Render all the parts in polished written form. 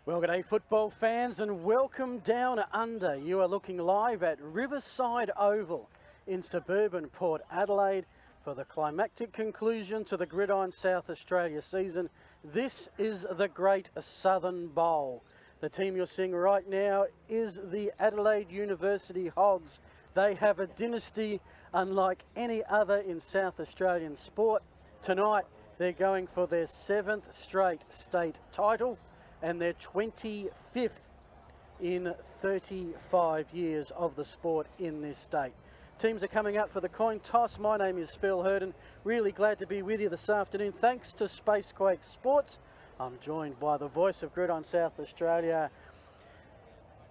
Well, good day, football fans, and welcome down under. You are looking live at Riverside Oval in suburban Port Adelaide for the climactic conclusion to the Gridiron South Australia season. This is the Great Southern Bowl. The team you're seeing right now is the Adelaide University Hogs. They have a dynasty unlike any other in South Australian sport. Tonight, they're going for their 7th straight state title and their 25th in 35 years of the sport in this state. Teams are coming up for the coin toss. My name is Phil Herden. Really glad to be with you this afternoon. Thanks to Spacequake Sports. I'm joined by the voice of Gridiron South Australia,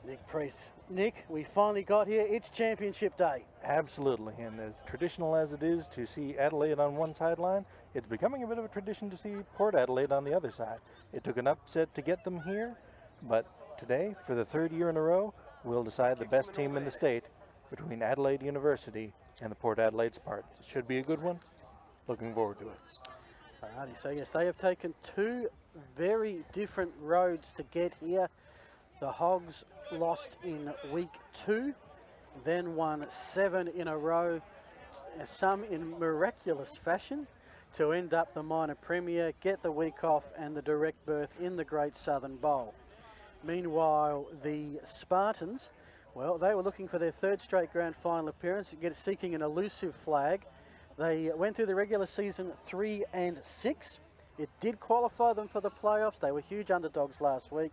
Nick Priest. Nick, we finally got here. It's championship day. Absolutely, and as traditional as it is to see Adelaide on one sideline, it's becoming a bit of a tradition to see Port Adelaide on the other side. It took an upset to get them here, but today, for the 3rd year in a row, we'll decide the best team in the state between Adelaide University and the Port Adelaide Spartans. It should be a good one. Looking forward to it. Alrighty, so yes, they have taken 2 very different roads to get here. The Hogs lost in week 2, then won 7 in a row, some in miraculous fashion, to end up the minor premier, get the week off and the direct berth in the Great Southern Bowl. Meanwhile, the Spartans, well, they were looking for their 3rd straight grand final appearance, seeking an elusive flag. They went through the regular season 3-6. It did qualify them for the playoffs. They were huge underdogs last week,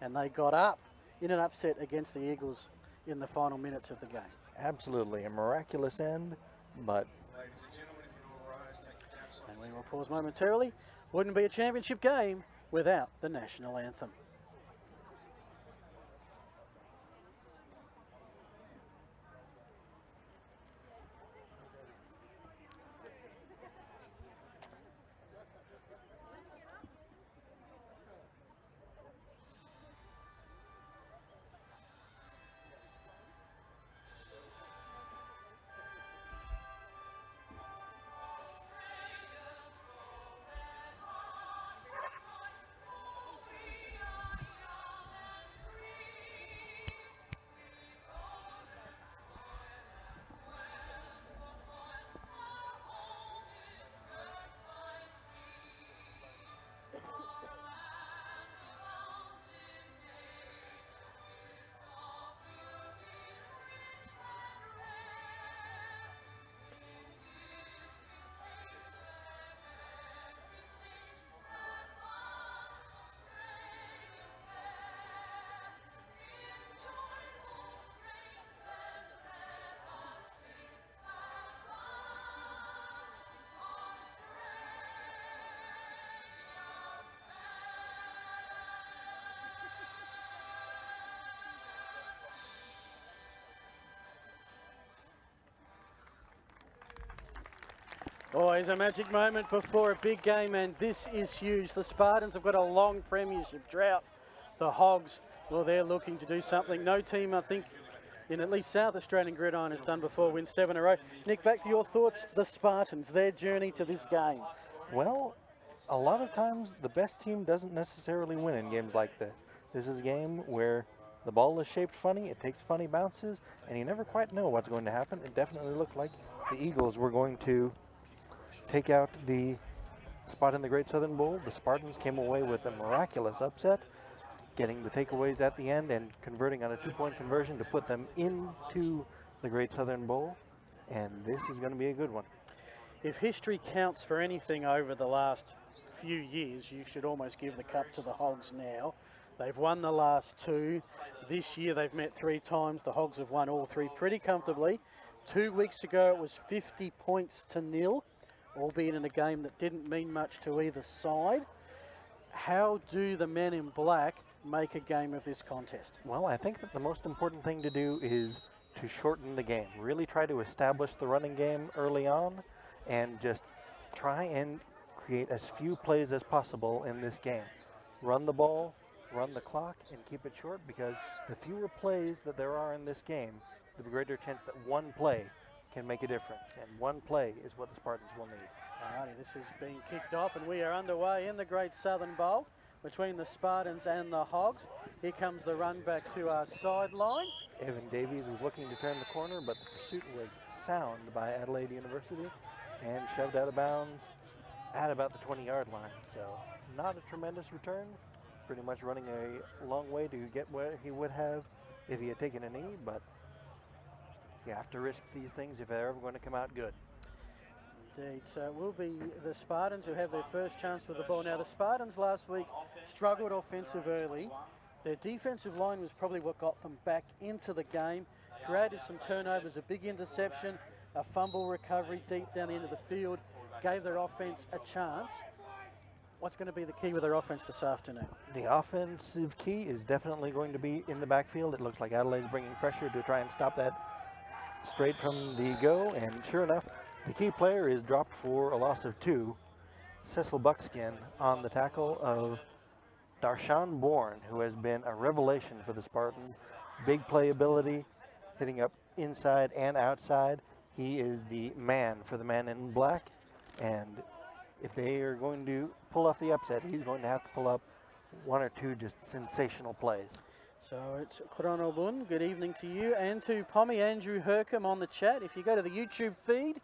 and they got up in an upset against the Eagles in the final minutes of the game. Absolutely, a miraculous end, but... Ladies and gentlemen, if you will rise, take your caps off. And we will pause momentarily. Wouldn't be a championship game without the national anthem. Always a magic moment before a big game, and this is huge. The Spartans have got a long premiership drought. The Hogs, well, they're looking to do something. No team, I think, in at least South Australian Gridiron has done before, win 7 in a row. Nick, back to your thoughts. The Spartans, their journey to this game. Well, a lot of times the best team doesn't necessarily win in games like this. This is a game where the ball is shaped funny, it takes funny bounces, and you never quite know what's going to happen. It definitely looked like the Eagles were going to take out the spot in the Great Southern Bowl. The Spartans came away with a miraculous upset, getting the takeaways at the end and converting on a 2-point conversion to put them into the Great Southern Bowl. And this is going to be a good one. If history counts for anything over the last few years, you should almost give the cup to the Hogs now. They've won the last 2. This year they've met 3 times. The Hogs have won all 3 pretty comfortably. 2 weeks ago it was 50 points to 0. Albeit in a game that didn't mean much to either side. How do the men in black make a game of this contest? Well, I think that the most important thing to do is to shorten the game. Really try to establish the running game early on and just try and create as few plays as possible in this game. Run the ball, run the clock, and keep it short, because the fewer plays that there are in this game, the greater chance that one play can make a difference, and one play is what the Spartans will need. Alrighty, this is being kicked off and we are underway in the Great Southern Bowl. between the Spartans and the Hogs. Here comes the run back to our sideline. Evan Davies was looking to turn the corner, but the pursuit was sound by Adelaide University and shoved out of bounds at about the 20-yard line. So not a tremendous return, pretty much running a long way to get where he would have if he had taken a knee, but you have to risk these things if they're ever going to come out good. Indeed, so it will be the Spartans who have their first chance with the ball. Now the Spartans last week struggled offensive early. Their defensive line was probably what got them back into the game. Created some turnovers, a big interception, a fumble recovery deep down the end of the field, gave their offense a chance. What's going to be the key with their offense this afternoon? The offensive key is definitely going to be in the backfield. It looks like Adelaide's bringing pressure to try and stop that straight from the go, and sure enough, the key player is dropped for a loss of 2. Cecil Buckskin on the tackle of Darshan Bourne, who has been a revelation for the Spartans. Big playability, hitting up inside and outside. He is the man for the man in black, and if they are going to pull off the upset, he's going to have to pull up 1 or 2 just sensational plays. So it's Chronobun. Good evening to you and to Pommy Andrew Hercombe on the chat. If you go to the YouTube feed,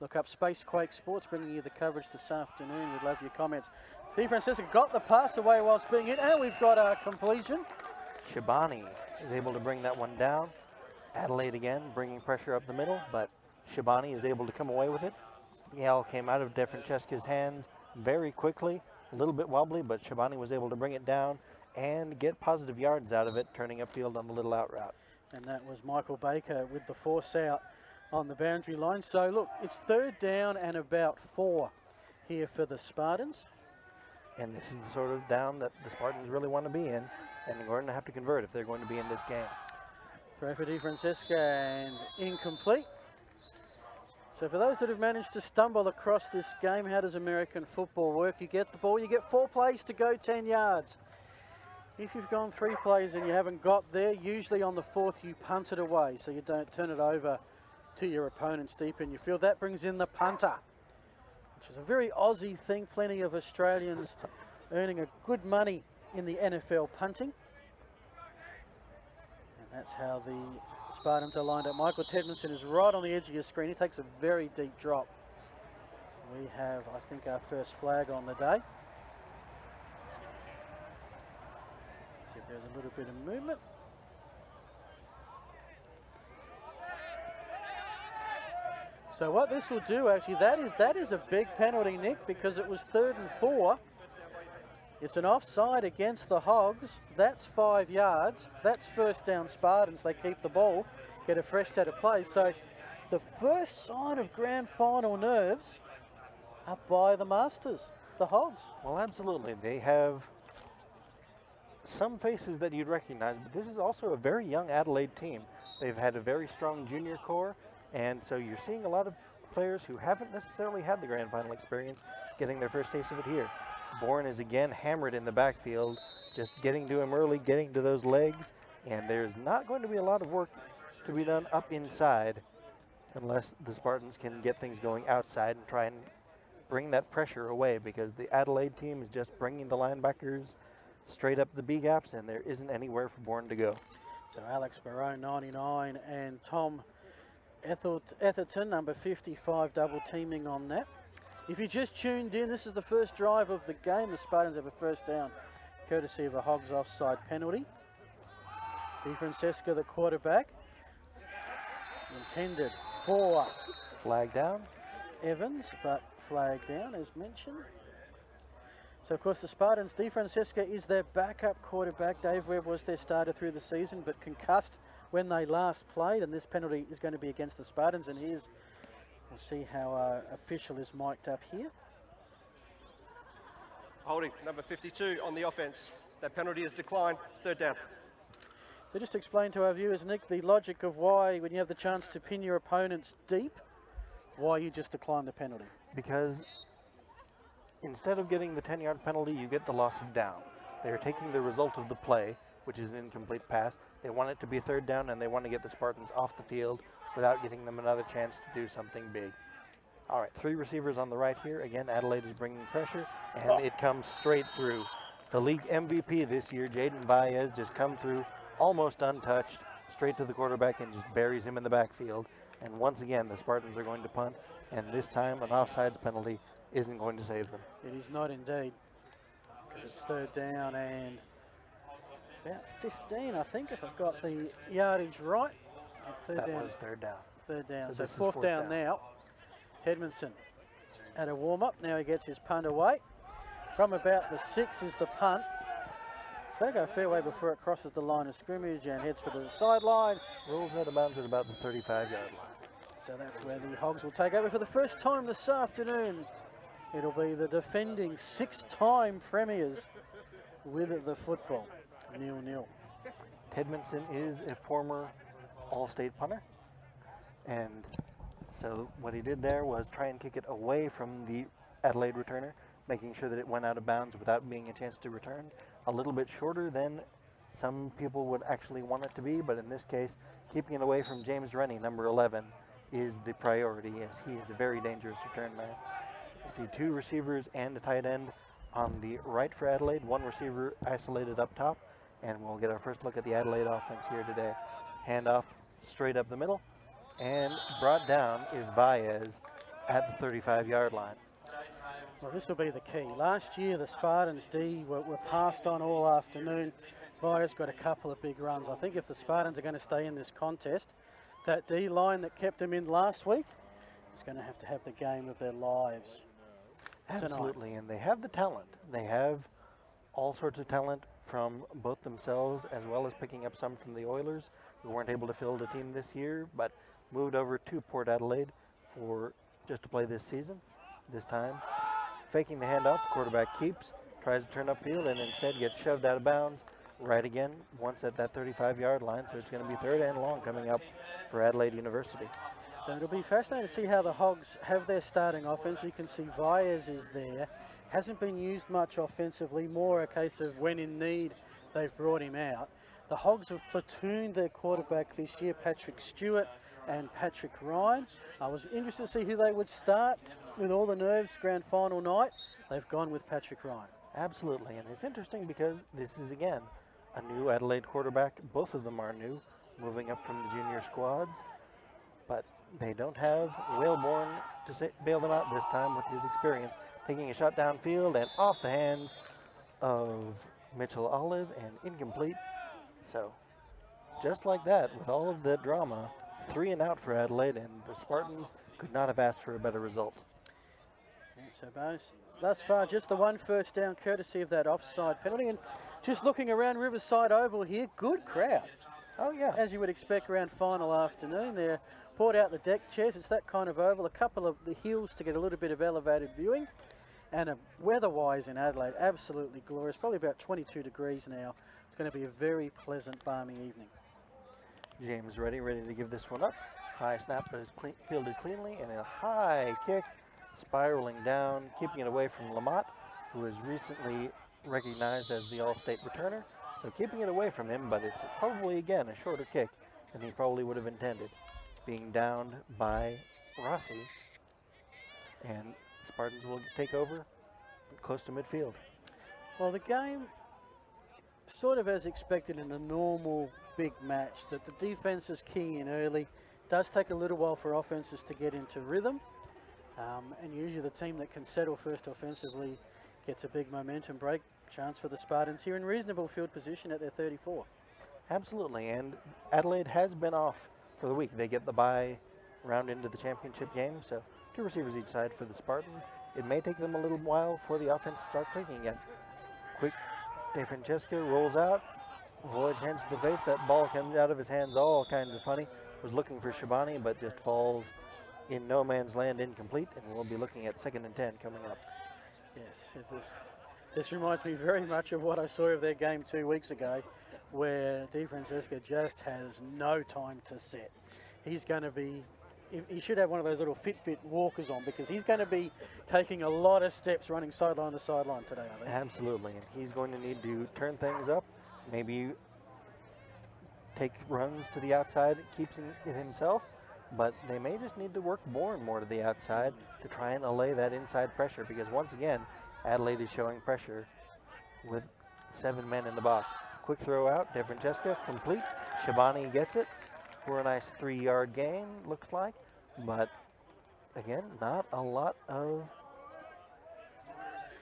look up Spacequake Sports, bringing you the coverage this afternoon. We'd love your comments. Di Francesca got the pass away whilst being hit, and we've got a completion. Shabani is able to bring that one down. Adelaide again bringing pressure up the middle, but Shabani is able to come away with it. The ball came out of De Francesca's hands very quickly, a little bit wobbly, but Shabani was able to bring it down and get positive yards out of it, turning upfield on the little out route. And that was Michael Baker with the force out on the boundary line. So look, it's 3rd down and about 4 here for the Spartans. And this is the sort of down that the Spartans really want to be in, and they're going to have to convert if they're going to be in this game. Throw for Di Francesca and incomplete. So for those that have managed to stumble across this game, how does American football work? You get the ball, you get 4 plays to go 10 yards. If you've gone 3 plays and you haven't got there, usually on the 4th you punt it away so you don't turn it over to your opponents deep in your field. That brings in the punter, which is a very Aussie thing. Plenty of Australians earning a good money in the NFL punting. And that's how the Spartans are lined up. Michael Tedmanson is right on the edge of your screen. He takes a very deep drop. We have, I think, our first flag on the day. Let's see if there's a little bit of movement. So what this will do, actually, that is a big penalty, Nick, because it was 3rd and 4. It's an offside against the Hogs. That's 5 yards. That's first down Spartans. They keep the ball, get a fresh set of plays. So the first sign of grand final nerves up by the Masters, the Hogs. Well, absolutely. They have some faces that you'd recognize, but this is also a very young Adelaide team. They've had a very strong junior core, and so you're seeing a lot of players who haven't necessarily had the grand final experience getting their first taste of it here. Bourne is again hammered in the backfield, just getting to him early, getting to those legs, and there's not going to be a lot of work to be done up inside unless the Spartans can get things going outside and try and bring that pressure away, because the Adelaide team is just bringing the linebackers straight up the B gaps, and there isn't anywhere for Bourne to go. So Alex Barone, 99, and Tom Etherton, number 55, double teaming on that. If you just tuned in, this is the first drive of the game. The Spartans have a first down, courtesy of a Hogs offside penalty. Di Francesca, the quarterback, intended for Flag down. Evans, but flag down as mentioned. So of course the Spartans, Di Francesca is their backup quarterback. Dave Webb was their starter through the season, but concussed when they last played, and this penalty is going to be against the Spartans. And here's, we'll see how our official is mic'd up here. Holding, number 52 on the offense. That penalty is declined, 3rd down. So just to explain to our viewers, Nick, the logic of why, when you have the chance to pin your opponents deep, why you just decline the penalty. Because instead of getting the 10-yard penalty, you get the loss of down. They're taking the result of the play, which is an incomplete pass. They want it to be 3rd down, and they want to get the Spartans off the field without getting them another chance to do something big. All right, 3 receivers on the right here. Again, Adelaide is bringing pressure, and it comes straight through The league MVP this year, Jaden Baez, just come through almost untouched, straight to the quarterback and just buries him in the backfield. And once again, the Spartans are going to punt, and this time an offsides penalty isn't going to save them. It is not indeed, because it's third down and about 15, I think, if I've got the yardage right. That was third down. Third down, So so this is fourth down now. Tedmanson at a warm-up, now he gets his punt away. From about the 6 is the punt. It's going to go a fair way before it crosses the line of scrimmage and heads for the sideline. Rolls out of bounds at about the 35-yard line. So that's where the Hogs will take over for the first time this afternoon. It'll be the defending 6-time premiers with the football. 0-0. Tedmanson is a former All-State punter, and so what he did there was try and kick it away from the Adelaide returner, making sure that it went out of bounds without being a chance to return. A little bit shorter than some people would actually want it to be, but in this case, keeping it away from James Rennie, number 11, is the priority, as he is a very dangerous return man. You see 2 receivers and a tight end on the right for Adelaide, 1 receiver isolated up top, and we'll get our first look at the Adelaide offense here today. Handoff straight up the middle, and brought down is Baez at the 35-yard line. Well, this will be the key. Last year, the Spartans D were passed on all afternoon. Baez got a couple of big runs. I think if the Spartans are going to stay in this contest, that D line that kept them in last week is going to have the game of their lives tonight. Absolutely, and they have the talent. They have all sorts of talent from both themselves as well as picking up some from the Oilers, who weren't able to field a team this year, but moved over to Port Adelaide for just to play this season. This time, faking the handoff, the quarterback keeps, tries to turn upfield, and instead gets shoved out of bounds right again, once at that 35-yard line. So it's going to be third and long coming up for Adelaide University. So it'll be fascinating to see how the Hogs have their starting offense. You can see Baez is there. Hasn't been used much offensively, more a case of when in need they've brought him out. The Hogs have platooned their quarterback this year, Patrick Stewart and Patrick Ryan. I was interested to see who they would start with all the nerves grand final night. They've gone with Patrick Ryan. Absolutely, and it's interesting because this is, again, a new Adelaide quarterback. Both of them are new, moving up from the junior squads, but they don't have Whalebourne to bail them out this time with his experience. Taking a shot downfield and off the hands of Mitchell Olive and incomplete. So just like that, with all of the drama, 3 and out for Adelaide, and the Spartans could not have asked for a better result. So thus far, just the 1 first down, courtesy of that offside penalty. And just looking around Riverside Oval here, good crowd. Oh yeah. As you would expect around final afternoon, they're poured out the deck chairs. It's that kind of oval. A couple of the hills to get a little bit of elevated viewing. And weather-wise in Adelaide, absolutely glorious. Probably about 22 degrees now. It's going to be a very pleasant, balmy evening. James ready to give this one up. High snap, but is fielded cleanly, and a high kick, spiraling down, keeping it away from Lamont, who is recently recognized as the All-State returner. So keeping it away from him, but it's probably, again, a shorter kick than he probably would have intended. Being downed by Rossi, and Spartans will take over close to midfield. Well, the game, sort of as expected in a normal big match, that the defense is keying in early. It does take a little while for offenses to get into rhythm. And usually the team that can settle first offensively gets a big momentum break. Chance for the Spartans here in reasonable field position at their 34. Absolutely, and Adelaide has been off for the week. They get the bye round into the championship game, so 2 receivers each side for the Spartans. It may take them a little while for the offense to start clicking again. Quick, De Francesca rolls out, avoids hands to the face. That ball comes out of his hands all kinds of funny. Was looking for Shabani, but just falls in no man's land, incomplete, and we'll be looking at 2nd and 10 coming up. Yes, this reminds me very much of what I saw of their game 2 weeks ago, where De Francesca just has no time to set. He's going to be, he should have one of those little Fitbit walkers on, because he's going to be taking a lot of steps running sideline to sideline today, I think. Absolutely, and he's going to need to turn things up, maybe take runs to the outside, keeps it himself, but they may just need to work more and more to the outside to try and allay that inside pressure, because once again, Adelaide is showing pressure with 7 men in the box. Quick throw out, De Francesca, complete. Shabani gets it for a nice 3-yard gain, looks like. But again, not a lot of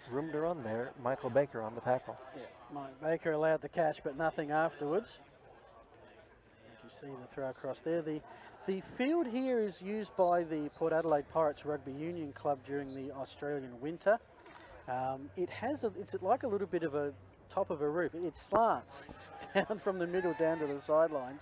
room to run there. Michael Baker on the tackle. Yeah, Mike Baker allowed the catch, but nothing afterwards. As you see the throw across there. The field here is used by the Port Adelaide Pirates Rugby Union Club during the Australian winter. It's like a little bit of a top of a roof. It slants down from the middle down to the sidelines.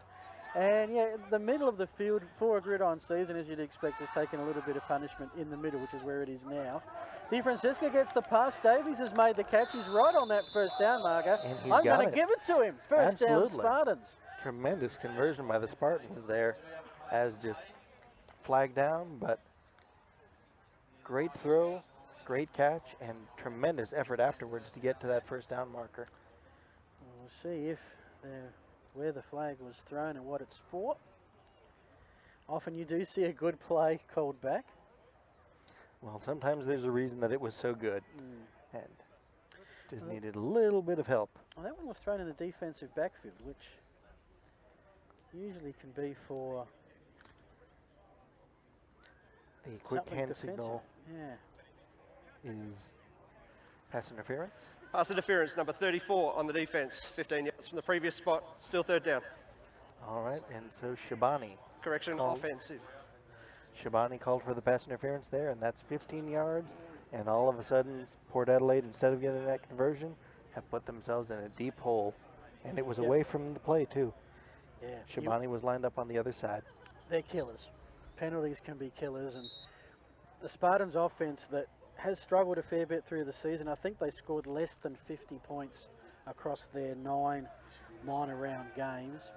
And yeah, the middle of the field for a gridiron season, as you'd expect, has taken a little bit of punishment in the middle, which is where it is now. Di Francesca gets the pass. Davies has made the catch. He's right on that first down marker. And he's I'm got going to it. give it to him. First down, Absolutely. Spartans. Tremendous conversion by the Spartans there, as just flagged down, but great throw, great catch, and tremendous effort afterwards to get to that first down marker. We'll see if where the flag was thrown and what it's for. Often you do see a good play called back. Well, sometimes there's a reason that it was so good, and just needed a little bit of help. Well, that one was thrown in the defensive backfield, which usually can be for The quick something hand defensive. signal Yeah. is pass interference. Pass interference, number 34 on the defense, 15 yards from the previous spot, still third down. All right, and so Shabani. Correction, Called. offensive. Shabani called for the pass interference there, and that's 15 yards. And all of a sudden, Port Adelaide, instead of getting that conversion, have put themselves in a deep hole. And it was Yep. away from the play, too. Yeah. Shabani was lined up on the other side. They're killers. Penalties can be killers, and the Spartans offense that has struggled a fair bit through the season. I think they scored less than 50 points across their 9 minor round games.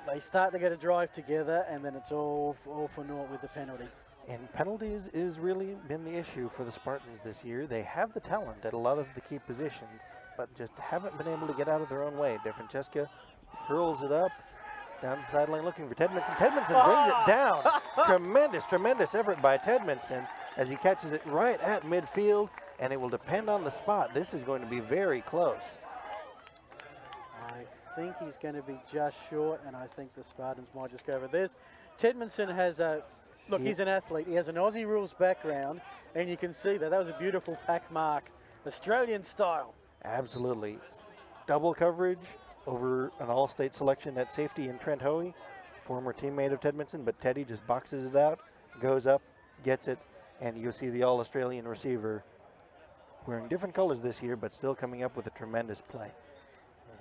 They start to get a drive together, and then it's all for naught with the penalty. And penalties is really been the issue for the Spartans this year. They have the talent at a lot of the key positions, but just haven't been able to get out of their own way. De Francesca hurls it up, down the sideline looking for Tedmanson. Tedmanson brings it down. Tremendous effort by Tedmanson as he catches it right at midfield, and it will depend on the spot. This is going to be very close. I think he's going to be just short, and I think the Spartans might just go over this. Tedmanson has he's an athlete. He has an Aussie rules background, and you can see that was a beautiful pack mark, Australian style. Absolutely. Double coverage over an all-state selection at safety in Trent Hoey, former teammate of Tedmanson, but Teddy just boxes it out, goes up, gets it, and you'll see the all-Australian receiver wearing different colors this year, but still coming up with a tremendous play.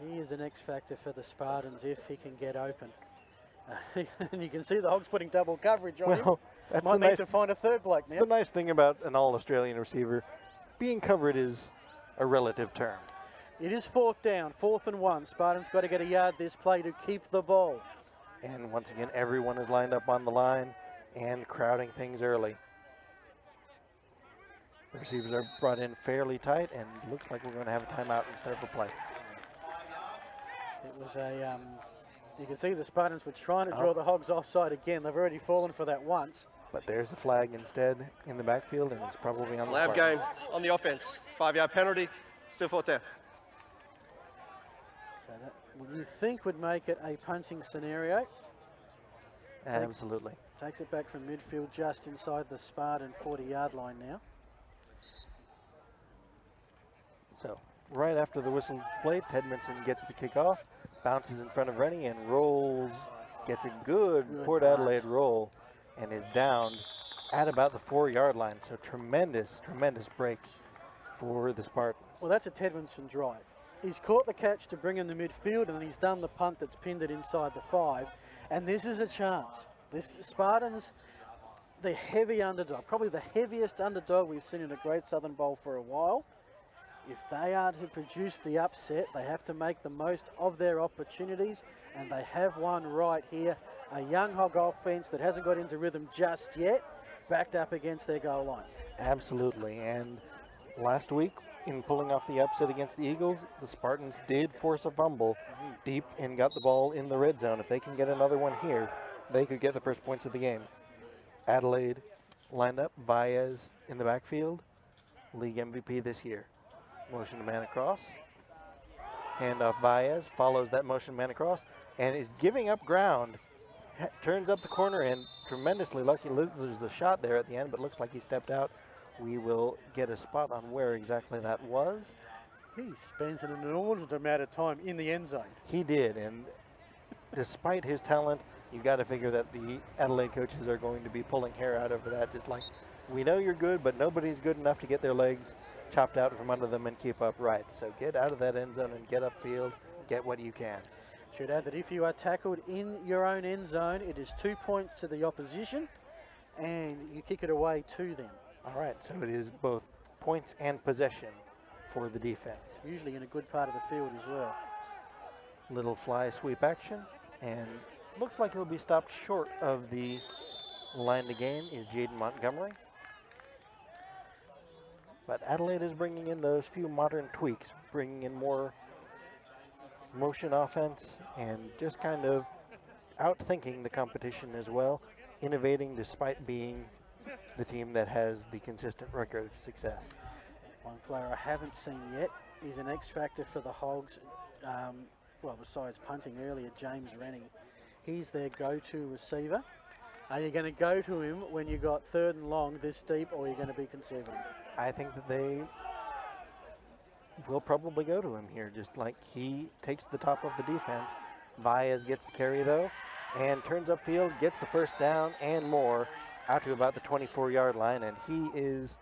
He is an X factor for the Spartans if he can get open. And you can see the Hogs putting double coverage on him. That's Might the need nice, to find a third bloke now. the nice thing about an all-Australian receiver. Being covered is a relative term. It is 4th down, 4th and 1. Spartans got to get a yard this play to keep the ball. And once again, everyone is lined up on the line and crowding things early. The receivers are brought in fairly tight, and looks like we're going to have a timeout instead of a play. It was a, you can see the Spartans were trying to draw the Hogs offside again. They've already fallen for that once. But there's a flag instead in the backfield, and it's probably on the Lab Spartans. game on the offense, 5-yard penalty, still fourth down. So that you think would make it a punting scenario. Absolutely. Takes it back from midfield just inside the Spartan 40-yard line now. So right after the whistle is played, Tedmanson gets the kickoff, bounces in front of Rennie and rolls, gets a good Port punt. Adelaide roll, and is down at about the 4-yard line. So tremendous break for the Spartans. Well, that's a Tedmanson drive. He's caught the catch to bring in the midfield, and then he's done the punt that's pinned it inside the 5. And this is a chance. This Spartans, the heavy underdog, probably the heaviest underdog we've seen in a Great Southern Bowl for a while. If they are to produce the upset, they have to make the most of their opportunities, and they have one right here. A young Hog offense that hasn't got into rhythm just yet, backed up against their goal line. Absolutely, and last week in pulling off the upset against the Eagles, the Spartans did force a fumble deep and got the ball in the red zone. If they can get another one here, they could get the first points of the game. Adelaide lined up, Baez in the backfield, league MVP this year. Motion to man across, Handoff Baez, follows that motion man across, and is giving up ground. Turns up the corner and tremendously lucky, loses a shot there at the end, but looks like he stepped out. We will get a spot on where exactly that was. He spent an inordinate amount of time in the end zone. He did, and despite his talent, you got to figure that the Adelaide coaches are going to be pulling hair out over that. Just like, we know you're good, but nobody's good enough to get their legs chopped out from under them and keep upright. So get out of that end zone and get upfield, get what you can. Should add that if you are tackled in your own end zone, it is 2 points to the opposition, and you kick it away to them. All right, so it is both points and possession for the defense. Usually in a good part of the field as well. Little fly sweep action, and looks like he'll be stopped short of the line to gain is Jaden Montgomery. But Adelaide is bringing in those few modern tweaks, bringing in more motion offense and just kind of outthinking the competition as well, innovating despite being the team that has the consistent record of success. One player I haven't seen yet is an X factor for the Hogs. Well, besides punting earlier, James Rennie. He's their go-to receiver. Are you going to go to him when you got 3rd and long this deep, or are you going to be conservative? I think that they will probably go to him here, just like he takes the top of the defense. Baez gets the carry though, and turns upfield, gets the first down and more out to about the 24-yard line, and he is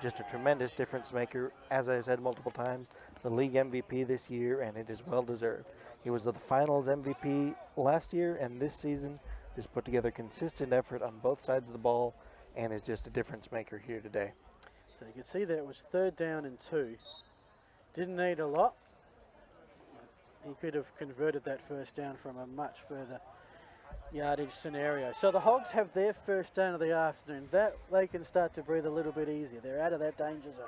just a tremendous difference maker. As I've said multiple times, the league MVP this year, and it is well deserved. He was the finals MVP last year, and this season just put together consistent effort on both sides of the ball, and is just a difference maker here today. So you can see that it was 3rd down and 2. Didn't need a lot. He could have converted that first down from a much further yardage scenario. So the Hogs have their first down of the afternoon. That they can start to breathe a little bit easier. They're out of that danger zone.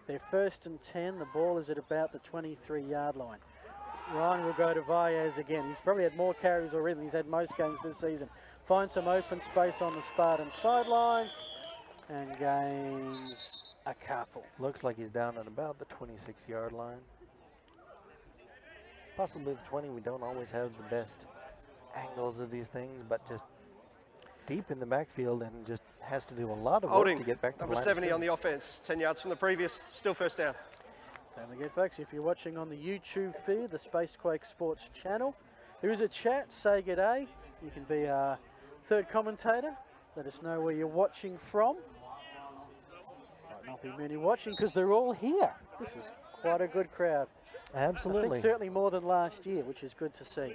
They're 1st and 10. The ball is at about the 23-yard line. Ryan will go to Baez again. He's probably had more carries already than he's had most games this season. Finds some open space on the Spartan sideline and gains a couple. Looks like he's down at about the 26-yard line. Possibly the 20. We don't always have the best angles of these things, but just deep in the backfield and just has to do a lot of work to get back to the line. Number 70 on the offense, 10 yards from the previous, still first down. Don't forget, folks, if you're watching on the YouTube feed, the Spacequake Sports channel, there is a chat. Say good day. You can be our 3rd commentator. Let us know where you're watching from. Might not be many watching because they're all here. This is quite a good crowd. Absolutely. I think certainly more than last year, which is good to see.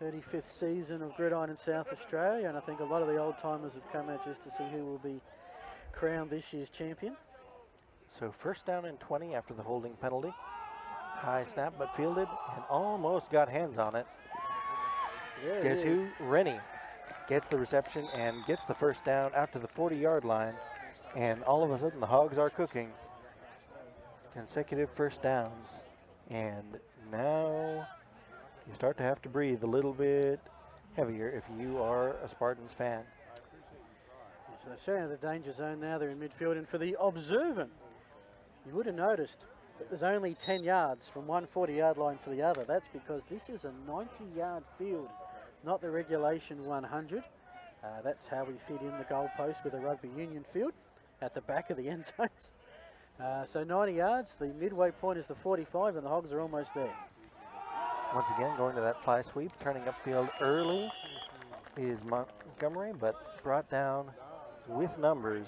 35th season of Gridiron in South Australia, and I think a lot of the old timers have come out just to see who will be crowned this year's champion. So 1st down and 20 after the holding penalty. High snap, but fielded and almost got hands on it. Guess who? Rennie gets the reception and gets the first down out to the 40-yard line. And all of a sudden, the Hogs are cooking. Consecutive first downs. And now you start to have to breathe a little bit heavier if you are a Spartans fan. So they're certainly in the danger zone now. They're in midfield. And for the observant, you would have noticed that there's only 10 yards from one 40-yard line to the other. That's because this is a 90-yard field, not the regulation 100. That's how we fit in the goalpost with a rugby union field at the back of the end zones. So 90 yards, the midway point is the 45, and the Hogs are almost there. Once again, going to that fly sweep, turning upfield early is Montgomery, but brought down with numbers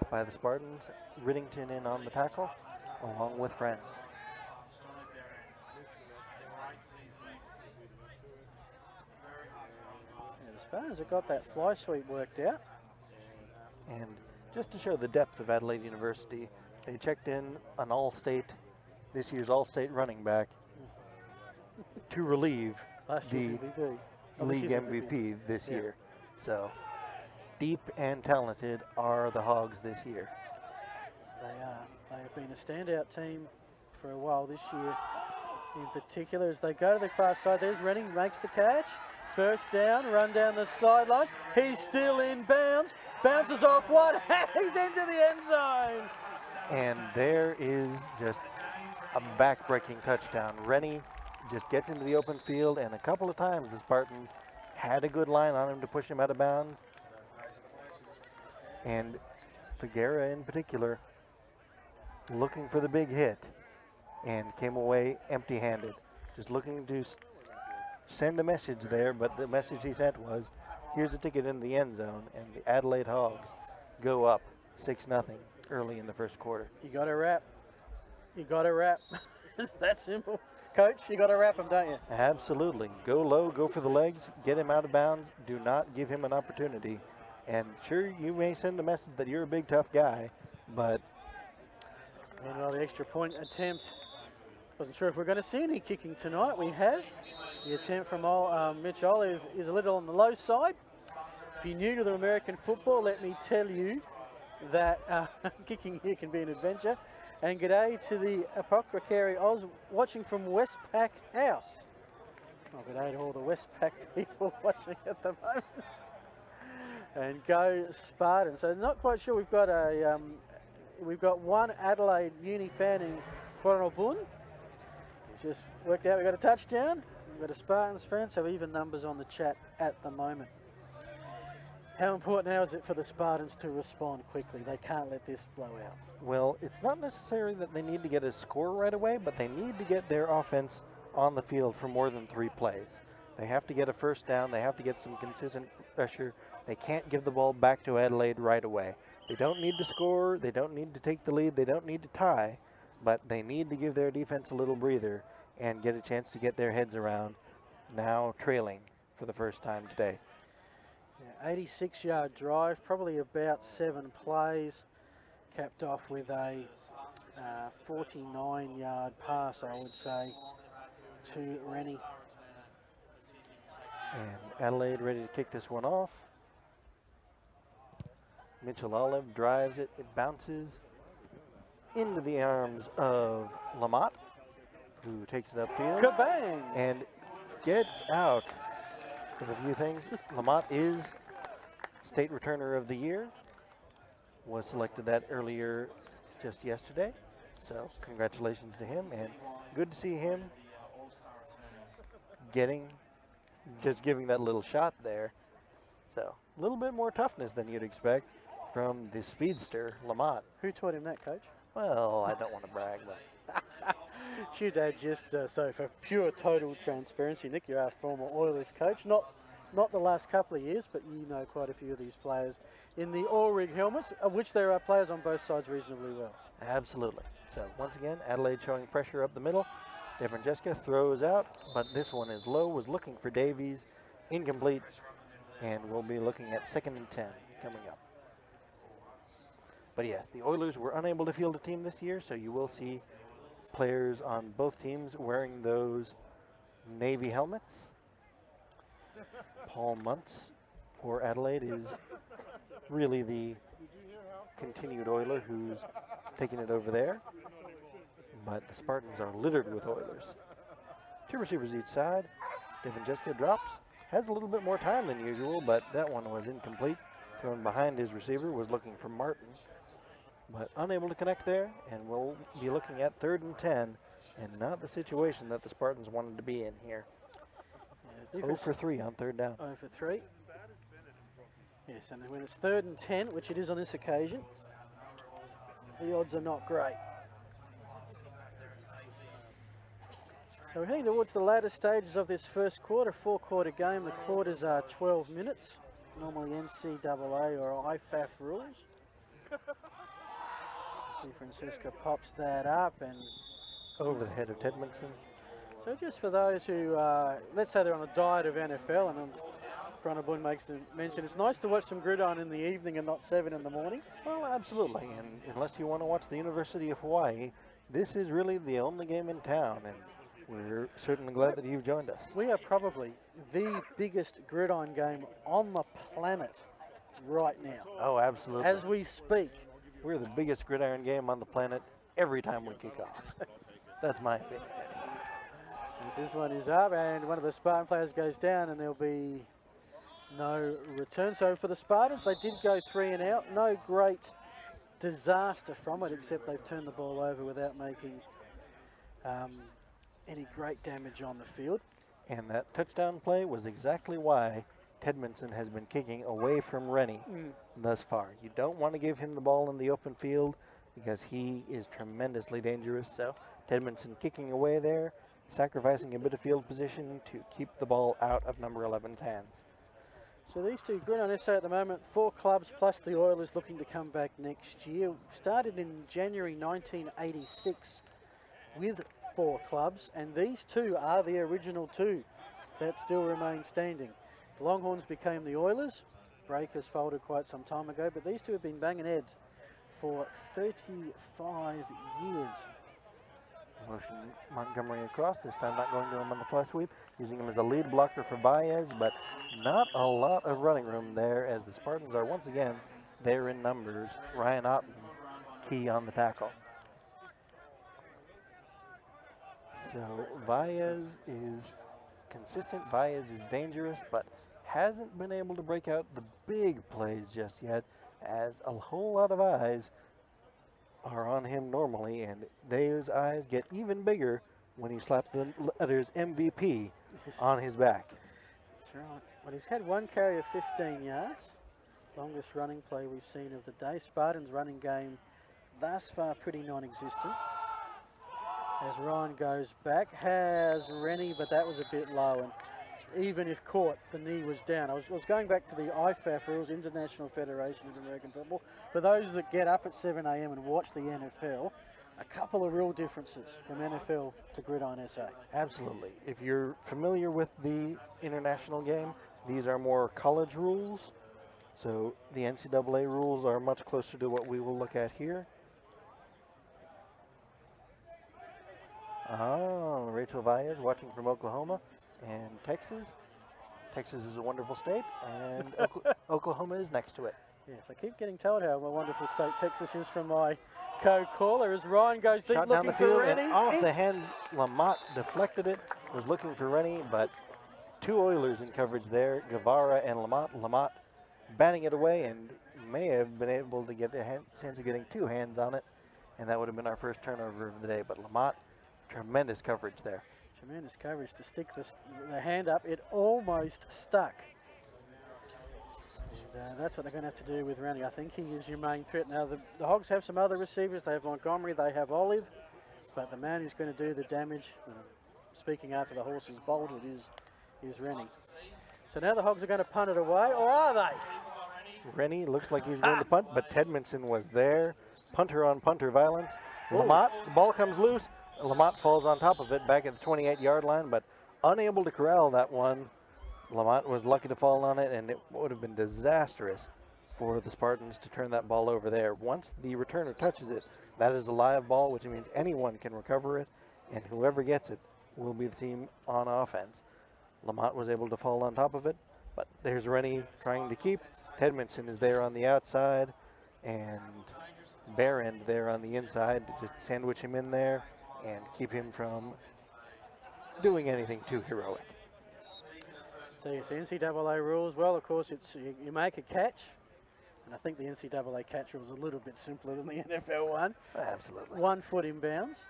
by the Spartans. Riddington in on the tackle, along with friends. Yeah, the Spartans have got that fly sweep worked out. And just to show the depth of Adelaide University, they checked in an this year's all-state running back to relieve Last the year's MVP. league MVP this year. So deep and talented are the Hogs this year. They are. They have been a standout team for a while this year in particular. As they go to the far side, there's Rennie, makes the catch, first down, run down the sideline. He's still in bounds. Bounces off one. He's into the end zone. And there is just a back-breaking touchdown. Rennie just gets into the open field, and a couple of times the Spartans had a good line on him to push him out of bounds. And Figuera in particular looking for the big hit and came away empty-handed. Just looking to send a message there, but the message he sent was, here's a ticket in the end zone, and the Adelaide Hogs go up 6-0 early in the first quarter. You got to wrap. You got to wrap. It's that simple. Coach, you got to wrap him, don't you? Absolutely. Go low, go for the legs, get him out of bounds. Do not give him an opportunity. And sure, you may send a message that you're a big, tough guy, but... Meanwhile, the extra point attempt. Wasn't sure if we're going to see any kicking tonight. We have. The attempt from Mitch Olive is a little on the low side. If you're new to the American football, let me tell you that kicking here can be an adventure. And g'day to the Apothecary Oz watching from Westpac House. Oh, g'day to all the Westpac people watching at the moment. And go Spartans. So not quite sure we've got one Adelaide Uni fan in Coronel. Just worked out we've got a touchdown. We've got a Spartans fan, so even numbers on the chat at the moment. How important now is it for the Spartans to respond quickly? They can't let this blow out. Well, it's not necessarily that they need to get a score right away, but they need to get their offense on the field for more than 3 plays. They have to get a first down. They have to get some consistent pressure. They can't give the ball back to Adelaide right away. They don't need to score. They don't need to take the lead. They don't need to tie, but they need to give their defense a little breather and get a chance to get their heads around now trailing for the first time today. Yeah, 86-yard drive, probably about 7 plays, capped off with a 49-yard pass, I would say, to Rennie. And Adelaide ready to kick this one off. Mitchell Olive drives it. It bounces into the arms of Lamont, who takes it upfield. Kabang! And gets out with a few things. Lamont is State Returner of the Year. Was selected that earlier just yesterday. So congratulations to him, and good to see him giving that little shot there. So a little bit more toughness than you'd expect from the speedster, Lamont. Who taught him that, Coach? Well, I don't want to brag, but Should Dad just, so for pure total transparency, Nick, you're our former Oilers coach, not the last couple of years, but you know quite a few of these players in the all-rig helmets, of which there are players on both sides reasonably well. Absolutely. So once again, Adelaide showing pressure up the middle. De Francesca throws out, but this one is low, was looking for Davies, incomplete, and we'll be looking at 2nd and 10 coming up. But yes, the Oilers were unable to field a team this year, so you will see players on both teams wearing those navy helmets. Paul Muntz for Adelaide is really the continued Oiler who's taking it over there. But the Spartans are littered with Oilers. 2 receivers each side. De Francesca drops. Has a little bit more time than usual, but that one was incomplete. Thrown behind his receiver, was looking for Martin. But unable to connect there, and we'll be looking at 3rd and 10, and not the situation that the Spartans wanted to be in here. 0 for 3 on 3rd down. 0 for 3. Yes, and when it's 3rd and 10, which it is on this occasion, the odds are not great. So we're heading towards the latter stages of this first quarter, 4-quarter game. The quarters are 12 minutes, normally NCAA or IFAF rules. See Francisca pops that up and over the head of Tedmondson. So just for those who, let's say they're on a diet of NFL, and Gronabun makes the mention, it's nice to watch some Gridiron in the evening and not 7 in the morning. Well, absolutely, and unless you want to watch the University of Hawaii, this is really the only game in town, and we're certainly glad that you've joined us. We are probably the biggest Gridiron game on the planet right now. Oh, absolutely. As we speak. We're the biggest Gridiron game on the planet every time we kick off. That's my opinion. As this one is up, and one of the Spartan players goes down, and there'll be no return. So for the Spartans, they did go 3 and out. No great disaster from it, except they've turned the ball over without making any great damage on the field. And that touchdown play was exactly why Tedmondson has been kicking away from Rennie thus far. You don't want to give him the ball in the open field because he is tremendously dangerous. So Tedmondson kicking away there, sacrificing a bit of field position to keep the ball out of number 11's hands. So these two, Gridiron SA at the moment, 4 clubs plus the Oilers looking to come back next year. Started in January 1986 with 4 clubs, and these two are the original 2 that still remain standing. The Longhorns became the Oilers. Breakers folded quite some time ago, but these two have been banging heads for 35 years. Motion Montgomery across, this time not going to him on the flush sweep, using him as a lead blocker for Baez, but not a lot of running room there as the Spartans are once again there in numbers. Ryan Otten's key on the tackle. So Baez is consistent, Baez is dangerous, but hasn't been able to break out the big plays just yet, as a whole lot of eyes are on him normally, and those eyes get even bigger when he slaps the letters MVP on his back. That's right. Well, he's had 1 carry of 15 yards. Longest running play we've seen of the day. Spartans' running game thus far pretty non-existent. As Ryan goes back, has Rennie, but that was a bit low, and even if caught, the knee was down. I was going back to the IFAF rules, International Federation of American Football. For those that get up at 7 a.m. and watch the NFL, a couple of real differences from NFL to Gridiron SA. Absolutely. If you're familiar with the international game, these are more college rules. So the NCAA rules are much closer to what we will look at here. Oh, Rachel Baez watching from Oklahoma and Texas. Texas is a wonderful state, and Oklahoma is next to it. Yes, I keep getting told how a wonderful state Texas is from my co-caller as Ryan goes deep Shot looking down the for field Rennie. and off the hand, Lamont deflected it, was looking for Rennie, but 2 Oilers in coverage there, Guevara and Lamont. Lamont batting it away and may have been able to get a chance of getting 2 hands on it, and that would have been our first turnover of the day, but Lamont, tremendous coverage there. Tremendous coverage to stick the hand up. It almost stuck. And that's what they're going to have to do with Rennie. I think he is your main threat. Now, the Hogs have some other receivers. They have Montgomery, they have Olive, but the man who's going to do the damage, speaking after the horse is bolted, is Rennie. So now the Hogs are going to punt it away, or are they? Rennie looks like he's going to punt, but Tedmondson was there. Punter on punter violence. Lamont, the ball comes loose. Lamont falls on top of it back at the 28-yard line, but unable to corral that one. Lamont was lucky to fall on it, and it would have been disastrous for the Spartans to turn that ball over there. Once the returner touches it, that is a live ball, which means anyone can recover it, and whoever gets it will be the team on offense. Lamont was able to fall on top of it, but there's Rennie trying to keep. Tedmondson is there on the outside, and Barend there on the inside to just sandwich him in there and keep him from doing anything too heroic. So yes, the NCAA rules, well, of course, it's you make a catch, and I think the NCAA catch rule is a little bit simpler than the NFL one. Absolutely. 1 foot inbounds,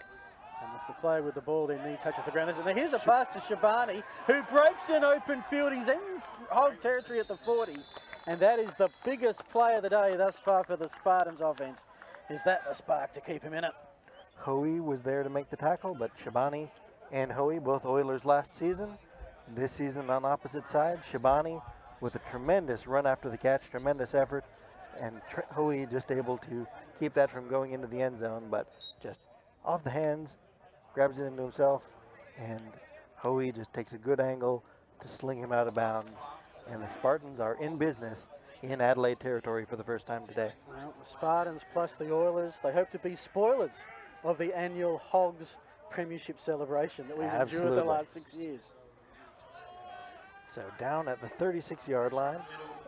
and if the player with the ball, their knee touches the ground. Now here's a pass to Shabani, who breaks in open field. He's in Hog territory at the 40, and that is the biggest play of the day thus far for the Spartans offense. Is that the spark to keep him in it? Hoey was there to make the tackle, but Shabani and Hoey, both Oilers last season. This season on opposite sides, Shabani with a tremendous run after the catch, tremendous effort, and Hoey just able to keep that from going into the end zone, but just off the hands, grabs it into himself, and Hoey just takes a good angle to sling him out of bounds. And the Spartans are in business in Adelaide territory for the first time today. Well, the Spartans plus the Oilers, they hope to be spoilers of the annual Hogs Premiership celebration that we've endured the last 6 years. So down at the 36-yard line,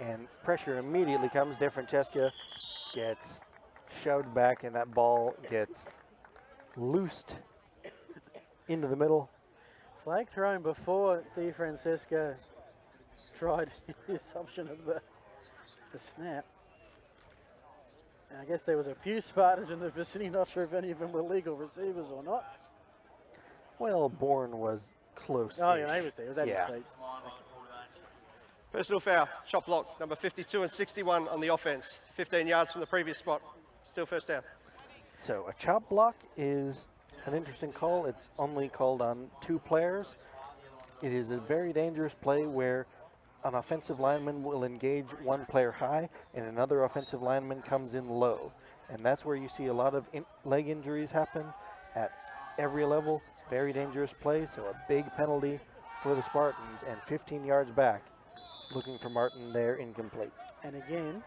and pressure immediately comes. DeFrancesca gets shoved back, and that ball gets loosed into the middle. Flag thrown before Di Francesco tried his option of the snap. And I guess there was a few Spartans in the vicinity, not sure if any of them were legal receivers or not. Well, Bourne was close. Oh, yeah, he was there. He was at his feet. Personal foul, shot block, number 52 and 61 on the offense. 15 yards from the previous spot. Still first down. So a chop block is an interesting call. It's only called on 2 players. It is a very dangerous play where an offensive lineman will engage one player high and another offensive lineman comes in low. And that's where you see a lot of leg injuries happen at every level. Very dangerous play, so a big penalty for the Spartans, and 15 yards back. Looking for Martin there, incomplete. And again,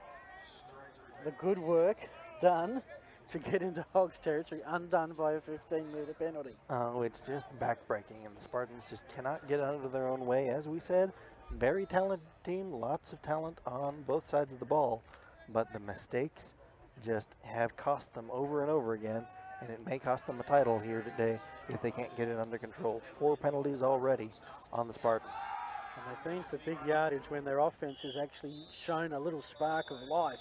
the good work done to get into Hogs territory, undone by a 15-metre penalty. Oh, it's just backbreaking, and the Spartans just cannot get out of their own way. As we said, very talented team, lots of talent on both sides of the ball, but the mistakes just have cost them over and over again, and it may cost them a title here today if they can't get it under control. 4 penalties already on the Spartans. And they've been for big yardage when their offense has actually shown a little spark of life.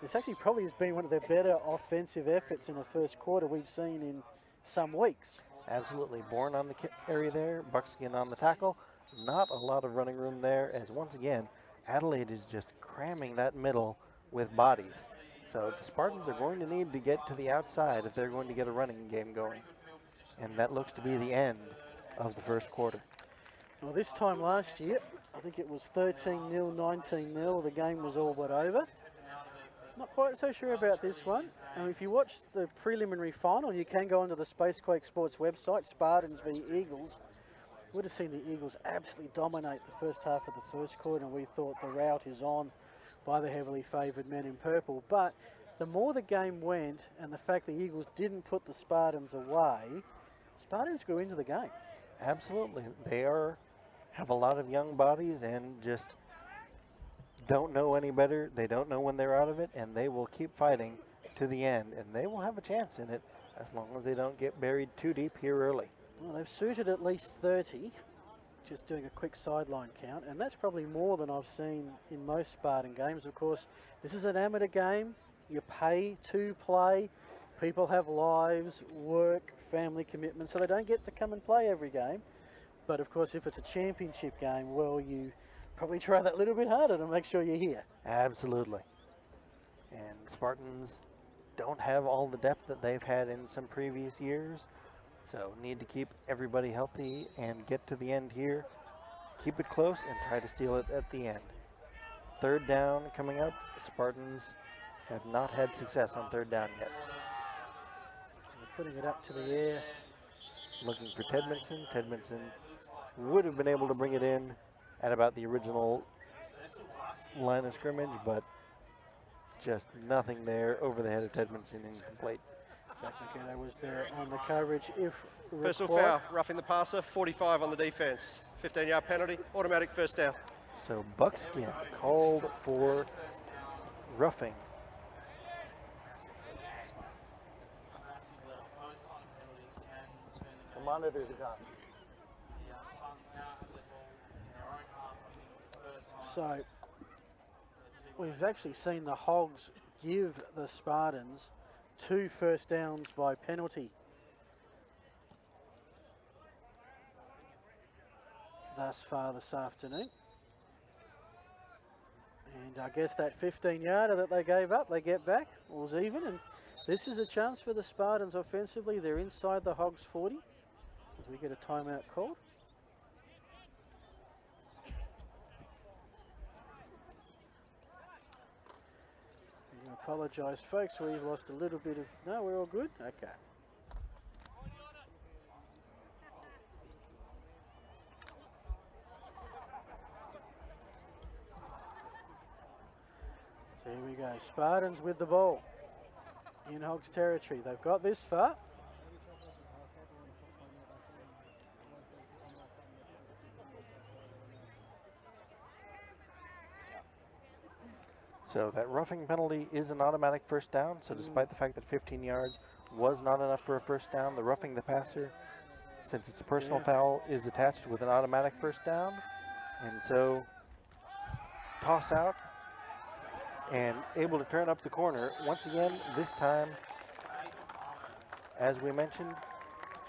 This actually probably has been one of their better offensive efforts in the first quarter we've seen in some weeks. Absolutely. Bourne on the carry there, Buckskin on the tackle. Not a lot of running room there, as once again, Adelaide is just cramming that middle with bodies. So the Spartans are going to need to get to the outside if they're going to get a running game going. And that looks to be the end of the first quarter. Well, this time last year, I think it was 13-0, 19-0. The game was all but over. Not quite so sure about this one. If you watch the preliminary final, you can go onto the Spacequake Sports website, Spartans v Eagles. You would have seen the Eagles absolutely dominate the first half of the first quarter, and we thought the rout is on by the heavily favoured men in purple. But the more the game went, and the fact the Eagles didn't put the Spartans away, Spartans grew into the game. Absolutely. They have a lot of young bodies and just don't know any better. They don't know when they're out of it, and they will keep fighting to the end, and they will have a chance in it as long as they don't get buried too deep here early. Well, they've suited at least 30, just doing a quick sideline count, and that's probably more than I've seen in most Spartan games. Of course, this is an amateur game. You pay to play. People have lives, work, family commitments, so they don't get to come and play every game. But of course, if it's a championship game, well, you probably try that little bit harder to make sure you're here. Absolutely. And Spartans don't have all the depth that they've had in some previous years, so need to keep everybody healthy and get to the end here. Keep it close and try to steal it at the end. Third down coming up. Spartans have not had success on third down yet. They're putting it up to the air. Looking for Tedmondson. Tedmondson would have been able to bring it in at about the original line of scrimmage, but just nothing there over the head of Tedmondson, incomplete. That was there on the coverage if Personal foul, roughing the passer, 45 on the defense. 15-yard penalty, automatic first down. So Buckskin called for roughing. The monitors are gone. So we've actually seen the Hogs give the Spartans 2 first downs by penalty thus far this afternoon. And I guess that 15-yarder that they gave up, they get back, all's even, and this is a chance for the Spartans offensively. They're inside the Hogs 40 as we get a timeout called. I apologise, folks, we've lost a little bit of... No, we're all good? Okay. So here we go. Spartans with the ball in Hogs territory. They've got this far. So that roughing penalty is an automatic first down. So despite the fact that 15 yards was not enough for a first down, the roughing the passer since it's a personal Yeah. foul, is attached with an automatic first down. And so toss out and able to turn up the corner. Once again, this time, as we mentioned,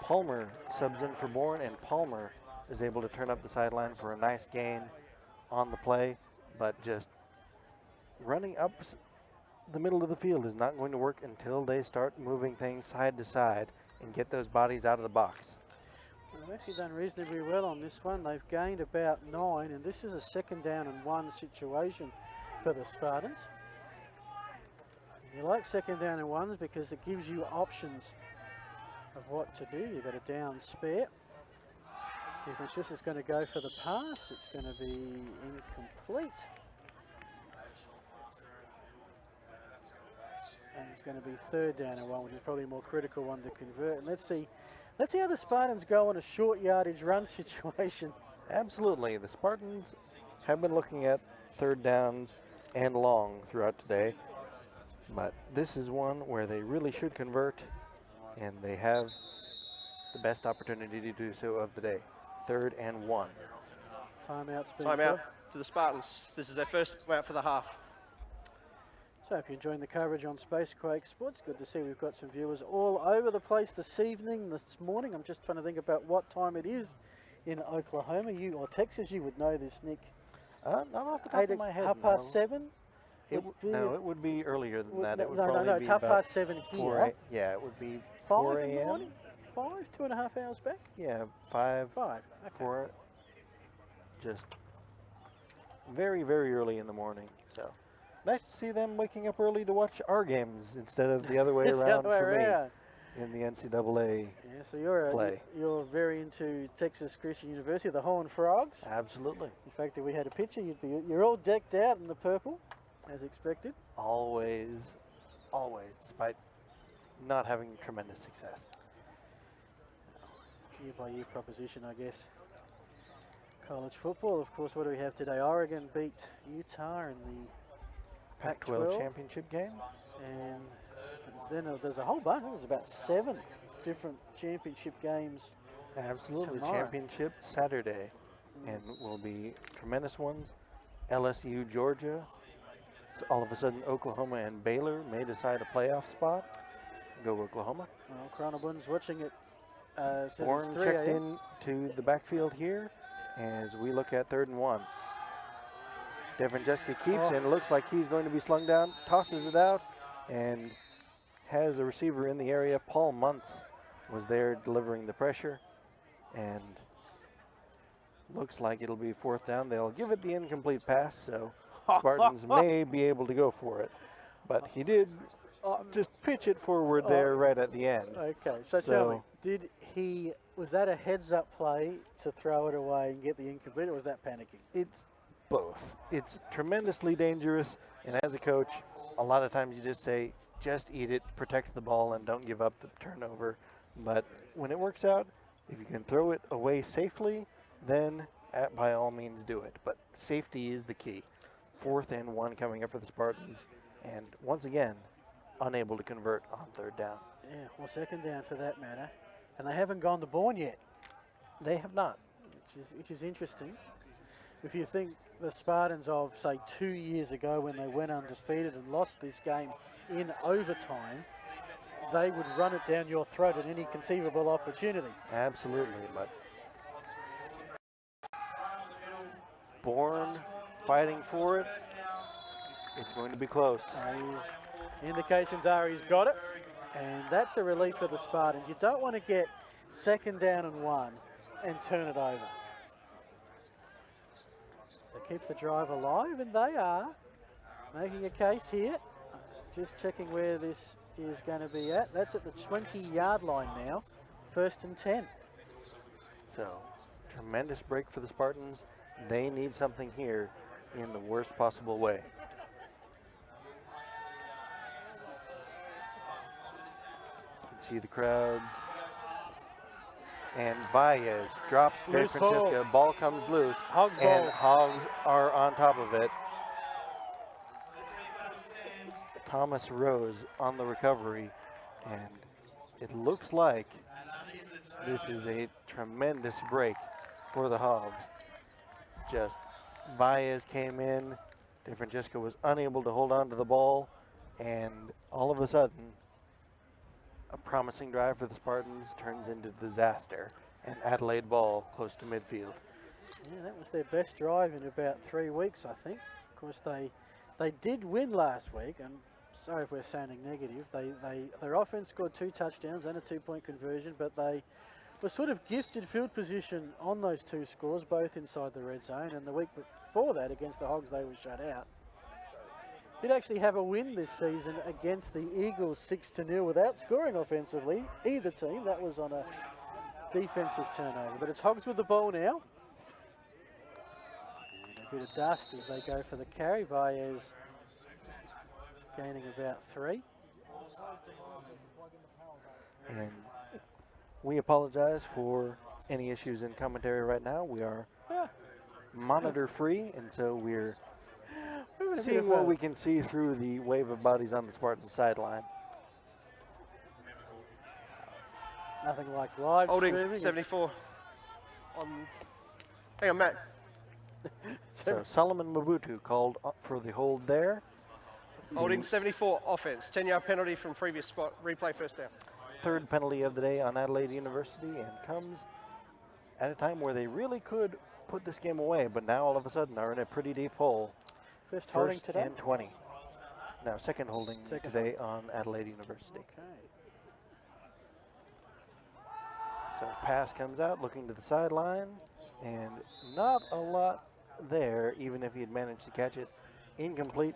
Palmer subs in for Bourne, and Palmer is able to turn up the sideline for a nice gain on the play, but just running up the middle of the field is not going to work until they start moving things side to side and get those bodies out of the box. They've actually done reasonably well on this one. They've gained about 9, and this is a 2nd down and 1 situation for the Spartans. You like 2nd down and 1s because it gives you options of what to do. You've got a down spare. If it's just going to go for the pass, it's going to be incomplete. And it's going to be 3rd down and 1, which is probably a more critical one to convert. And let's see how the Spartans go on a short yardage run situation. Absolutely. The Spartans have been looking at 3rd downs and long throughout today, but this is one where they really should convert, and they have the best opportunity to do so of the day. 3rd and 1. Timeout's been Timeout called. to the Spartans. This is their first out for the half. So if you're enjoying the coverage on Spacequake Sports, good to see we've got some viewers all over the place this morning. I'm just trying to think about what time it is in Oklahoma, or Texas. You would know this, Nick. Not off the top of my head. 7:30? No, it would be earlier than that. It would No, probably it's be about 7:30 4 here. yeah, it would be 5 4 in the a.m. morning? 5, 2.5 hours back? Yeah, 5, 5, okay. 4, just very, very early in the morning. So nice to see them waking up early to watch our games instead of the other way It's the around other way for around. me in the NCAA. Yeah, so you're very into Texas Christian University, the Horned Frogs. Absolutely. In fact, if we had a picture, you're all decked out in the purple, as expected. Always, despite not having tremendous success. Year-by-year proposition, I guess. College football, of course, what do we have today? Oregon beat Utah in the Pac-12 championship game. And then there's a whole bunch. I think there's about 7 different championship games. Absolutely. Tomorrow. Championship Saturday, and will be tremendous ones. LSU, Georgia. So all of a sudden, Oklahoma and Baylor may decide a playoff spot. Go Oklahoma. Well, Cronenbund's watching it. Says it's Warren 3 checked a.m. in to the backfield here as we look at 3rd and 1. Devin Jessica keeps and looks like he's going to be slung down, tosses it out, and has a receiver in the area. Paul Muntz was there delivering the pressure, and looks like it'll be 4th down. They'll give it the incomplete pass, so Spartans may be able to go for it. But he did just pitch it forward there right at the end. Okay, so tell me, was that a heads-up play to throw it away and get the incomplete, or was that panicking? It's both. It's tremendously dangerous, and as a coach, a lot of times you just say, just eat it, protect the ball, and don't give up the turnover. But when it works out, if you can throw it away safely, then by all means do it. But safety is the key. 4th and 1 coming up for the Spartans, and once again, unable to convert on 3rd down. Yeah, well, 2nd down for that matter. And they haven't gone to Bourne yet. They have not. Which is interesting. If you think the Spartans of, say, 2 years ago when they went undefeated and lost this game in overtime, they would run it down your throat at any conceivable opportunity. Absolutely, but Bourne fighting for it. It's going to be close. Indications are he's got it, and that's a relief for the Spartans. You don't want to get 2nd down and 1 and turn it over. So keeps the drive alive, and they are making a case here. Just checking where this is going to be at. That's at the 20-yard line now, 1st and 10. So, tremendous break for the Spartans. They need something here in the worst possible way. You can see the crowds. And Valles drops Loose Francesca. Ball comes loose. Hogs and ball. Hogs are on top of it. Thomas Rose on the recovery. And it looks like This is a tremendous break for the Hogs. Just Baez came in, DeFrancesco was unable to hold on to the ball, and all of a sudden, a promising drive for the Spartans turns into disaster, and Adelaide ball close to midfield. Yeah, that was their best drive in about 3 weeks, I think. Of course, they did win last week, and sorry if we're sounding negative. Their offense scored 2 touchdowns and a 2-point conversion, but they were sort of gifted field position on those 2 scores, both inside the red zone. And the week before that, against the Hogs, they were shut out. Did actually have a win this season against the Eagles 6-0 without scoring offensively, either team. That was on a defensive turnover. But it's Hogs with the ball now. And a bit of dust as they go for the carry. Baez gaining about 3. And we apologize for any issues in commentary right now. We are monitor free, and so we're seeing what we can see through the wave of bodies on the Spartan sideline. Nothing like live Holding streaming. 74 on. Hang on, Matt. So Solomon Mobutu called for the hold there. Holding 74 offense. 10-yard penalty from previous spot. Replay first down. 3rd penalty of the day on Adelaide University, and comes at a time where they really could put this game away, but now all of a sudden are in a pretty deep hole. First holding today? And 20. Now second holding today on Adelaide University. Okay. So pass comes out, looking to the sideline, and not a lot there, even if he had managed to catch it. Incomplete.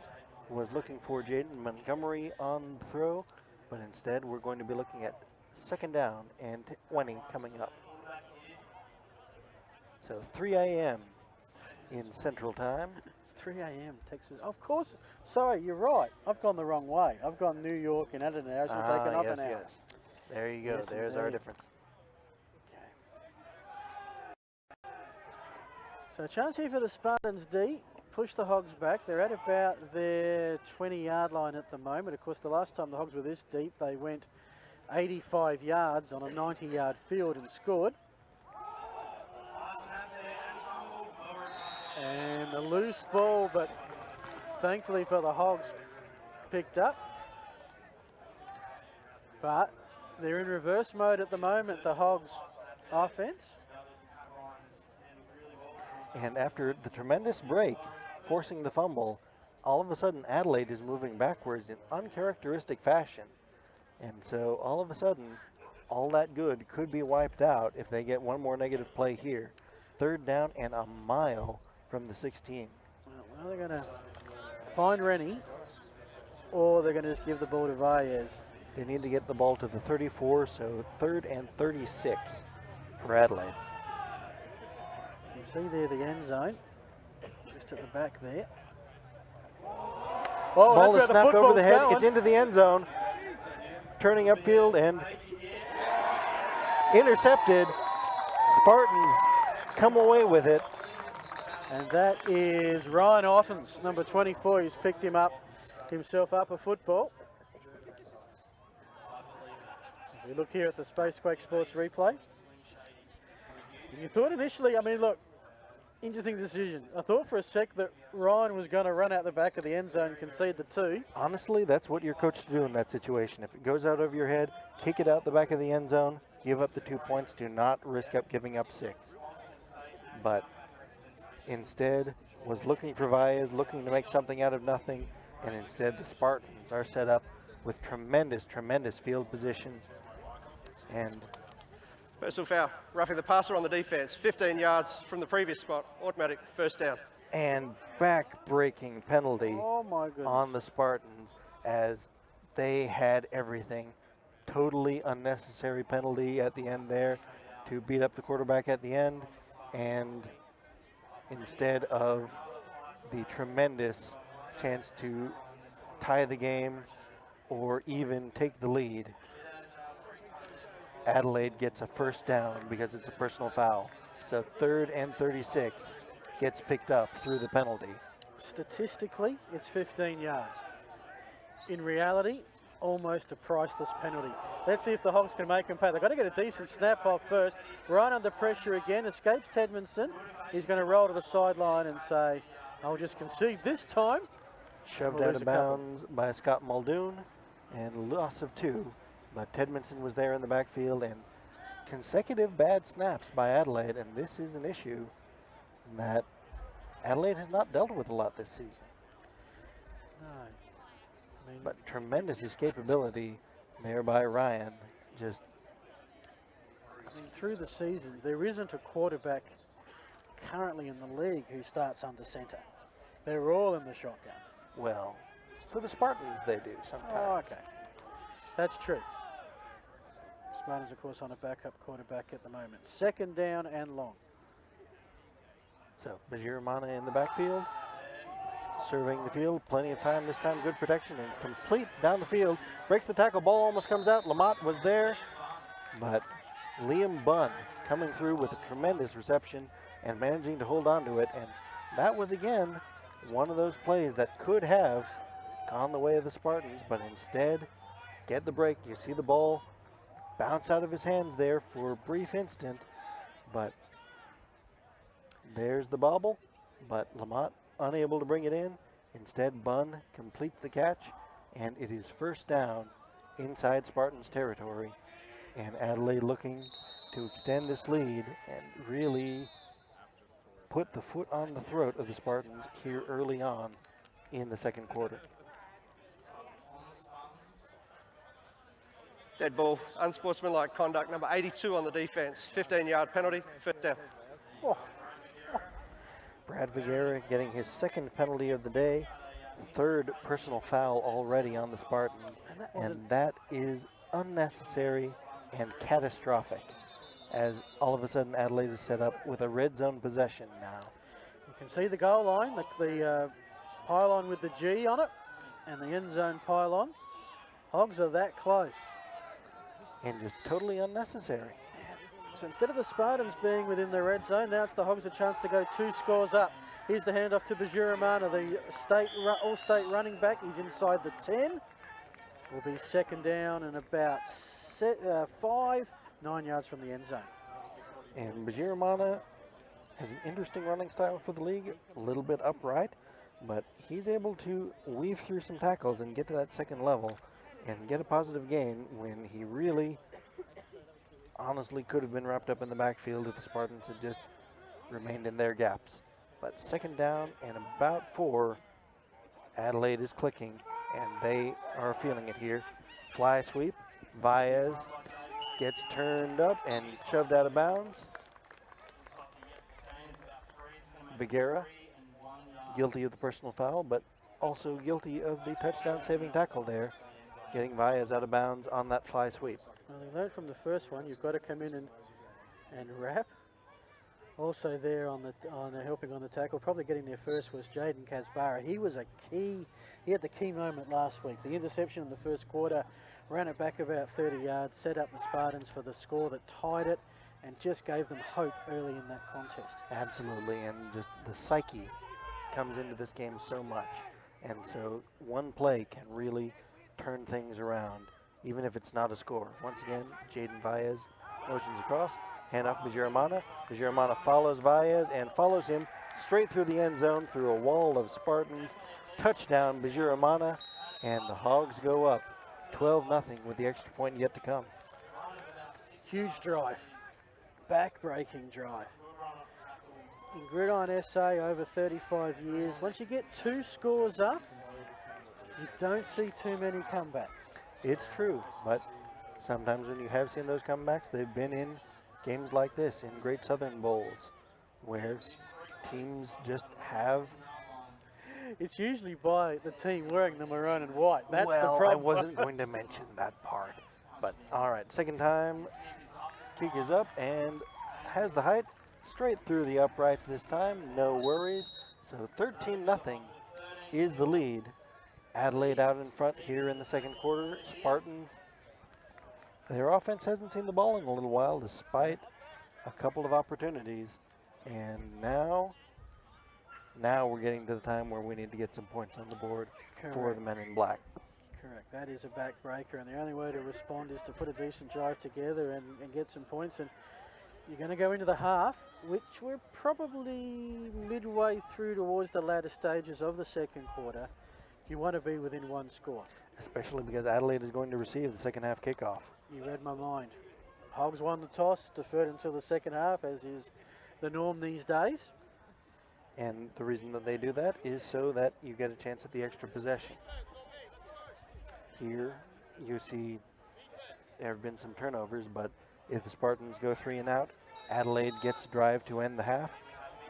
Was looking for Jaden Montgomery on the throw, but instead we're going to be looking at 2nd down and 20 coming up. So 3 a.m. in Central Time. It's 3 a.m. Texas. Of course. Sorry, you're right. I've gone the wrong way. I've gone New York and Adelaide. I should have taken up yes, an hour. yes. There you go. Yes, There's our indeed. difference. So a chance here for the Spartans D. Push the Hogs back. They're at about their 20-yard line at the moment. Of course, the last time the Hogs were this deep, they went 85 yards on a 90-yard field and scored. And a loose ball, but thankfully for the Hogs, picked up. But they're in reverse mode at the moment, the Hogs offense. And after the tremendous break, forcing the fumble, all of a sudden Adelaide is moving backwards in uncharacteristic fashion. And so all of a sudden, all that good could be wiped out if they get one more negative play here. 3rd down and a mile from the 16. Well, they're going to find Rennie, or they're going to just give the ball to Baez. They need to get the ball to the 34, so 3rd and 36 for Adelaide. You see there the end zone, just at the back there. Oh, Ball that's is where the snapped over football's the head, going. it's into the end zone. Turning upfield and intercepted. Spartans come away with it. And that is Ryan Ottens, number 24. He's picked himself up a football. As we look here at the Spacequake Sports replay. You thought initially, I mean, look, interesting decision. I thought for a sec that Ryan was going to run out the back of the end zone and concede the 2. Honestly, that's what you're coached to do in that situation. If it goes out over your head, kick it out the back of the end zone, give up the 2 points, do not risk up giving up 6. But instead was looking for Baez, looking to make something out of nothing, and instead the Spartans are set up with tremendous, tremendous field position. And Personal foul. Roughing the passer on the defense. 15 yards from the previous spot. Automatic first down. back-breaking penalty Oh my goodness. on the Spartans as they had everything. Totally unnecessary penalty at the end there to beat up the quarterback at the end, and instead of the tremendous chance to tie the game or even take the lead, Adelaide gets a first down because it's a personal foul. So 3rd and 36 gets picked up through the penalty. Statistically, it's 15 yards. In reality, almost a priceless penalty. Let's see if the Hogs can make him pay. They've got to get a decent snap off first. Right under pressure again. Escapes Tedmondson. He's going to roll to the sideline and say, I'll just concede this time. Shoved We'll out lose of a couple. bounds by Scott Muldoon, and loss of 2. But Tedmondson was there in the backfield, and consecutive bad snaps by Adelaide, and this is an issue that Adelaide has not dealt with a lot this season. No. I mean, But tremendous escapability there by Ryan. Just through the season, there isn't a quarterback currently in the league who starts under centre. They're all in the shotgun. well, for the Spartans they do sometimes. Oh, okay. That's true. Spartans, of course, on a backup quarterback at the moment. 2nd down and long. So Bajiramana in the backfield, surveying the field, plenty of time this time, good protection, and complete down the field. Breaks the tackle, ball almost comes out. Lamont was there, but Liam Bunn coming through with a tremendous reception and managing to hold on to it. And that was, again, one of those plays that could have gone the way of the Spartans, but instead get the break. You see the ball bounce out of his hands there for a brief instant, but there's the bobble, but Lamont unable to bring it in. Instead, Bunn completes the catch, and it is 1st down inside Spartans territory. And Adelaide looking to extend this lead and really put the foot on the throat of the Spartans here early on in the 2nd quarter. Dead ball, unsportsmanlike conduct, number 82 on the defense. 15-yard penalty, 1st down. Brad Viguera getting his 2nd penalty of the day, 3rd personal foul already on the Spartans, and that is unnecessary and catastrophic, as all of a sudden Adelaide is set up with a red zone possession now. You can see the goal line, the pylon with the G on it, and the end zone pylon. Hogs are that close. And just totally unnecessary. So instead of the Spartans being within the red zone, now it's the Hogs a chance to go 2 scores up. Here's the handoff to Bajiramana, the all-state running back. He's inside the 10. Will be 2nd down and about 5, 9 yards from the end zone. And Bajiramana has an interesting running style for the league, a little bit upright, but he's able to weave through some tackles and get to that 2nd level and get a positive gain when he really honestly could have been wrapped up in the backfield if the Spartans had just remained in their gaps. But 2nd down and about 4, Adelaide is clicking, and they are feeling it here. Fly sweep, Baez gets turned up and shoved out of bounds. Viguera, guilty of the personal foul, but also guilty of the touchdown-saving tackle there, getting Baez out of bounds on that fly sweep. Well, you learned from the first one, you've got to come in and wrap. Also there on helping on the tackle, probably getting there first was Jaden Casbara. He was he had the key moment last week. The interception in the 1st quarter, ran it back about 30 yards, set up the Spartans for the score that tied it and just gave them hope early in that contest. Absolutely, and just the psyche comes into this game so much. And so one play can really turn things around, even if it's not a score. Once again, Jaden Baez motions across, hand off Bajiramana. Bajiramana follows Baez and follows him straight through the end zone, through a wall of Spartans. Touchdown, Bajiramana, and the Hogs go up 12-0 with the extra point yet to come. Huge drive, back-breaking drive. In Gridiron SA over 35 years, once you get 2 scores up, you don't see too many comebacks. It's true, but sometimes when you have seen those comebacks, they've been in games like this, in Great Southern Bowls, where teams just have... It's usually by the team wearing the maroon and white. That's the well, problem. I wasn't going to mention that part. But all right, 2nd time, kick is up and has the height straight through the uprights this time. No worries. So 13-0 is the lead. Adelaide out in front here in the 2nd quarter. Spartans, their offense hasn't seen the ball in a little while despite a couple of opportunities. And now we're getting to the time where we need to get some points on the board for the men in black. Correct. That is a backbreaker, and the only way to respond is to put a decent drive together and get some points. And you're going to go into the half, which we're probably midway through towards the latter stages of the second quarter. You want to be within one score. Especially because Adelaide is going to receive the second half kickoff. You read my mind. Hogs won the toss, deferred until the second half, as is the norm these days. And the reason that they do that is so that you get a chance at the extra possession. Here you see there have been some turnovers, but if the Spartans go 3 and out, Adelaide gets a drive to end the half.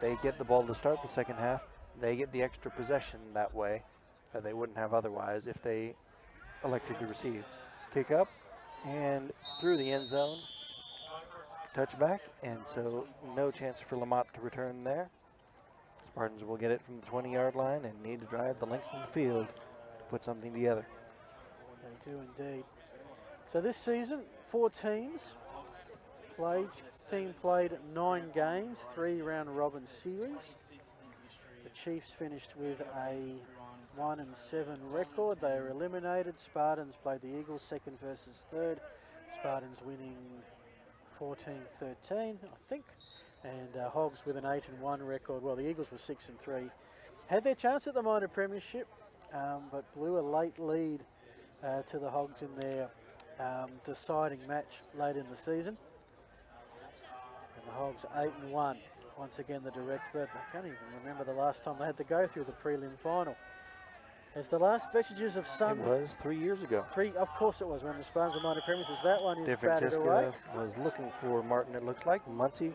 They get the ball to start the second half. They get the extra possession that way that they wouldn't have otherwise if they elected to receive. Kick up and through the end zone. Touchback, and so no chance for Lamont to return there. Spartans will get it from the 20-yard line and need to drive the length of the field to put something together. They do indeed. So this season, 4 teams played. Team played 9 games, 3 round robin series. The Chiefs finished with a 1-7 record. They are eliminated. Spartans played the Eagles, second versus third. Spartans winning 14-13, I think. And Hogs with an 8-1 record. Well, the Eagles were 6-3. Had their chance at the minor premiership, but blew a late lead to the Hogs in their deciding match late in the season. And the Hogs 8-1. Once again, the direct berth. I can't even remember the last time they had to go through the prelim final. As the last vestiges of sun. It was 3 years ago. Of course it was, when the Spartans were minor premiers. That one is Different batted Jessica away. was looking for Martin, it looks like. Muncie,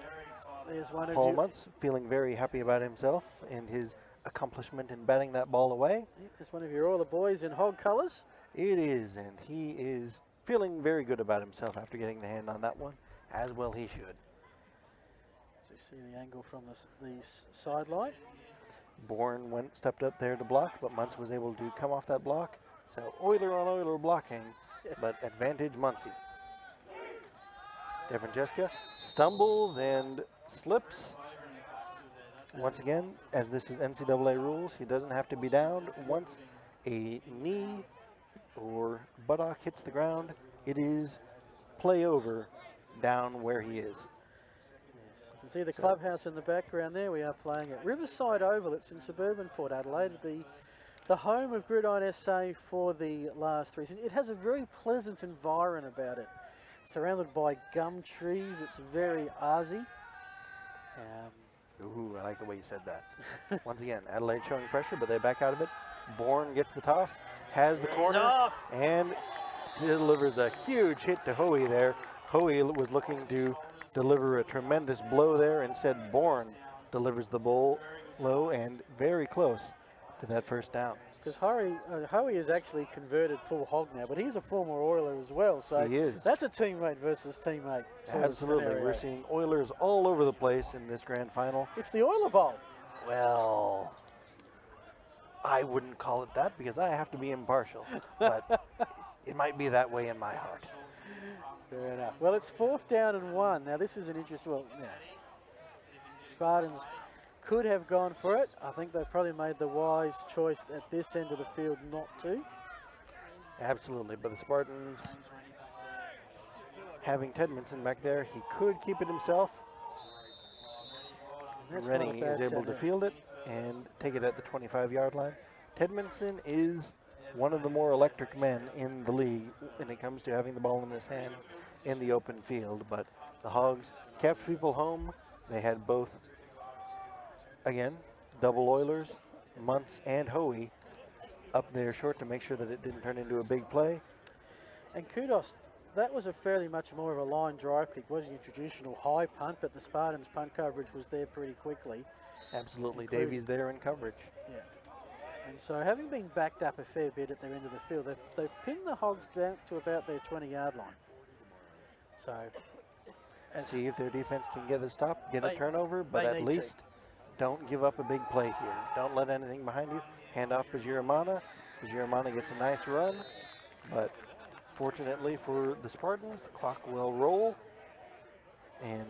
There's one of Paul you. Muntz, feeling very happy about himself and his accomplishment in batting that ball away. There's one of your all the boys in Hog colours. It is, and he is feeling very good about himself after getting the hand on that one, as well he should. So you see the angle from the sideline. Bourne stepped up there to block, but Muntz was able to come off that block. So Euler on Euler blocking, but advantage Muncie. DeFrancesca stumbles and slips. Once again, as this is NCAA rules, he doesn't have to be down. Once a knee or buttock hits the ground, it is play over down where he is. You can see the clubhouse in the background there. We are playing at Riverside Oval. It's in suburban Port Adelaide, the home of Gridiron SA for the last 3 seasons. It has a very pleasant environment about it. Surrounded by gum trees. It's very arsy. Ooh, I like the way you said that. Once again, Adelaide showing pressure, but they back out of it. Bourne gets the toss, has the corner, and delivers a huge hit to Hoey there. Hoey was looking to deliver a tremendous blow there. Instead, Bourne delivers the blow and very close to that first down. Because Hoey is actually converted full Hog now, but he's a former Oiler as well. So He is. that's a teammate versus teammate sort of Absolutely. scenario. We're seeing Oilers all over the place in this grand final. It's the Oiler Bowl. Well, I wouldn't call it that because I have to be impartial, but it might be that way in my heart. Fair enough. Well, it's 4th down and 1. Now, this is an interesting. Well, yeah. Spartans could have gone for it. I think they probably made the wise choice at this end of the field not to. Absolutely, but the Spartans, having Tedmanson back there, he could keep it himself. That's not Rennie a bad is able to center. field it and take it at the 25-yard line. Tedmanson is one of the more electric men in the league when it comes to having the ball in his hand in the open field, but the Hogs kept people home. They had both, again, double Oilers, Muntz and Hoey up there short to make sure that it didn't turn into a big play. And kudos, that was a fairly much more of a line drive kick. It wasn't your traditional high punt, but the Spartans' punt coverage was there pretty quickly. Absolutely, Including- Davies there in coverage. Yeah. And so having been backed up a fair bit at their end of the field, they've pinned the Hogs down to about their 20-yard line. So, See if their defense can get a stop, get a They- turnover, but they at need least don't give up a big play here. Don't let anything behind you. Hand off for Giramana. Giramana gets a nice run, but fortunately for the Spartans, the clock will roll and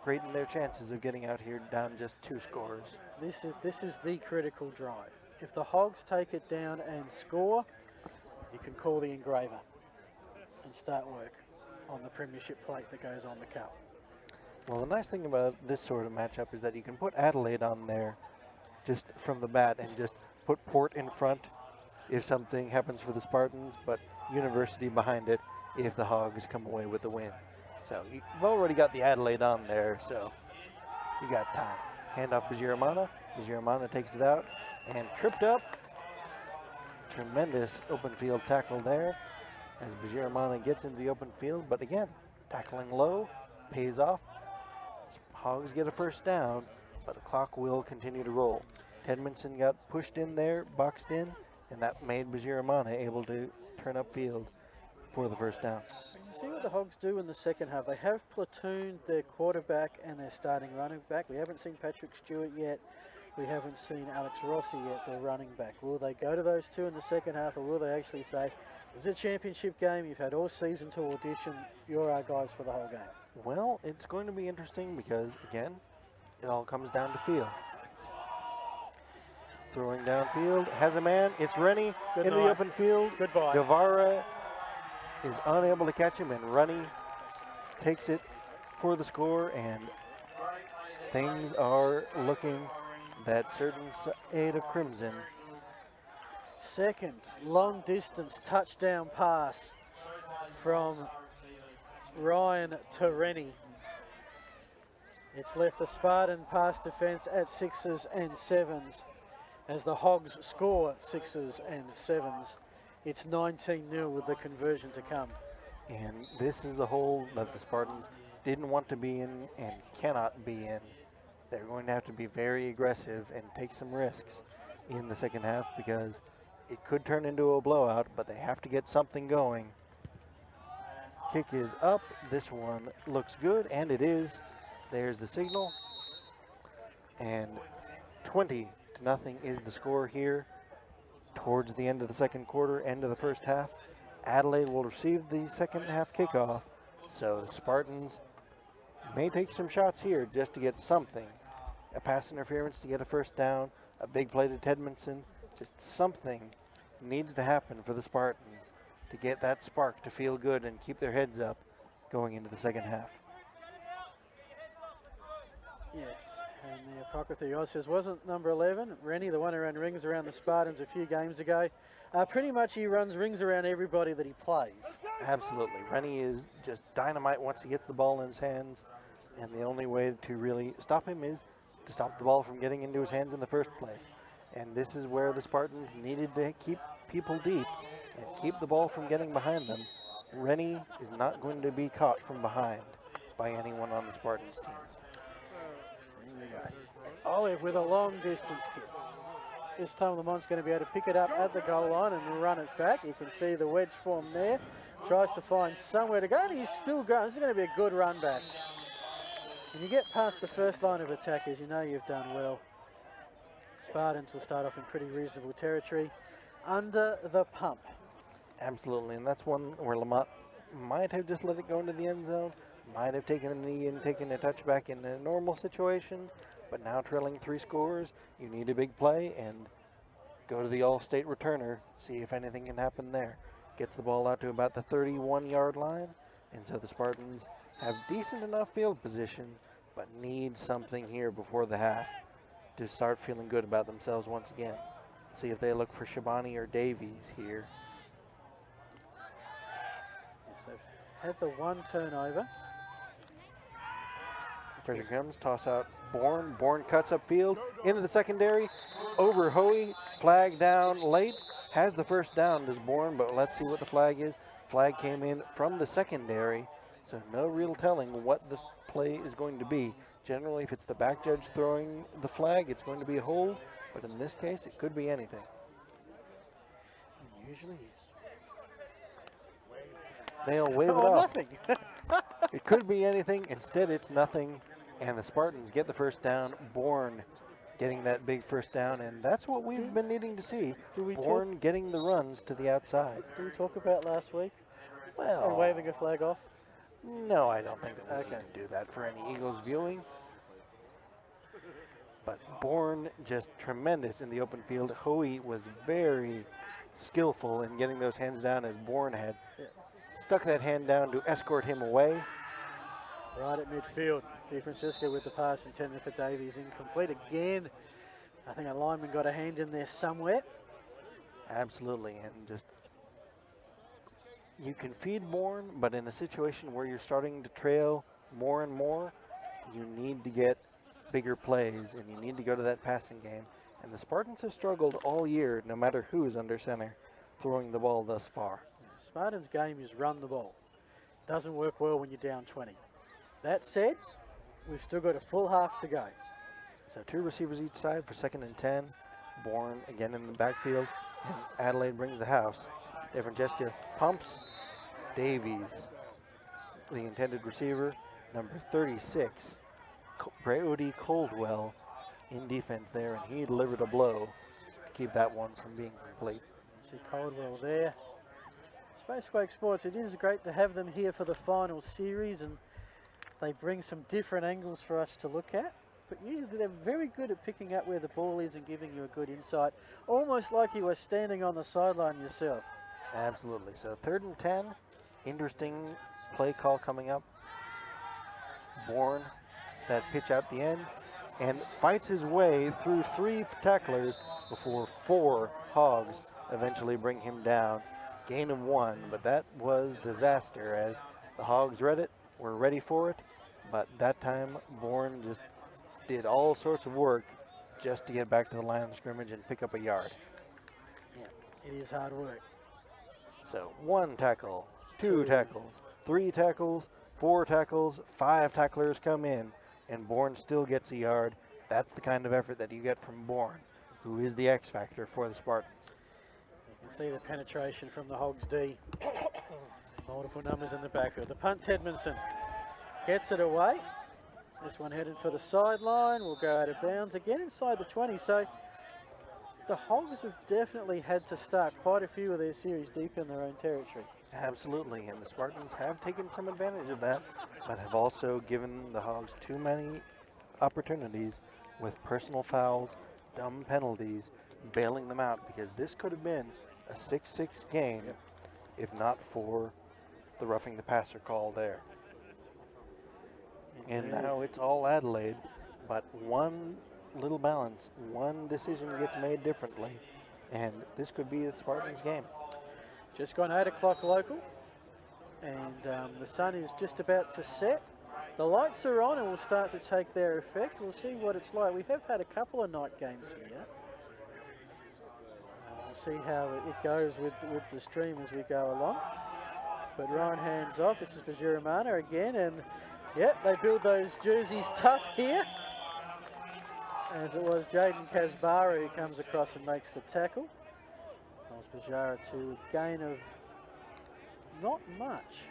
greaten their chances of getting out here down just 2 scores. this is the critical drive. If the Hogs take it down and score, you can call the engraver and start work on the premiership plate that goes on the cup. Well, the nice thing about this sort of matchup is that you can put Adelaide on there just from the bat and just put Port in front if something happens for the Spartans, but University behind it if the Hogs come away with the win. So you've already got the Adelaide on there, so you got time. Hand off Bajiramana. Bajiramana takes it out and tripped up. Tremendous open field tackle there as Bajiramana gets into the open field, but again, tackling low, pays off. Hogs get a first down, but the clock will continue to roll. Tedmanson got pushed in there, boxed in, and that made Bajiramana able to turn upfield for the first down. You see what the Hogs do in the second half. They have platooned their quarterback and their starting running back. We haven't seen Patrick Stewart yet. We haven't seen Alex Rossi yet, the running back. Will they go to those two in the second half, or will they actually say, this is a championship game, you've had all season to audition, you're our guys for the whole game? Well, it's going to be interesting because, again, it all comes down to field. Throwing downfield, has a man, it's Rennie in the open field. Goodbye. Guevara is unable to catch him, and Rennie takes it for the score, and things are looking that certain side of crimson. Second long distance touchdown pass from Ryan to Rennie. It's left the Spartan pass defence at 6s and 7s as the Hogs score 6s and 7s. It's 19-0 with the conversion to come. And this is the hole that the Spartans didn't want to be in and cannot be in. They're going to have to be very aggressive and take some risks in the second half because it could turn into a blowout, but they have to get something going. Kick is up. This one looks good, and it is. There's the signal. And 20-0 is the score here towards the end of the second quarter, end of the first half. Adelaide will receive the second half kickoff, so the Spartans may take some shots here just to get something. A pass interference to get a first down, a big play to Tedmanson, just something needs to happen for the Spartans to get that spark to feel good and keep their heads up going into the second half. Yes, and the apocryphy Oz says, wasn't number 11, Rennie, the one who ran rings around the Spartans a few games ago? Pretty much he runs rings around everybody that he plays. Absolutely. Rennie is just dynamite once he gets the ball in his hands, and the only way to really stop him is to stop the ball from getting into his hands in the first place. And this is where the Spartans needed to keep people deep and keep the ball from getting behind them. Rennie is not going to be caught from behind by anyone on the Spartans team. Olive with a long distance kick. This time Lamont's going to be able to pick it up at the goal line and run it back. You can see the wedge form there. Tries to find somewhere to go, and he's still going. This is going to be a good run back. When you get past the first line of attackers, you know you've done well. Spartans will start off in pretty reasonable territory. Under the pump. Absolutely, and that's one where Lamont might have just let it go into the end zone, might have taken a knee and taken a touchback in a normal situation, but now trailing 3 scores, you need a big play and go to the all-state returner, see if anything can happen there. Gets the ball out to about the 31-yard line, and so the Spartans have decent enough field position, but need something here before the half to start feeling good about themselves once again. See if they look for Shabani or Davies here. Yes, they've had the one turnover. Pressure comes, toss out Bourne. Bourne cuts upfield into the secondary. Over Hoey, flag down late. Has the first down, does Bourne, but let's see what the flag is. Flag came in from the secondary, so no real telling what the play is going to be. Generally, if it's the back judge throwing the flag, it's going to be a hold, but in this case, it could be anything. It usually is. They'll wave it Oh, off. nothing. It could be anything. Instead, it's nothing, and the Spartans get the first down. Bourne getting that big first down, and that's what we've been needing to see. Bourne getting the runs to the outside. Did we talk about last week? Well, And waving a flag off? no, I don't think that we Okay. need to do that for any Eagles viewing. But Bourne just tremendous in the open field. Hoey was very skillful in getting those hands down as Bourne had stuck that hand down to escort him away. Right at midfield. DeFrancisco with the pass intended for Davies, incomplete again. I think a lineman got a hand in there somewhere. Absolutely, and just you can feed Bourne, but in a situation where you're starting to trail more and more, you need to get bigger plays and you need to go to that passing game. And the Spartans have struggled all year, no matter who is under center, throwing the ball thus far. Spartans' game is run the ball. Doesn't work well when you're down 20. That said, we've still got a full half to go. So 2 receivers each side for 2nd and 10. Bourne again in the backfield, and Adelaide brings the house. DeFrancisco pumps. Davies, the intended receiver, number 36, Brody Coldwell in defense there, and he delivered a blow to keep that one from being complete. See Coldwell there. Spacequake Sports, it is great to have them here for the final series, and they bring some different angles for us to look at. But usually they're very good at picking up where the ball is and giving you a good insight, almost like you were standing on the sideline yourself. Absolutely. So 3rd and 10, interesting play call coming up. Bourne, that pitch out the end, and fights his way through 3 tacklers before 4 Hogs eventually bring him down. Gain of 1, but that was disaster as the Hogs read it, were ready for it, but that time Bourne just did all sorts of work just to get back to the line of scrimmage and pick up a yard. Yeah, it is hard work. So 1 tackle, 2 tackles, 3 tackles, 4 tackles, 5 tacklers come in, and Bourne still gets a yard. That's the kind of effort that you get from Bourne, who is the X factor for the Spartans. You can see the penetration from the Hogs D. Multiple numbers in the backfield. The punt, Tedmanson gets it away. This one headed for the sideline. Will go out of bounds again inside the 20. So the Hogs have definitely had to start quite a few of their series deep in their own territory. Absolutely, and the Spartans have taken some advantage of that, but have also given the Hogs too many opportunities with personal fouls, dumb penalties, bailing them out, because this could have been a 6-6 game if not for the roughing the passer call there. And now it's all Adelaide, but one little balance, one decision gets made differently, and this could be the Spartans' game. Just gone 8 o'clock local, and the sun is just about to set. The lights are on and will start to take their effect. We'll see what it's like. We have had a couple of night games here. We'll see how it goes with the stream as we go along. But Ryan hands off. This is Bajiramana again, and yep, they build those jerseys tough here. As it was Jaden Kasbara who comes across and makes the tackle. Bajara to a gain of not much.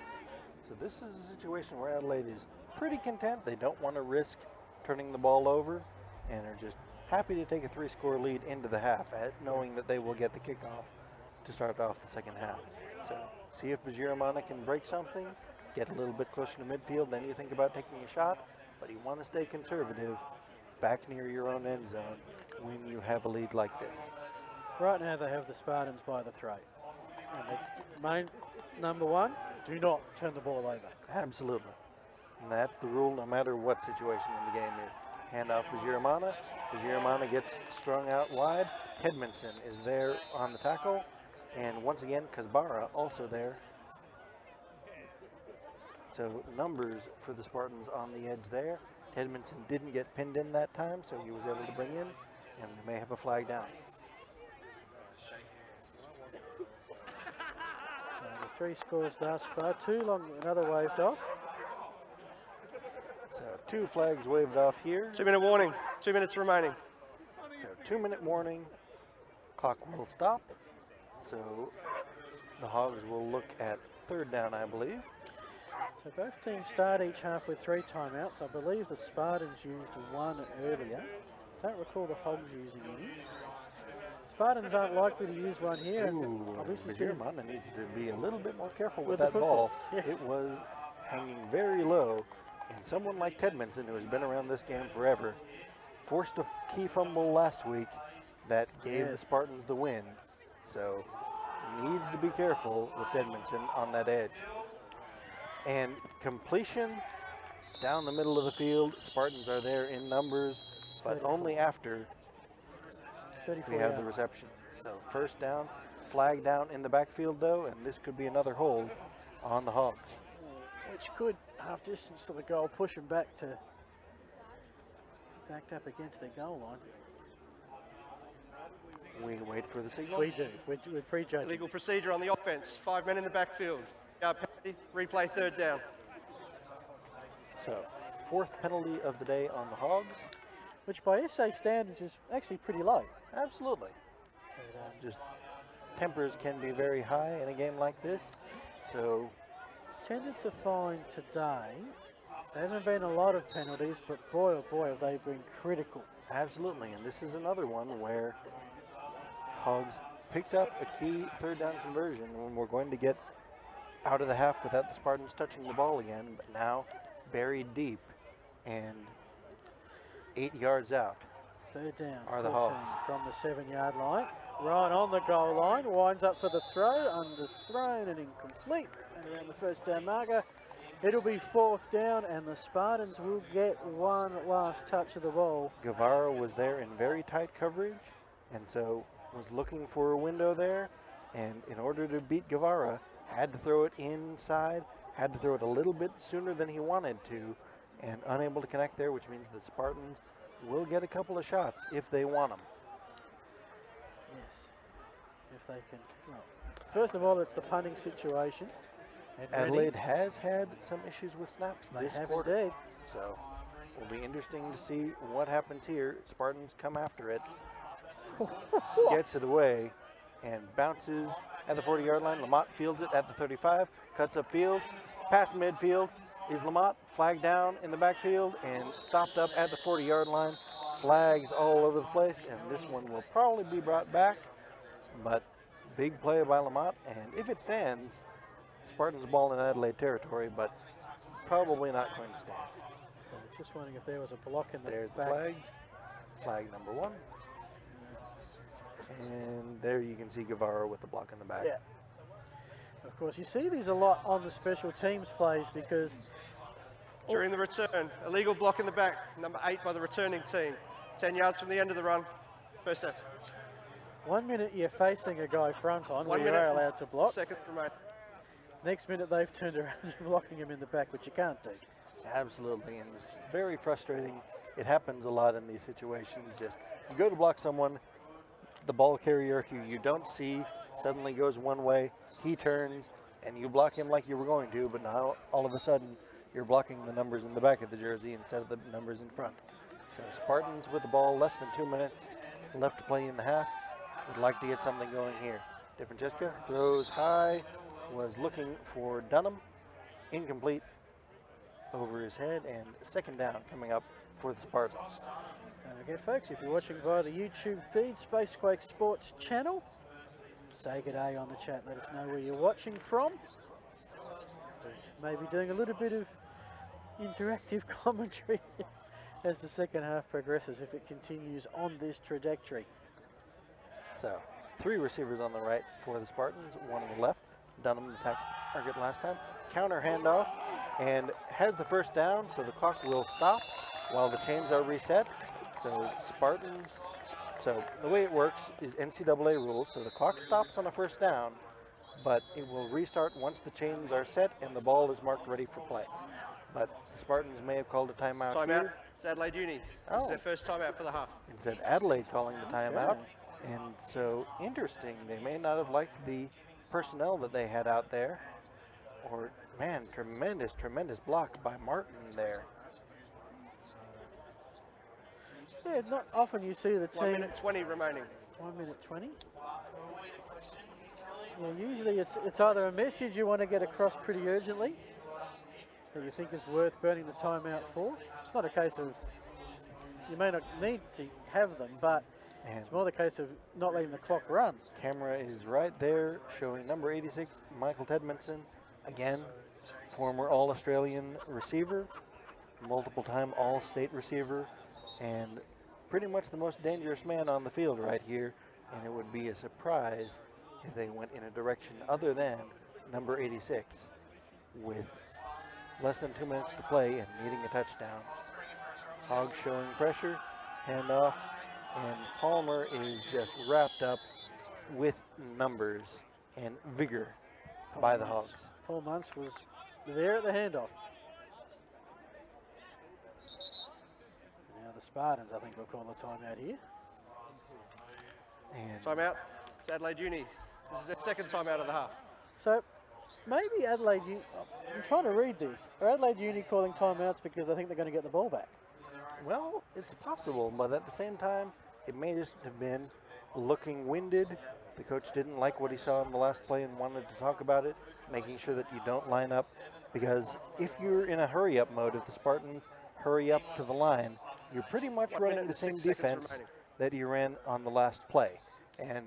So this is a situation where Adelaide is pretty content. They don't want to risk turning the ball over and are just happy to take a 3-score lead into the half, knowing that they will get the kickoff to start off the second half. So see if Bajiramana can break something, get a little bit closer to midfield, then you think about taking a shot, but you want to stay conservative back near your own end zone when you have a lead like this. Right now they have the Spartans by the throat. And main number 1, do not turn the ball over. Absolutely. And that's the rule no matter what situation in the game is. Hand off Bajiramana. Bajiramana gets strung out wide. Hedmanson is there on the tackle. And once again, Kasbara also there. So numbers for the Spartans on the edge there. Hedmanson didn't get pinned in that time, so he was able to bring in, and we may have a flag down. The 3 scores thus far, 2 long, another waved off. So 2 flags waved off here. 2-minute warning, 2 minutes remaining. So 2-minute warning, clock will stop. So the Hogs will look at 3rd down, I believe. So both teams start each half with 3 timeouts. I believe the Spartans used 1 earlier. Don't recall the Hogs using any. Spartans aren't likely to use one here. Bajiramana needs to be a little bit more careful with the that football. ball. Yes. It was hanging very low, and someone like Tedmanson, who has been around this game forever, forced a key fumble last week that gave the Yes. Spartans the win. So needs to be careful with Edmondson on that edge. And completion down the middle of the field. Spartans are there in numbers, but 34. only after 34 we have the yards. reception. So first down, flag down in the backfield though, and this could be another hold on the Hogs. Which could, half distance to the goal, push them back to, backed up against their goal line. We wait for the signal. We do. We're prejudging. Illegal procedure on the offense. 5 men in the backfield. Penalty, replay 3rd down. So 4th penalty of the day on the Hogs. Which by SA standards is actually pretty low. Absolutely. But, Just tempers can be very high in a game like this. So tended to find today, there hasn't been a lot of penalties, but boy oh boy have they been critical. absolutely, and this is another one where Hogs picked up a key 3rd down conversion when we're going to get out of the half without the Spartans touching the ball again, but now buried deep and 8 yards out. 3rd down, Are the 14 Hogs. from the 7-yard line. Right on the goal line, winds up for the throw, underthrown and incomplete. And around the 1st down marker, it'll be 4th down and the Spartans will get one last touch of the ball. Guevara was there in very tight coverage, and so was looking for a window there, and in order to beat Guevara, had to throw it inside, had to throw it a little bit sooner than he wanted to, and unable to connect there, which means the Spartans will get a couple of shots if they want them. Yes, if they can. Well, first of all, it's the punting situation. And Adelaide has had some issues with snaps They this have quarter, indeed. so will be interesting to see what happens here. Spartans come after it, gets it away, and bounces at the 40-yard line. Lamont fields it at the 35, cuts upfield, past midfield is Lamont, flagged down in the backfield and stopped up at the 40-yard line. Flags all over the place, and this one will probably be brought back, but big play by Lamont, and if it stands, Spartans ball in Adelaide territory, but probably not going to stand. So just wondering if there was a block in the There's the back. flag number 1. And there you can see Guevara with the block in the back. Yeah. Of course, you see these a lot on the special teams plays because During the return, illegal block in the back, number 8 by the returning team. 10 yards from the end of the run. First down. 1 minute you're facing a guy front on 1 where you minute are allowed to block. Seconds remain. Next minute they've turned around and blocking him in the back, which you can't do. Absolutely, and it's very frustrating. It happens a lot in these situations. Just you go to block someone, the ball carrier who you don't see suddenly goes one way, he turns, and you block him like you were going to, but now all of a sudden you're blocking the numbers in the back of the jersey instead of the numbers in front. So Spartans with the ball, less than 2 minutes left to play in the half. Would like to get something going here. DeFrancesca throws high, was looking for Dunham, incomplete over his head, and 2nd down coming up for the Spartans. Okay, folks, if you're watching via the YouTube feed, Spacequake Sports channel, say good day on the chat. Let us know where you're watching from. Maybe doing a little bit of interactive commentary as the second half progresses if it continues on this trajectory. So 3 receivers on the right for the Spartans, 1 on the left. Dunham the target last time. Counter handoff and has the 1st down, so the clock will stop while the chains are reset. So Spartans, so the way it works is NCAA rules, so the clock stops on a 1st down, but it will restart once the chains are set and the ball is marked ready for play. But the Spartans may have called a timeout Timeout. here. It's Adelaide Uni. This Oh. is their first timeout for the half. Instead, Adelaide calling the timeout. And so interesting, they may not have liked the personnel that they had out there. Or, man, tremendous block by Martin there. Yeah, it's not often you see the 1 team. minute 20 remaining. 1 minute 20. Yeah, usually it's either a message you want to get across pretty urgently that you think is worth burning the timeout for. It's not a case of you may not need to have them, but And it's more the case of not letting the clock run. camera is right there showing number 86, Michael Tedmondson. Again, former All-Australian receiver, multiple-time All-State receiver, and pretty much the most dangerous man on the field right here, and it would be a surprise if they went in a direction other than number 86 with less than 2 minutes to play and needing a touchdown. Hogs showing pressure, handoff, and Palmer is just wrapped up with numbers and vigor by the Hogs. Paul Muntz was there at the handoff. Now the Spartans, I think, will call the timeout here. And Timeout. It's Adelaide Uni. This is their second timeout of the half. So maybe Adelaide Uni, I'm trying to read this. Are Adelaide Uni calling timeouts because they think they're going to get the ball back? well, it's possible, but at the same time, it may just have been looking winded. The coach didn't like what he saw in the last play and wanted to talk about it, making sure that you don't line up. Because if you're in a hurry-up mode, if the Spartans hurry up to the line, you're pretty much 1 running minute the and same 6 seconds defense remaining. that you ran on the last play. And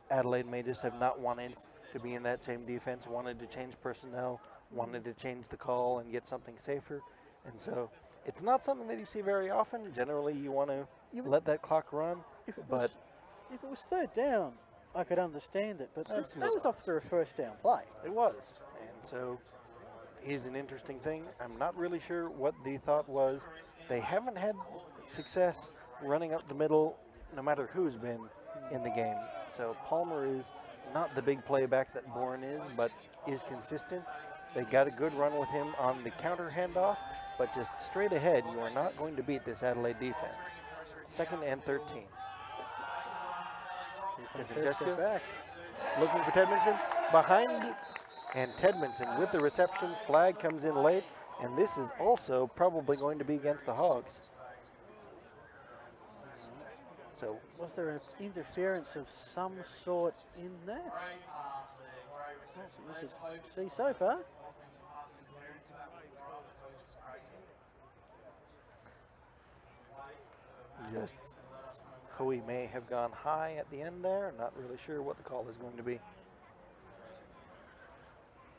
Adelaide may just have not wanted to be in that same defense, wanted to change personnel, wanted to change the call and get something safer. And so it's not something that you see very often. Generally, you want to let that clock run. If it But was third down, I could understand it, but that Absolutely. was after a first down play. it was. And so is an interesting thing. I'm not really sure what the thought was. They haven't had success running up the middle no matter who's been in the game. So Palmer is not the big playback that Bourne is, but is consistent. They got a good run with him on the counter handoff, but just straight ahead, you are not going to beat this Adelaide defense. 2nd and 13. First step back. Looking for Tedmanson behind, and Tedmanson with the reception. Flag comes in late, and this is also probably going to be against the Hogs. So Was there an interference of some sort in that? You can see so far. just Hoey may have gone high at the end there. Not really sure what the call is going to be.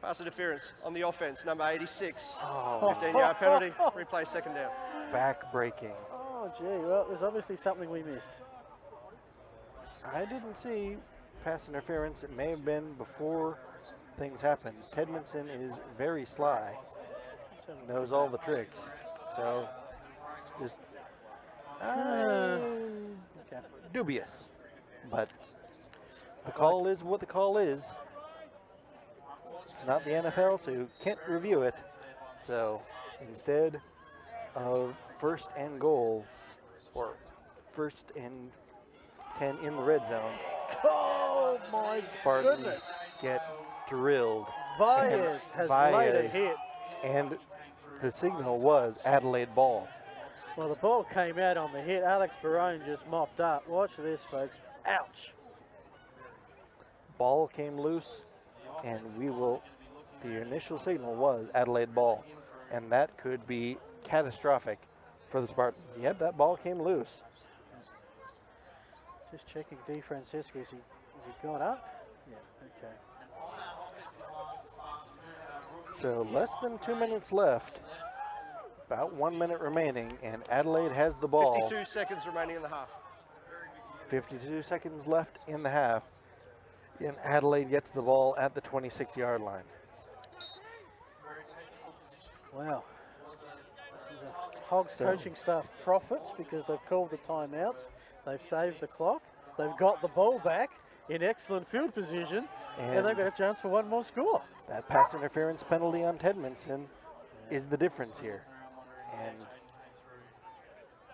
Pass interference on the offense, number 86. Oh, 15-yard penalty, replay 2nd down. back breaking. Oh, gee, well, there's obviously something we missed. I didn't see pass interference. It may have been before things happened. Tedmanson is very sly, knows all the tricks. So just Okay. dubious. But the call is what the call is. It's not the NFL, so you can't review it. So instead of 1st and goal, or 1st and 10 in the red zone, Oh, my Spartans goodness. get drilled. Baez has laid a Baez. hit. And the signal was Adelaide ball. Well, the ball came out on the hit. Alex Barone just mopped up. Watch this, folks. Ouch. Ball came loose, and the initial signal was Adelaide ball. And that could be catastrophic for the Spartans. Yep, that ball came loose. Just checking DeFrancisco. Has he got up? Yeah, okay. So less than 2 minutes left, about 1 minute remaining, and Adelaide has the ball. 52 seconds remaining in the half. 52 seconds left in the half, and Adelaide gets the ball at the 26-yard line. Wow. The Hogs coaching staff profits because they've called the timeouts. They've saved the clock. They've got the ball back in excellent field position, and they've got a chance for one more score. That pass interference penalty on Tedmanson is the difference here. And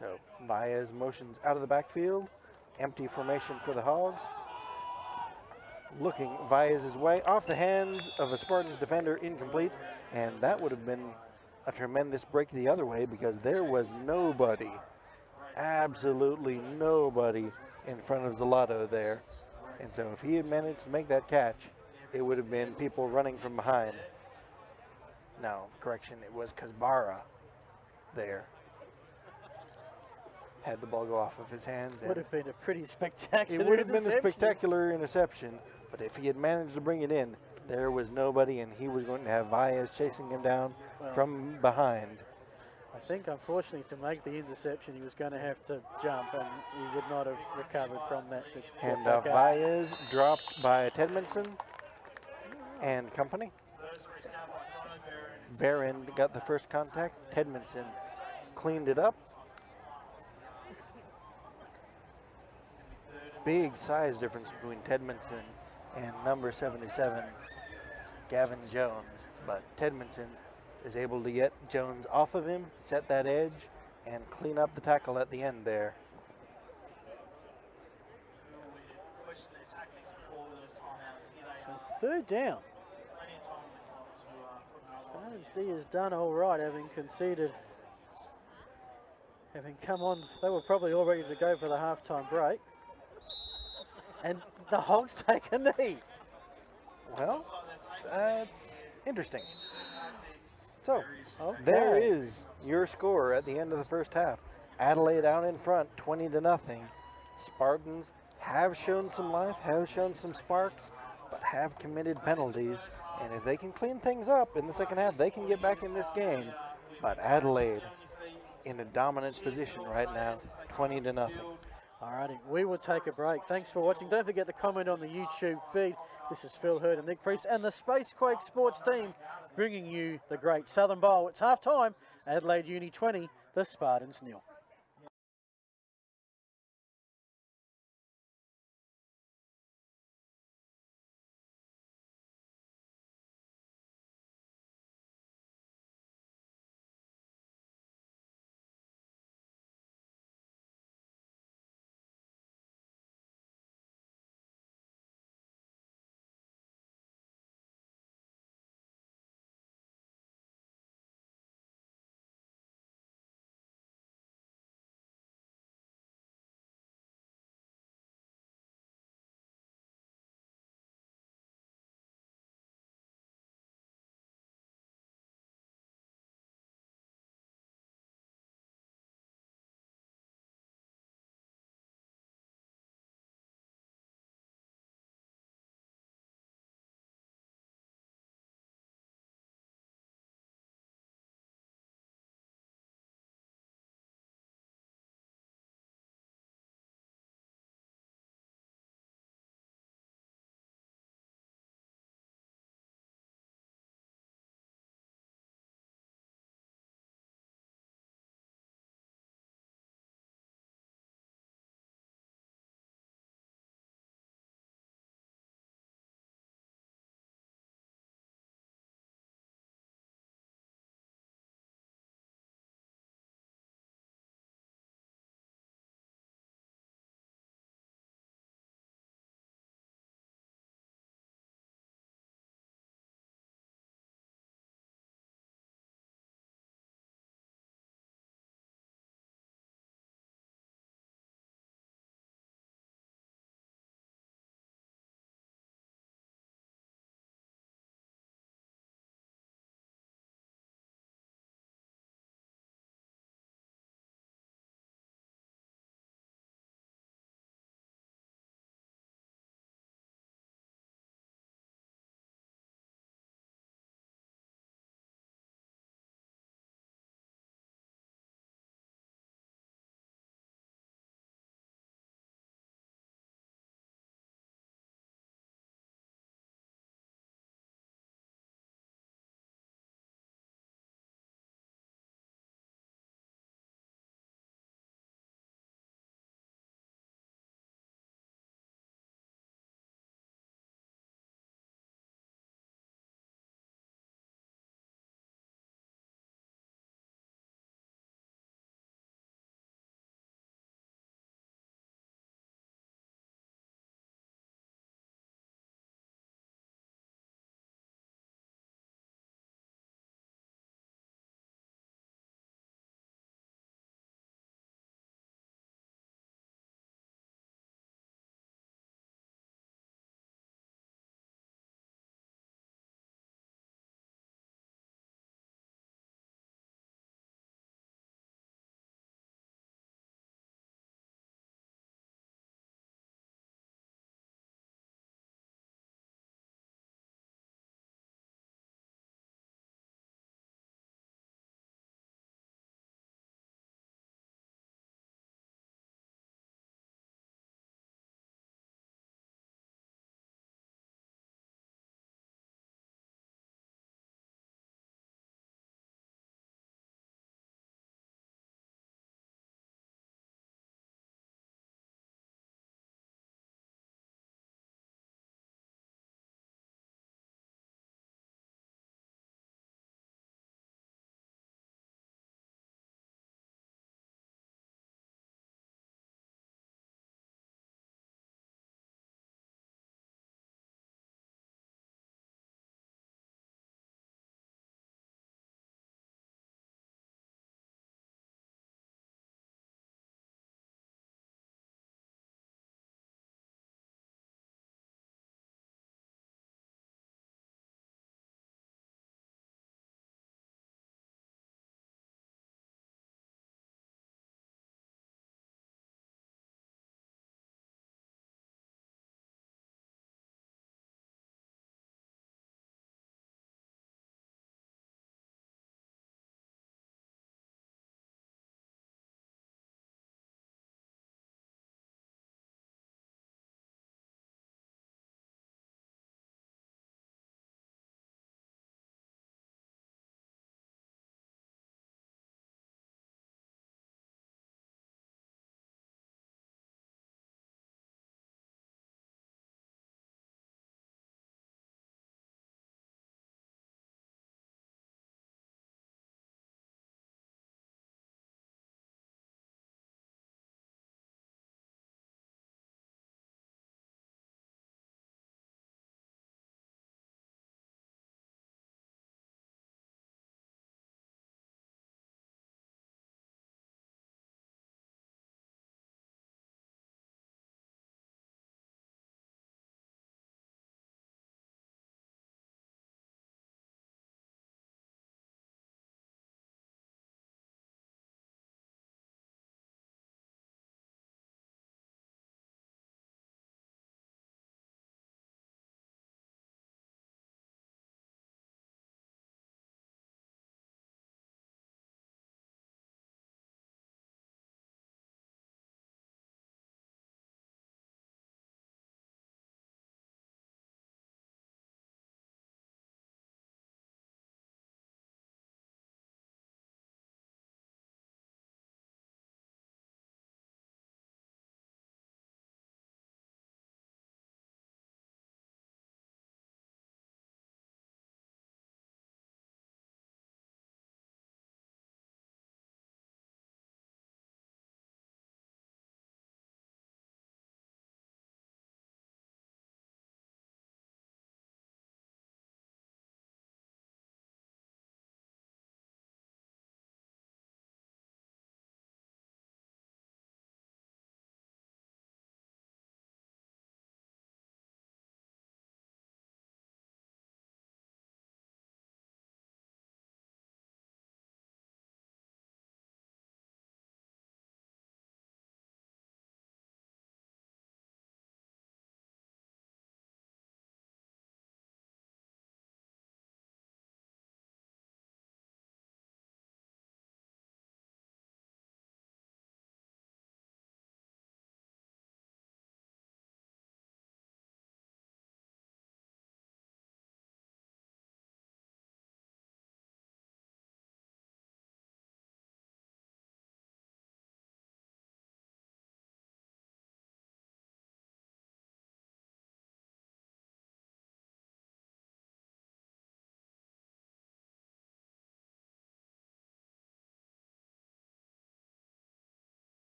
so Baez motions out of the backfield. Empty formation for the Hogs. Looking Baez's way off the hands of a Spartans defender, incomplete. And that would have been a tremendous break the other way because there was nobody, absolutely nobody in front of Zalato there. And so if he had managed to make that catch, it would have been people running from behind. No, correction, it was Kazbara there. Had the ball go off of his hands. and Would have been a pretty spectacular it would have been a interception. spectacular interception, but if he had managed to bring it in, there was nobody, and he was going to have Baez chasing him down from behind. I think, unfortunately, to make the interception, he was going to have to jump, and he would not have recovered from that. To And get back up. Baez dropped by Tedmondson and company. Barron got the first contact. Tedmondson cleaned it up. Big size difference between Tedmondson and number 77, Gavin Jones. But Tedmondson is able to get Jones off of him, set that edge, and clean up the tackle at the end there. So 3rd down. Spartans D has done all right, having conceded, having come on. They were probably all ready to go for the halftime break. And the Hogs take a knee. Well, that's interesting. So, Okay. there is your score at the end of the first half. Adelaide out in front, 20-0. Spartans have shown some life, have shown some sparks, but have committed penalties. And if they can clean things up in the second half, they can get back in this game. But Adelaide in a dominant position right now, 20-0. Alrighty, we will take a break. Thanks for watching. Don't forget to comment on the YouTube feed. This is Phil Hurd and Nick Priest and the Spacequake Sports team bringing you the great Southern Bowl. It's half time. Adelaide Uni 20, the Spartans 0.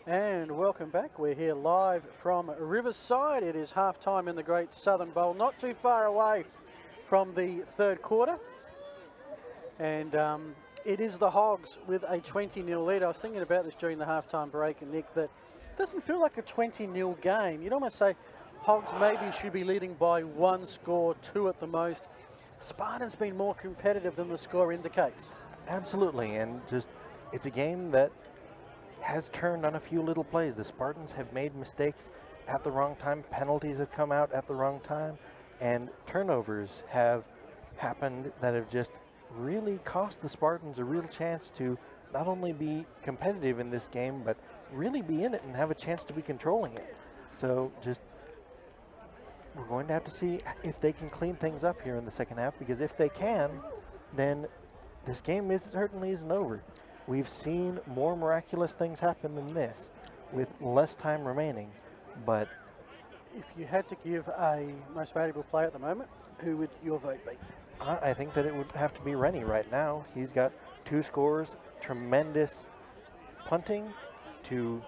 And welcome back. We're here live from Riverside. It is half-time in the Great Southern Bowl, not too far away from the third quarter. And it is the Hogs with a 20-0 lead. I was thinking about this during the half-time break, and Nick, that it doesn't feel like a 20-0 game. You'd almost say Hogs maybe should be leading by 1 score, 2 at the most. Spartans been more competitive than the score indicates. Absolutely, and just it's a game that has turned on a few little plays. The Spartans have made mistakes at the wrong time. Penalties have come out at the wrong time, and turnovers have happened that have just really cost the Spartans a real chance to not only be competitive in this game, but really be in it and have a chance to be controlling it. So just we're going to have to see if they can clean things up here in the second half, because if they can, then this game certainly isn't over. We've seen more miraculous things happen than this with less time remaining, but if you had to give a most valuable player at the moment, who would your vote be? I think that it would have to be Rennie right now. He's got 2 scores, tremendous punting to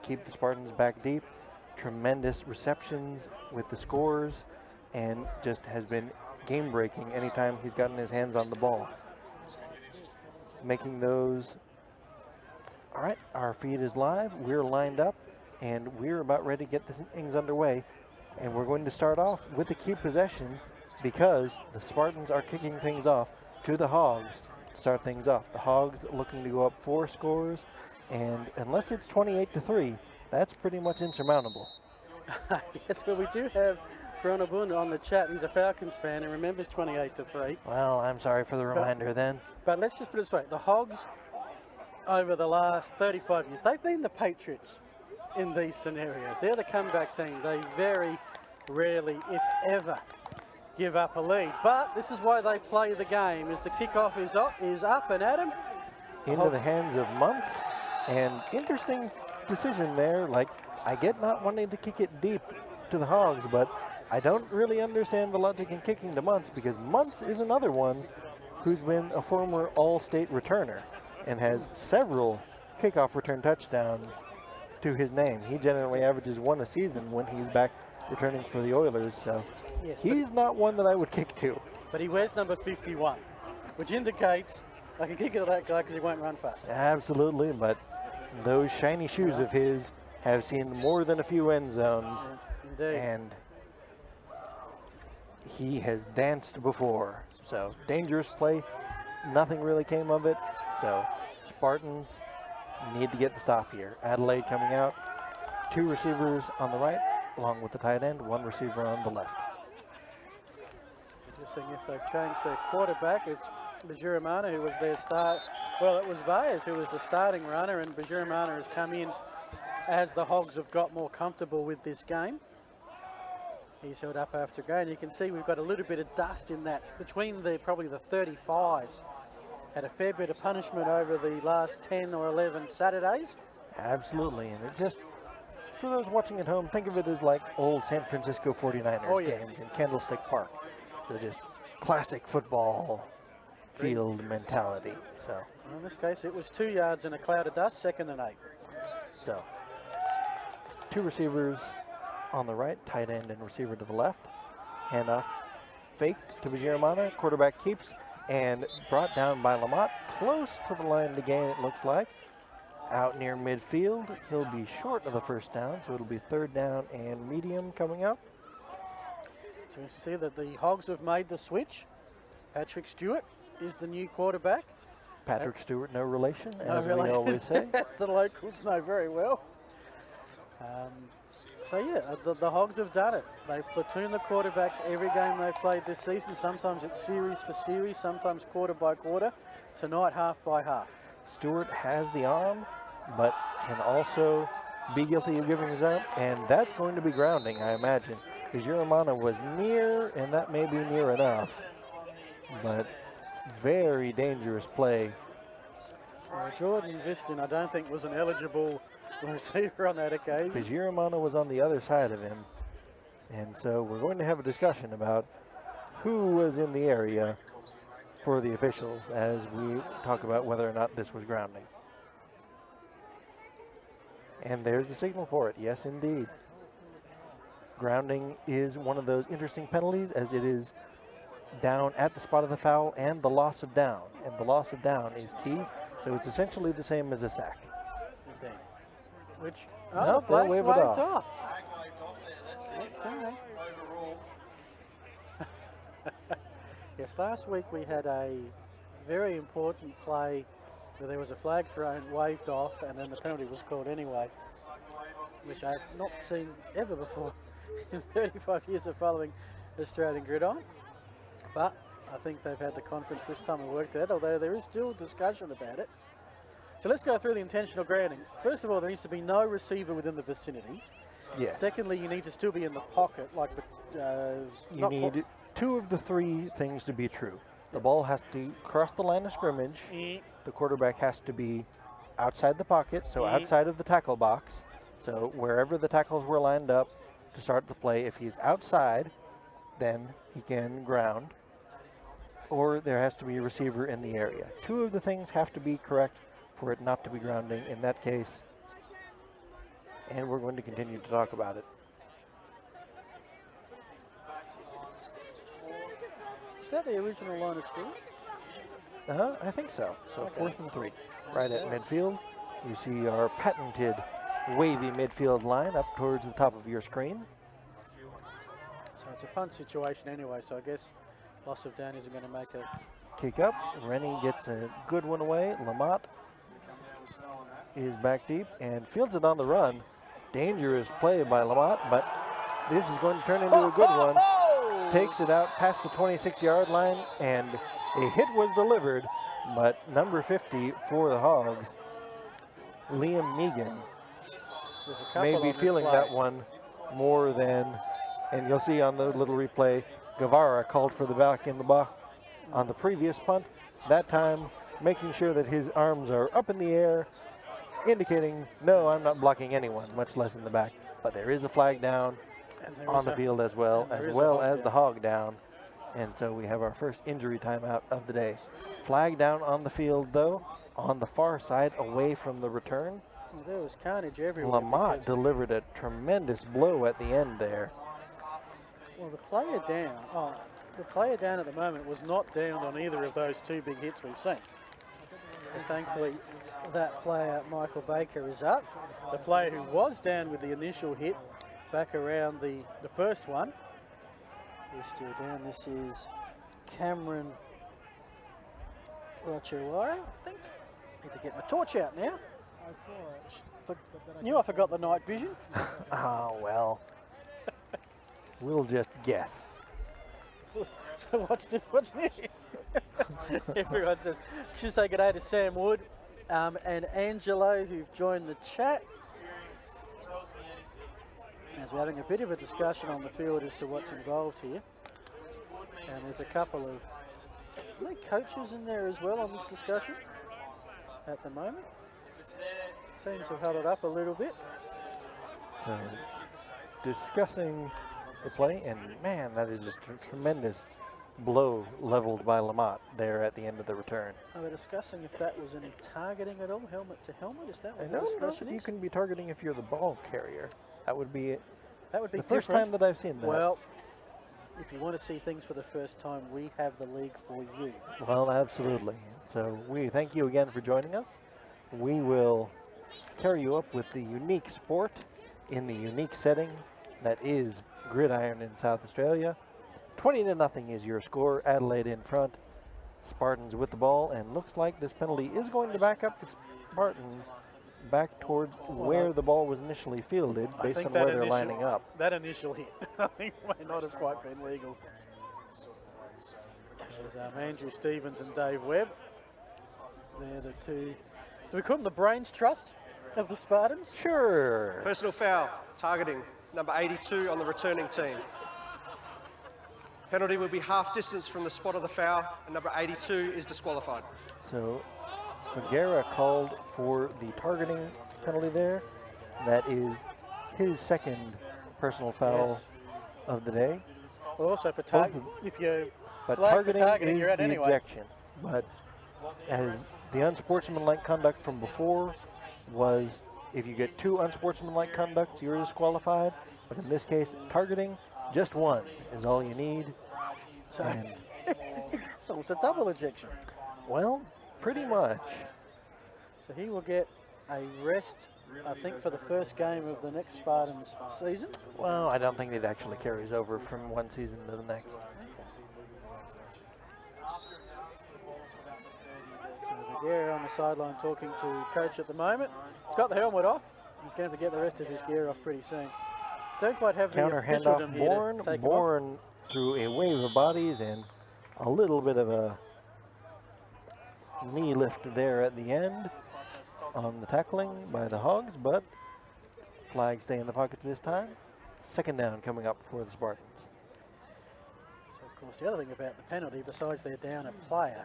keep the Spartans back deep, tremendous receptions with the scores, and just has been game-breaking anytime he's gotten his hands on the ball. Making those. All right, our feed is live. We're lined up, and we're about ready to get things underway. And we're going to start off with the key possession, because the Spartans are kicking things off to the Hogs to start things off. The Hogs looking to go up 4 scores, and unless it's 28-3, that's pretty much insurmountable. Yes, but we do have Gronabun on the chat. He's a Falcons fan and remembers 28-3. Well, I'm sorry for the reminder then. But let's just put it this way. The Hogs, over the last 35 years, they've been the Patriots in these scenarios. They're the comeback team. They very rarely, if ever, give up a lead. But this is why they play the game, as the kickoff is up and Adam. Into the hands of Muntz, and interesting decision there. Like, I get not wanting to kick it deep to the Hogs, but I don't really understand the logic in kicking to Muntz, because Muntz is another one who's been a former All-State returner and has several kickoff return touchdowns to his name. He generally averages 1 a season when he's back returning for the Oilers, so yes, he's not one that I would kick to. But he wears number 51, which indicates I can kick it to that guy because he won't run fast. Absolutely, but those shiny shoes of his have seen more than a few end zones. Indeed. And he has danced before. So dangerous play. Nothing really came of it. So Spartans need to get the stop here. Adelaide coming out. 2 receivers on the right, along with the tight end. 1 receiver on the left. So just seeing if they've changed their quarterback. It's Bajuramana who was their start. Well, it was Bayes who was the starting runner, and Bajuramana has come in as the Hogs have got more comfortable with this game. He's held up after a game. You can see we've got a little bit of dust in that between probably the 35s. Had a fair bit of punishment over the last 10 or 11 Saturdays. Absolutely, and it just, for those watching at home, think of it as like old San Francisco 49ers games in Candlestick Park. So just classic football field mentality. So in this case, it was 2 yards in a cloud of dust, 2nd and 8. So 2 receivers on the right, tight end and receiver to the left. Handoff faked to Bajuramana. Quarterback keeps and brought down by Lamont. Close to the line to gain, it looks like. Out near midfield. He'll be short of the first down, so it'll be 3rd down and medium coming up. So you see that the Hogs have made the switch. Patrick Stewart is the new quarterback. Patrick Stewart, no relation, as we always say. That's the locals know very well. So yeah, the Hogs have done it. They platoon the quarterbacks every game they've played this season. Sometimes it's series for series, sometimes quarter by quarter. Tonight, half by half. Stewart has the arm, but can also be guilty of giving his up, and that's going to be grounding, I imagine. Because Bajuramana was near, and that may be near enough. But very dangerous play. Jordan Viston, I don't think, was an eligible receiver on that occasion. Bajuramana was on the other side of him. And so we're going to have a discussion about who was in the area for the officials as we talk about whether or not this was grounding. And there's the signal for it. Yes, indeed. Grounding is one of those interesting penalties, as it is down at the spot of the foul and the loss of down. And the loss of down is key, so it's essentially the same as a sack. Indeed. Which, No, the they'll flag's wave it waved off. off. Flag waved off there. Let's see if that's overruled. Yes, last week we had a very important play where there was a flag thrown, waved off, and then the penalty was called anyway, Looks like the wave off which is I've not there. seen ever before in 35 years of following Australian Gridiron. But I think they've had the conference this time and worked out, although there is still discussion about it. So let's go through the intentional grounding. First of all, there needs to be no receiver within the vicinity. Yes. Secondly, you need to still be in the pocket, like You need two of the three things to be true. The ball has to cross the line of scrimmage. The quarterback has to be outside the pocket, so outside of the tackle box. So wherever the tackles were lined up to start the play, if he's outside, then he can ground. Or there has to be a receiver in the area. Two of the things have to be correct for it not to be grounding in that case. And we're going to continue to talk about it. Is that the original line of scrimmage? I think so. So 4th and 3. Right at midfield. You see our patented wavy midfield line up towards the top of your screen. So it's a punt situation anyway, so I guess loss of down isn't going to make a... Kick up. Rennie gets a good one away. Lamont is back deep and fields it on the run. Dangerous play by Lamont, but this is going to turn into a good one. Takes it out past the 26-yard line, and a hit was delivered, but number 50 for the Hogs, Liam Megan, There's a couple may on be this feeling play. that one more than, and you'll see on the little replay, Guevara called for the back in the box on the previous punt, that time making sure that his arms are up in the air, indicating, no, I'm not blocking anyone, much less in the back. But there is a flag down And there on is the a- field as well and there as is a hog the down. hog down. And so we have our first injury timeout of the day. Flag down on the field, though, on the far side, away from the return. Well, there was carnage everywhere. Lamont because- delivered a tremendous blow at the end there. Well, the player down at the moment was not down on either of those two big hits we've seen. And thankfully, that player, Michael Baker, is up. The player who was down with the initial hit back around the first one is still down. This is Cameron Rachawara, I think. Need to get my torch out now. Knew I forgot the night vision. Oh, well. We'll just guess. So what's new? Everyone says, should say good day to Sam Wood and Angelo, who've joined the chat. As we're having a bit of a discussion on the field as to what's involved here. And there's a couple of coaches in there as well on this discussion at the moment. Seems to have held it up a little bit. So, discussing the play, and man, that is just a tremendous blow leveled by Lamont there at the end of the return. Are we discussing if that was any targeting at all, helmet to helmet? Is that I what the don't know discussion if you is? can be targeting if you're the ball carrier. That would be That would be the first different. time that I've seen that. Well, if you want to see things for the first time, we have the league for you. Well, absolutely. So we thank you again for joining us. We will carry you up with the unique sport in the unique setting that is Gridiron in South Australia. 20-0 is your score. Adelaide in front. Spartans with the ball, and looks like this penalty is going to back up the Spartans back towards where the ball was initially fielded, I based think on that where they're initial- lining up. That initial hit, I think, may not have quite been legal. There's Andrew Stevens and Dave Webb. They're the two. Do we call them the brains trust of the Spartans? Sure. Personal foul, targeting, number 82 on the returning team. Penalty will be half distance from the spot of the foul, and number 82 is disqualified. So Figuera called for the targeting penalty there. That is his second personal foul Yes. of the day. Well, also for Both targeting, of- if you But flag for targeting targeting, is you're out the anyway. ejection. But as the unsportsmanlike conduct from before was if you get 2 unsportsmanlike conducts, you're disqualified. But in this case, targeting, just 1 is all you need. So And, it's a double ejection. well, pretty much. So he will get a rest, I think, for the first game of the next Spartans season. Well, I don't think it actually carries over from one season to the next. So Gear on the sideline talking to coach at the moment. He's got the helmet off. He's going to get the rest of his gear off pretty soon. Don't quite have Counter the officialdom handoff, here Bourne. to take him off. Bourne through a wave of bodies and a little bit of a knee lift there at the end on the tackling by the Hogs, but flags stay in the pockets this time. Second down coming up for the Spartans. So of course the other thing about the penalty, besides they're down a player,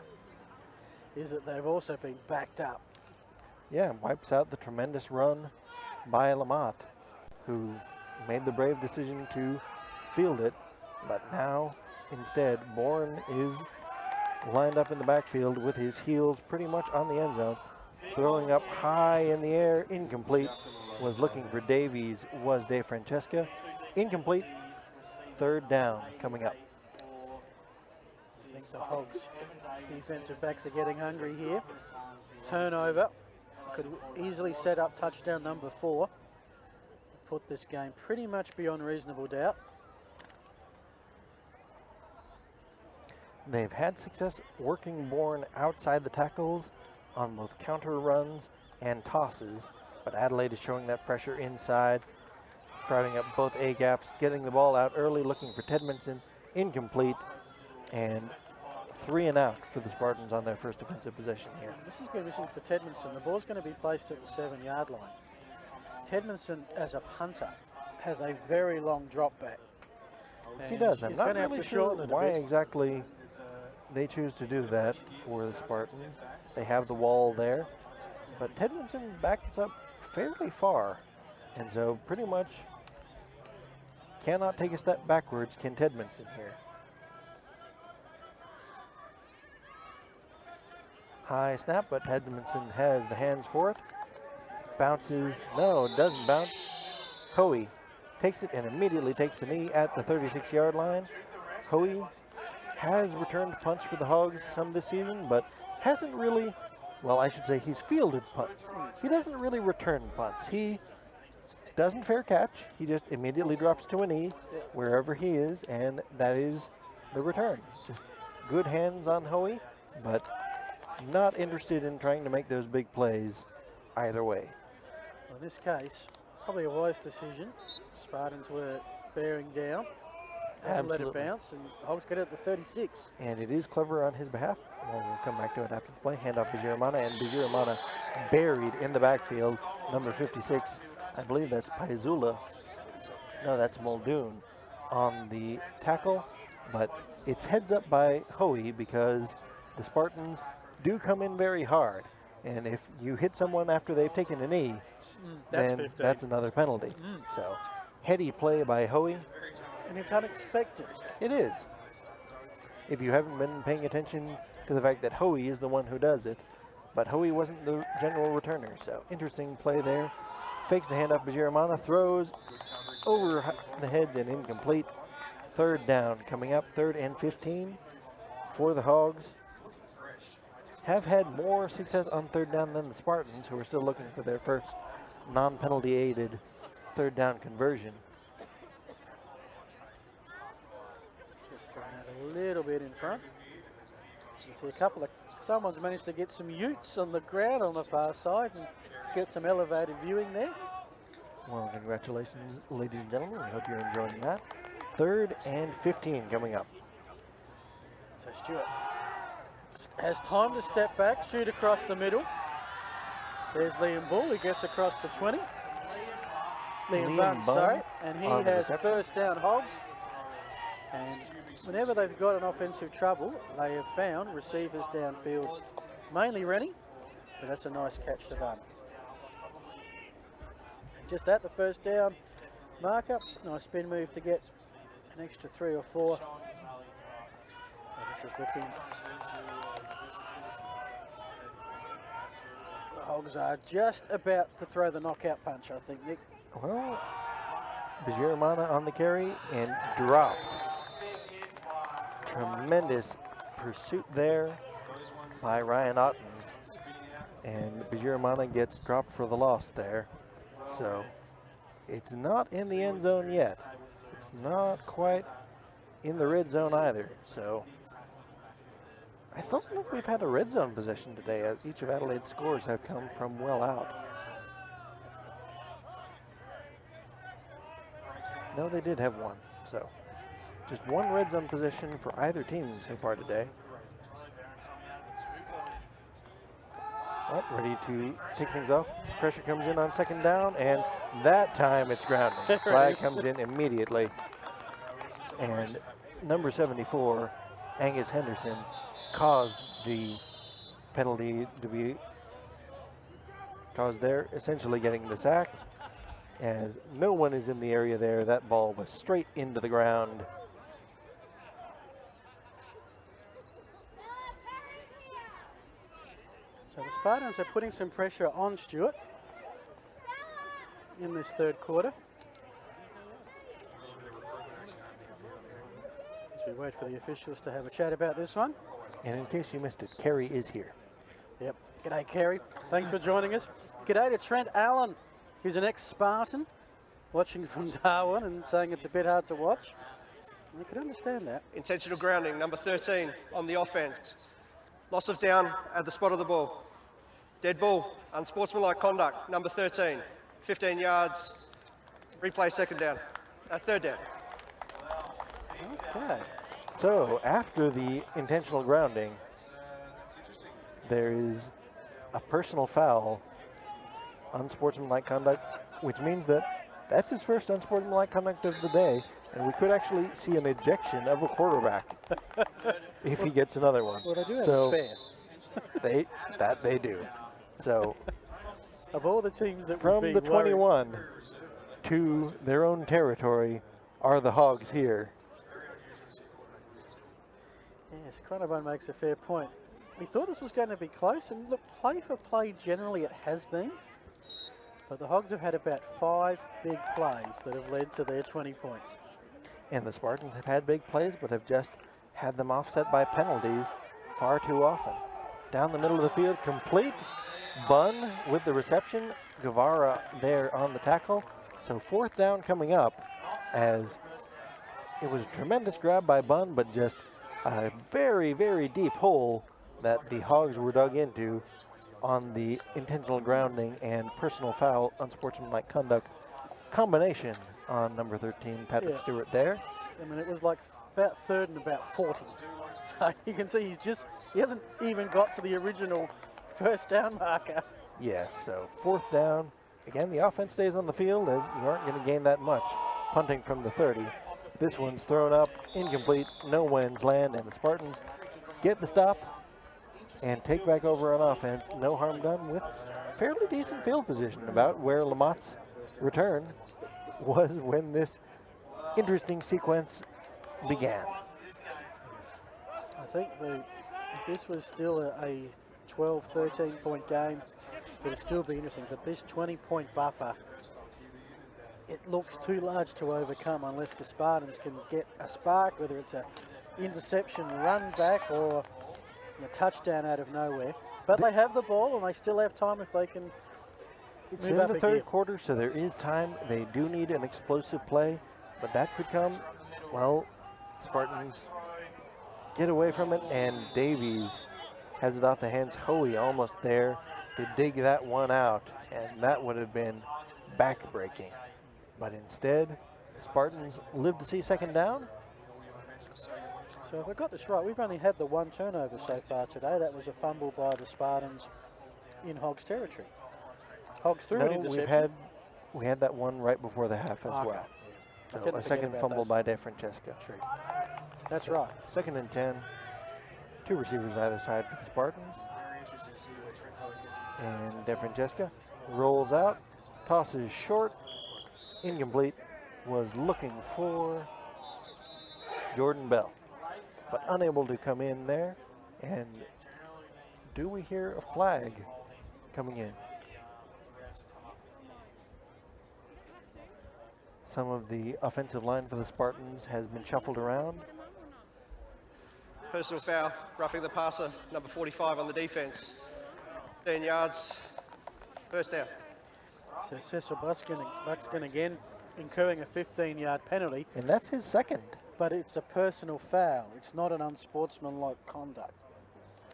is that they've also been backed up. Yeah, wipes out the tremendous run by Lamont, who made the brave decision to field it, but now instead Bourne is lined up in the backfield with his heels pretty much on the end zone, throwing up high in the air, incomplete. Was looking for Davies, was De Francesca. Incomplete. Third down coming up. I think the Hogs defensive backs are getting hungry here. Turnover. Could easily set up touchdown number 4. Put this game pretty much beyond reasonable doubt. They've had success working Bourne outside the tackles on both counter runs and tosses, but Adelaide is showing that pressure inside, crowding up both A-gaps, getting the ball out early, looking for Tedmondson, incomplete, and 3 and out for the Spartans on their first defensive possession here. This is going to be something for Tedmondson. The ball's going to be placed at the 7-yard line. Tedmondson, as a punter, has a very long drop back. He does. I'm He's not going to have really to sure shorten it a why bit. exactly they choose to do that for the Spartans. They have the wall there, but Tedmondson backs up fairly far, and so pretty much cannot take a step backwards, can Tedmondson here. High snap, but Tedmondson has the hands for it. Bounces, no, doesn't bounce. Hoey takes it and immediately takes the knee at the 36-yard line. Hoey has returned punts for the Hogs some this season, but hasn't really, well, I should say he's fielded punts. He doesn't really return punts. He doesn't fair catch. He just immediately drops to a knee wherever he is, and that is the return. Good hands on Hoey, but not interested in trying to make those big plays either way. Well, in this case, probably a wise decision. Spartans were bearing down. Doesn't let it Absolutely. bounce, and Hogs get it at the 36. And it is clever on his behalf. Well, we'll come back to it after the play. Hand off to Giramana, and Giramana buried in the backfield. Number 56, I believe that's Paizula. No, that's Muldoon on the tackle. But it's heads up by Hoey because the Spartans do come in very hard. And if you hit someone after they've taken a knee, That's then 15. that's another penalty. So, heady play by Hoey. And it's unexpected. It is. If you haven't been paying attention to the fact that Hoey is the one who does it, but Hoey wasn't the general returner, so interesting play there. Fakes the handoff to Giramana, throws over the heads and incomplete. Third down coming up, 3rd and 15 for the Hogs. Have had more success on 3rd down than the Spartans, who are still looking for their first non-penalty aided 3rd down conversion. Just throwing out a little bit in front. You see a couple of, someone's managed to get some utes on the ground on the far side and get some elevated viewing there. Well, congratulations, ladies and gentlemen. We hope you're enjoying that. 3rd and 15 coming up. So Stewart has time to step back, shoot across the middle. There's Liam Bull, who gets across the 20. Liam Bunn, sorry, and he on the has reception. first down Hogs. And whenever they've got an offensive trouble, they have found receivers downfield, mainly Rennie, but that's a nice catch to Bunn. And just at the first down marker, nice spin move to get an extra 3 or 4. And this is looking. Hogs are just about to throw the knockout punch, I think, Nick. Well, Bijiramana on the carry and dropped. Tremendous pursuit there by Ryan Ottens. And Bijiramana gets dropped for the loss there. So it's not in the end zone yet. It's not quite in the red zone either. So I still think we've had a red zone possession today, as each of Adelaide's scores have come from well out. No, they did have one. So just one red zone possession for either team so far today. Right, ready to take things off. Pressure comes in on second down, and that time it's grounding. Flag comes in immediately. And number 74, Angus Henderson, caused the penalty to be caused there, essentially getting the sack. As no one is in the area there, that ball was straight into the ground. So the Spartans are putting some pressure on Stewart in this third quarter. As we wait for the officials to have a chat about this one. And in case you missed it, Kerry is here. Yep. G'day, Kerry. Thanks for joining us. G'day to Trent Allen, who's an ex-Spartan, watching from Darwin and saying it's a bit hard to watch. I can understand that. Intentional grounding, number 13 on the offense. Loss of down at the spot of the ball. Dead ball, unsportsmanlike conduct, number 13. 15 yards, replay second down, third down. Okay. So after the intentional grounding, there is a personal foul, unsportsmanlike conduct, which means that that's his first unsportsmanlike conduct of the day, and we could actually see an ejection of a quarterback if he gets another one. Well, they do have So a spare. they do. So Of all the teams that from would the be worried, 21 to their own territory are the Hogs here. yes, Cronobone makes a fair point. We thought this was going to be close, and look, play for play, generally it has been. But the Hogs have had about 5 big plays that have led to their 20 points. And the Spartans have had big plays, but have just had them offset by penalties far too often. Down the middle of the field, complete. Bunn with the reception. Guevara there on the tackle. So fourth down coming up, as it was a tremendous grab by Bunn, but just a very, very deep hole that the Hogs were dug into on the intentional grounding and personal foul, unsportsmanlike conduct combination on number 13, Patrick Stewart there. I mean, it was like about third and about 40. So you can see he hasn't even got to the original first down marker. Yes, so fourth down. Again, the offense stays on the field as you aren't going to gain that much. Punting from the 30. This one's thrown up, incomplete, no wins land, and the Spartans get the stop and take back over on offense. No harm done with fairly decent field position, about where Lamott's return was when this interesting sequence began. I think this was still a 12, 13 point game. It'll still be interesting, but this 20-point buffer, it looks too large to overcome unless the Spartans can get a spark, whether it's an interception, run back, or a touchdown out of nowhere. But they have the ball and they still have time if they can It's move in up the a third gear. quarter, so there is time. They do need an explosive play, but that could come, well, Spartans get away from it, and Davies has it off the hands. Hoey almost there to dig that one out, and that would have been back-breaking. But instead, the Spartans live to see second down. So if I got this right, we've only had the one turnover so far today. That was a fumble by the Spartans in Hogs territory. Hogs threw an No, interception. we had that one right before the half as Okay. well. I So tend to a forget second about fumble those. by De Francesca. True. That's right. Second and 10. 2 receivers either side for the Spartans. And De Francesca rolls out, tosses short, incomplete, was looking for Jordan Bell, but unable to come in there. And do we hear a flag coming in? Some of the offensive line for the Spartans has been shuffled around. Personal foul, roughing the passer, number 45 on the defence. 10 yards, first down. So Cecil Buxton again incurring a 15-yard penalty, And that's his second. but it's a personal foul. It's not an unsportsmanlike conduct.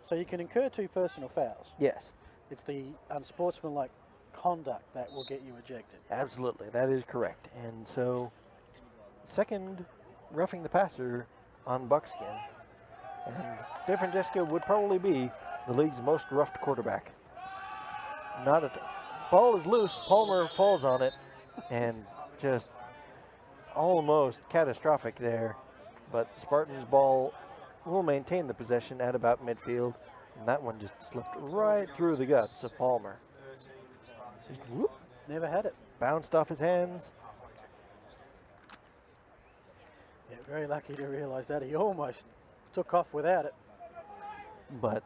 So you can incur 2 personal fouls. Yes, It's the unsportsmanlike conduct that will get you ejected. absolutely. That is correct. And so, second roughing the passer on Buckskin. And Dave Francesco would probably be the league's most roughed quarterback. Not a ball is loose. Palmer falls on it, and just almost catastrophic there. But Spartans ball will maintain the possession at about midfield, and that one just slipped right through the guts of Palmer. Just whoop, Never had it. bounced off his hands. Yeah, very lucky to realise that. He almost took off without it. But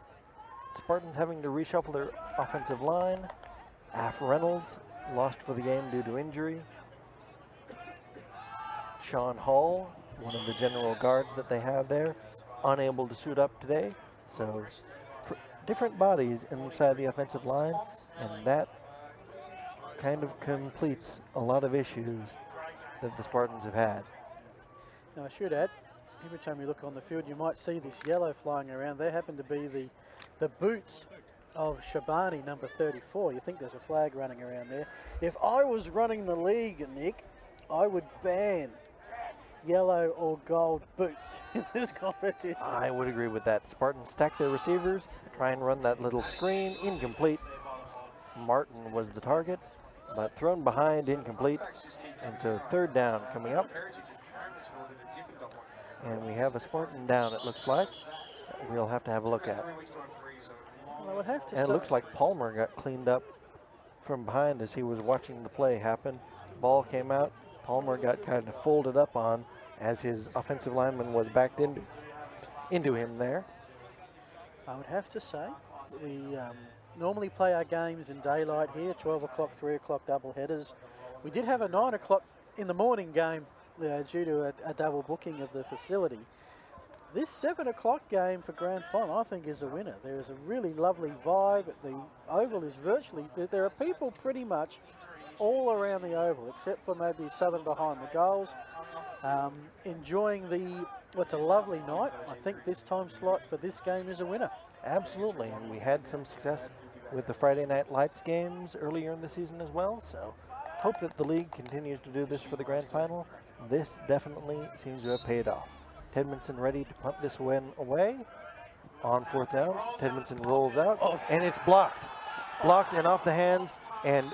Spartans having to reshuffle their offensive line. Af Reynolds lost for the game due to injury. Sean Hall, one of the general guards that they have there, unable to suit up today. So different bodies inside the offensive line, and that kind of completes a lot of issues that the Spartans have had. Now I should add, every time you look on the field, you might see this yellow flying around. They happen to be the boots of Shabani, number 34. You think there's a flag running around there. If I was running the league, Nick, I would ban yellow or gold boots in this competition. I would agree with that. Spartans stack their receivers, try and run that little screen, incomplete. Martin was the target, but thrown behind, incomplete. And so third down coming up. And we have a Spartan down, it looks like. We'll have to have a look at. Well, I would have to And it say, looks like Palmer got cleaned up from behind as he was watching the play happen. Ball came out. Palmer got kind of folded up on as his offensive lineman was backed into him there. I would have to say, we normally play our games in daylight here, 12 o'clock, 3 o'clock double headers. We did have a 9 o'clock in the morning game due to a double booking of the facility. This 7 o'clock game for Grand Final, I think, is a winner. There is a really lovely vibe. The Oval is virtually, there are people pretty much all around the Oval, except for maybe Southern behind the goals, enjoying what's a lovely night. I think this time slot for this game is a winner. Absolutely, and we had some success with the Friday Night Lights games earlier in the season as well, so hope that the league continues to do this for the Grand Final. This definitely seems to have paid off. Tedmondson ready to punt this one away. On fourth down, Tedmondson rolls out, and it's blocked. Blocked and off the hands, and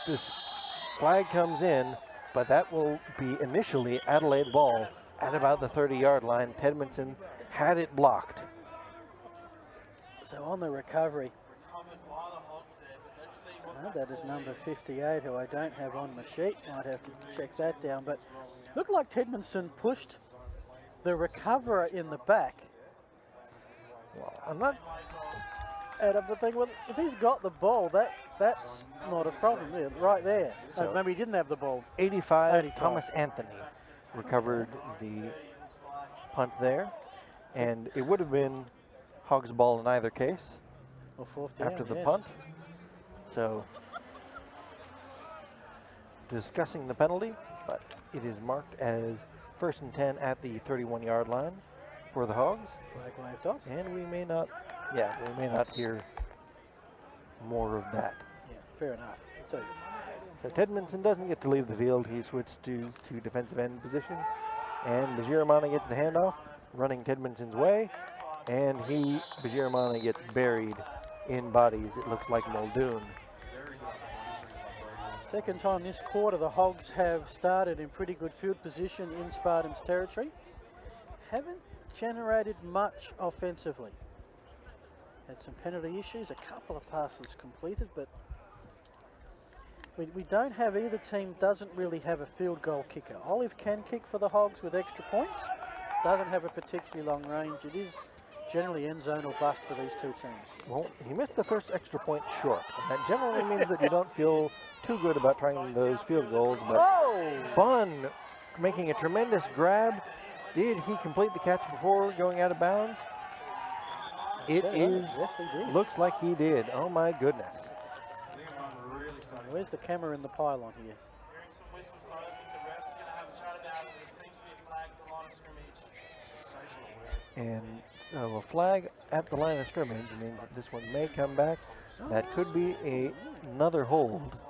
this flag comes in, but that will be initially Adelaide ball at about the 30-yard line. Tedmondson had it blocked. So on the recovery, that is number 58, who I don't have on my sheet. Might have to check that down, but looked like Tedmondson pushed the recoverer in the back. Well, I'm not. And I'm thinking, well, if he's got the ball, that's not a problem. Yeah, right there. So Maybe he didn't have the ball. 85, Thomas Anthony recovered the punt there, and it would have been Hogs ball in either case Or fourth down, after the yes. punt. So discussing the penalty, but it is marked as 1st and 10 at the 31-yard line for the Hogs. Flag waved off. And we may not hear more of that. Yeah, fair enough. I'll tell you. So Tedmondson doesn't get to leave the field. He switched to defensive end position. And Bajiramana gets the handoff, running Tedmondson's way. And Bajiramana gets buried in bodies. It looks like Muldoon. Second time this quarter, the Hogs have started in pretty good field position in Spartans territory. Haven't generated much offensively. Had some penalty issues, a couple of passes completed, but we don't have, either team doesn't really have a field goal kicker. Olive can kick for the Hogs with extra points, doesn't have a particularly long range. It is generally end zone or bust for these two teams. Well, he missed the first extra point short. And that generally means that you don't feel too good about trying those field goals. But Bunn making a tremendous grab. Did he complete the catch before going out of bounds? It is. Yes, he did. Looks like he did. Oh my goodness. Where's the camera in the pylon here? Hearing some whistles, though. I think the refs are going to have a chat about it. There seems to be a flag at the line of scrimmage. Sensational. And a flag at the line of scrimmage means that this one may come back. That could be another hold,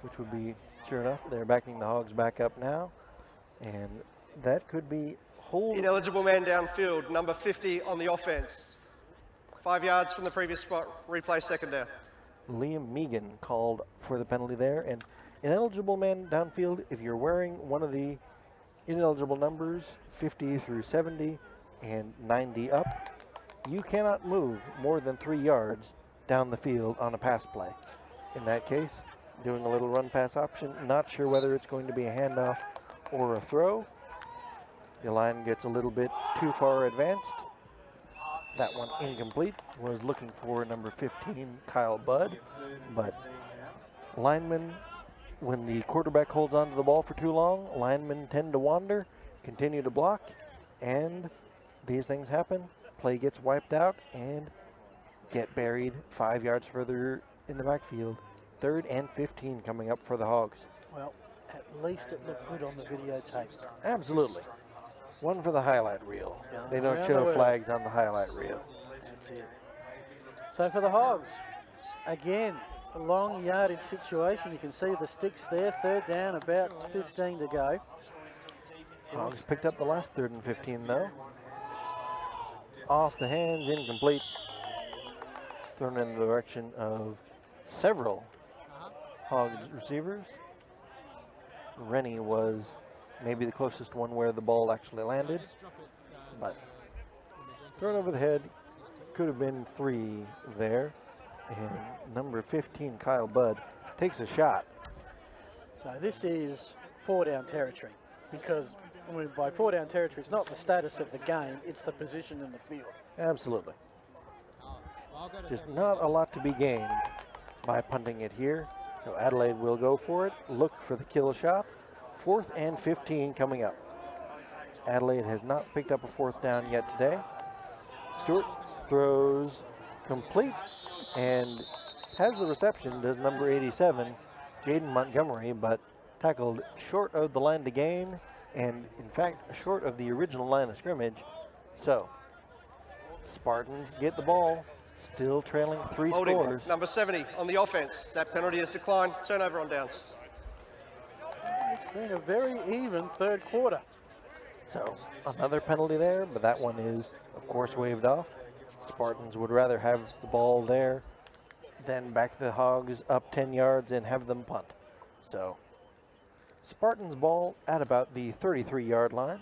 which would be, sure enough, they're backing the Hogs back up now. And that could be hold. Ineligible man downfield, number 50 on the offense. 5 yards from the previous spot, replay second down. Liam Megan called for the penalty there. And ineligible man downfield, if you're wearing one of the ineligible numbers, 50 through 70 and 90 up, you cannot move more than 3 yards down the field on a pass play. In that case, doing a little run pass option, not sure whether it's going to be a handoff or a throw. The line gets a little bit too far advanced. That one incomplete. Was looking for number 15, Kyle Budd, but linemen, when the quarterback holds onto the ball for too long, linemen tend to wander, continue to block, and these things happen. Play gets wiped out and get buried 5 yards further in the backfield. 3rd and 15 coming up for the Hogs. Well, at least it looked good on the videotape. Absolutely. One for the highlight reel. They don't Around the show world. flags on the highlight reel. That's it. So for the Hogs, again, a long yardage situation. You can see the sticks there. 3rd down, about 15 to go. Hogs picked up the last 3rd and 15 though. Off the hands, incomplete. Thrown in the direction of several Hogs receivers. Rennie was maybe the closest one where the ball actually landed, but thrown over the head. Could have been 3 there. And number 15, Kyle Budd, takes a shot. So this is 4 down territory, because by 4 down territory, it's not the status of the game, it's the position in the field. Absolutely. Just not a lot to be gained by punting it here. So Adelaide will go for it, look for the kill shot. 4th and 15 coming up. Adelaide has not picked up a 4th down yet today. Stewart throws complete and has the reception, does number 87, Jaden Montgomery, but tackled short of the line to gain and in fact short of the original line of scrimmage. So Spartans get the ball, still trailing 3 Holding, scores. number 70 on the offense. That penalty has declined. Turnover on downs. It's been a very even 3rd quarter. So another penalty there, but that one is, of course, waved off. Spartans would rather have the ball there than back the Hogs up 10 yards and have them punt. So Spartans ball at about the 33-yard line.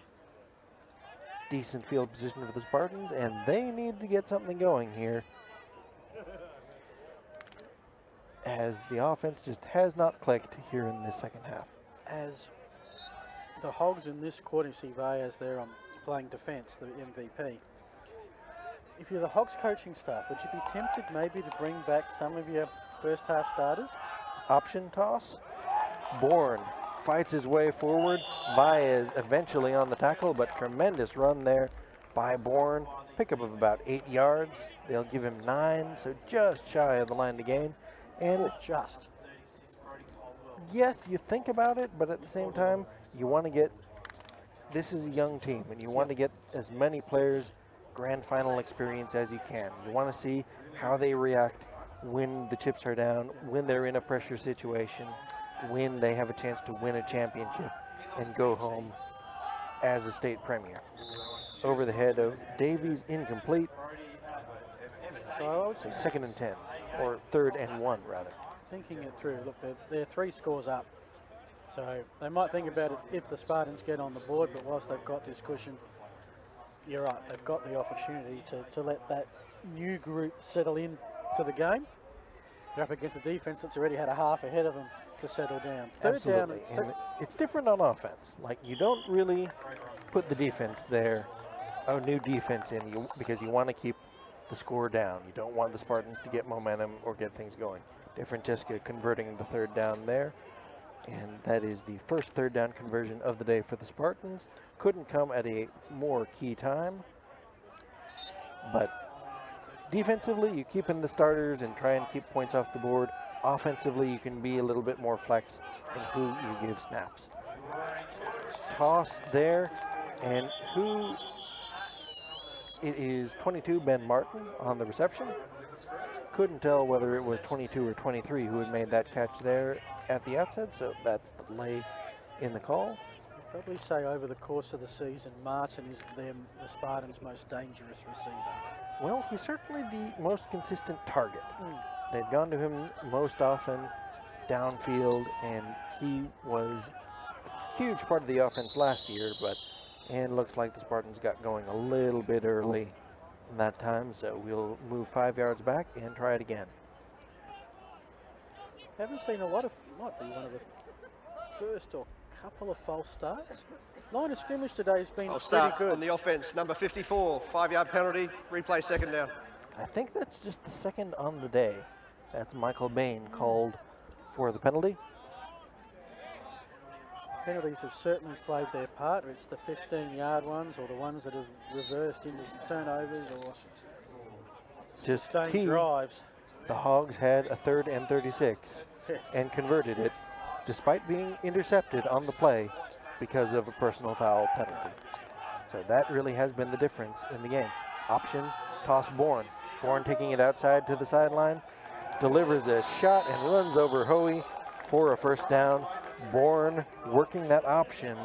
Decent field position for the Spartans, and they need to get something going here, as the offense just has not clicked here in this second half. As the Hogs in this quarter, you see Baez there playing defence, the MVP. If you're the Hogs coaching staff, would you be tempted maybe to bring back some of your first half starters? Option toss. Bourne fights his way forward. Baez eventually on the tackle, but tremendous run there by Bourne. Pickup of about 8 yards. They'll give him 9, so just shy of the line to gain. And Just. yes, you think about it, but at the same time, you want to get, this is a young team, and you want to get as many players grand final experience as you can. You want to see how they react when the chips are down, when they're in a pressure situation, when they have a chance to win a championship and go home as a state premier. Over the head of Davies, incomplete. So 2nd and 10, or 3rd and 1 rather. thinking it through, look, they're 3 scores up. So they might think about it if the Spartans get on the board, but whilst they've got this cushion, you're right, they've got the opportunity to let that new group settle in to the game. They're up against a defense that's already had a half ahead of them to settle down. 3rd Absolutely, down. and it's different on offense. Like, you don't really put the defense there a new defense in because you want to keep the score down. You don't want the Spartans to get momentum or get things going. DeFrancesca converting the third down there, and that is the first third down conversion of the day for the Spartans. Couldn't come at a more key time, but defensively, you keep in the starters and try and keep points off the board. Offensively, you can be a little bit more flex in who you give snaps. Toss there, and who it is 22, Ben Martin on the reception. Couldn't tell whether it was 22 or 23 who had made that catch there at the outset, so that's the delay in the call. Probably say over the course of the season, Martin is the Spartans' most dangerous receiver. Well, he's certainly the most consistent target. They've gone to him most often downfield, and he was a huge part of the offense last year, and looks like the Spartans got going a little bit early that time, so we'll move 5 yards back and try it again. Haven't seen a lot of, might be one of the first or couple of false starts. Line of scrimmage today has been False pretty start good. on the offense, number 54, 5-yard penalty, replay second down. I think that's just the second on the day. That's Michael Bain called for the penalty. Penalties have certainly played their part. It's the 15-yard ones or the ones that have reversed into turnovers or Just sustained key, drives. the Hogs had a 3rd and 36 Yes. and converted it despite being intercepted on the play because of a personal foul penalty. So that really has been the difference in the game. Option, toss Bourne. Bourne taking it outside to the sideline, delivers a shot and runs over Hoey for a first down. Bourne working that option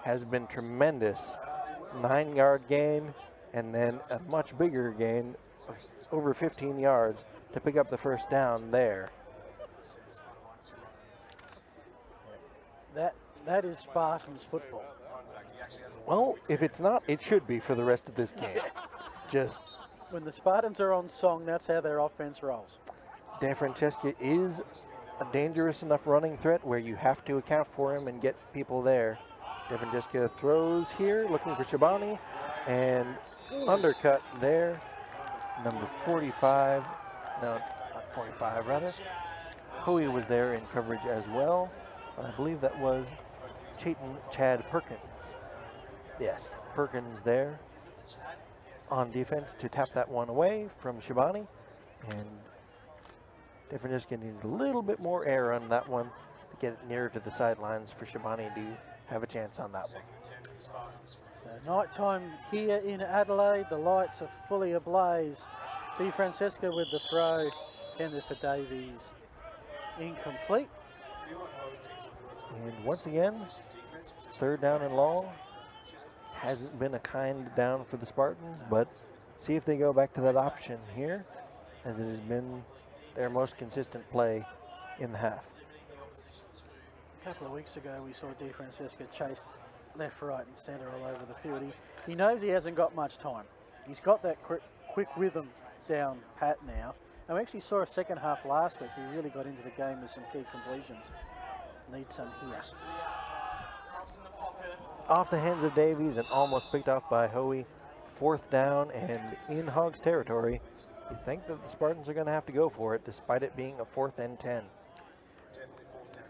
has been tremendous. 9-yard gain, and then a much bigger gain of over 15 yards to pick up the first down there. That is Spartans football. Well, if it's not, it should be for the rest of this game. Just When the Spartans are on song, that's how their offense rolls. DeFrancesca is a dangerous enough running threat where you have to account for him and get people there. DeFrancesca throws here, looking for Shabani, and undercut there. Number 45, no, not 45 rather. Hoey was there in coverage as well. I believe that was Chad Perkins. Yes, Perkins there on defense to tap that one away from Shabani, and DeFrancesca needed a little bit more air on that one to get it nearer to the sidelines for Shabani to have a chance on that one. So nighttime here in Adelaide, the lights are fully ablaze. DeFrancesca with the throw, intended for Davies, incomplete. And once again, 3rd down and long. Hasn't been a kind down for the Spartans, but see if they go back to that option here, as it has been their most consistent play in the half. A couple of weeks ago, we saw DeFrancesca chase left, right, and centre all over the field. He knows he hasn't got much time. He's got that quick rhythm down pat now. And we actually saw a second half last week. He really got into the game with some key completions. Needs some here. Off the hands of Davies and almost picked off by Hoey. 4th down and in Hogs territory. You think that the Spartans are going to have to go for it despite it being a 4th and 10.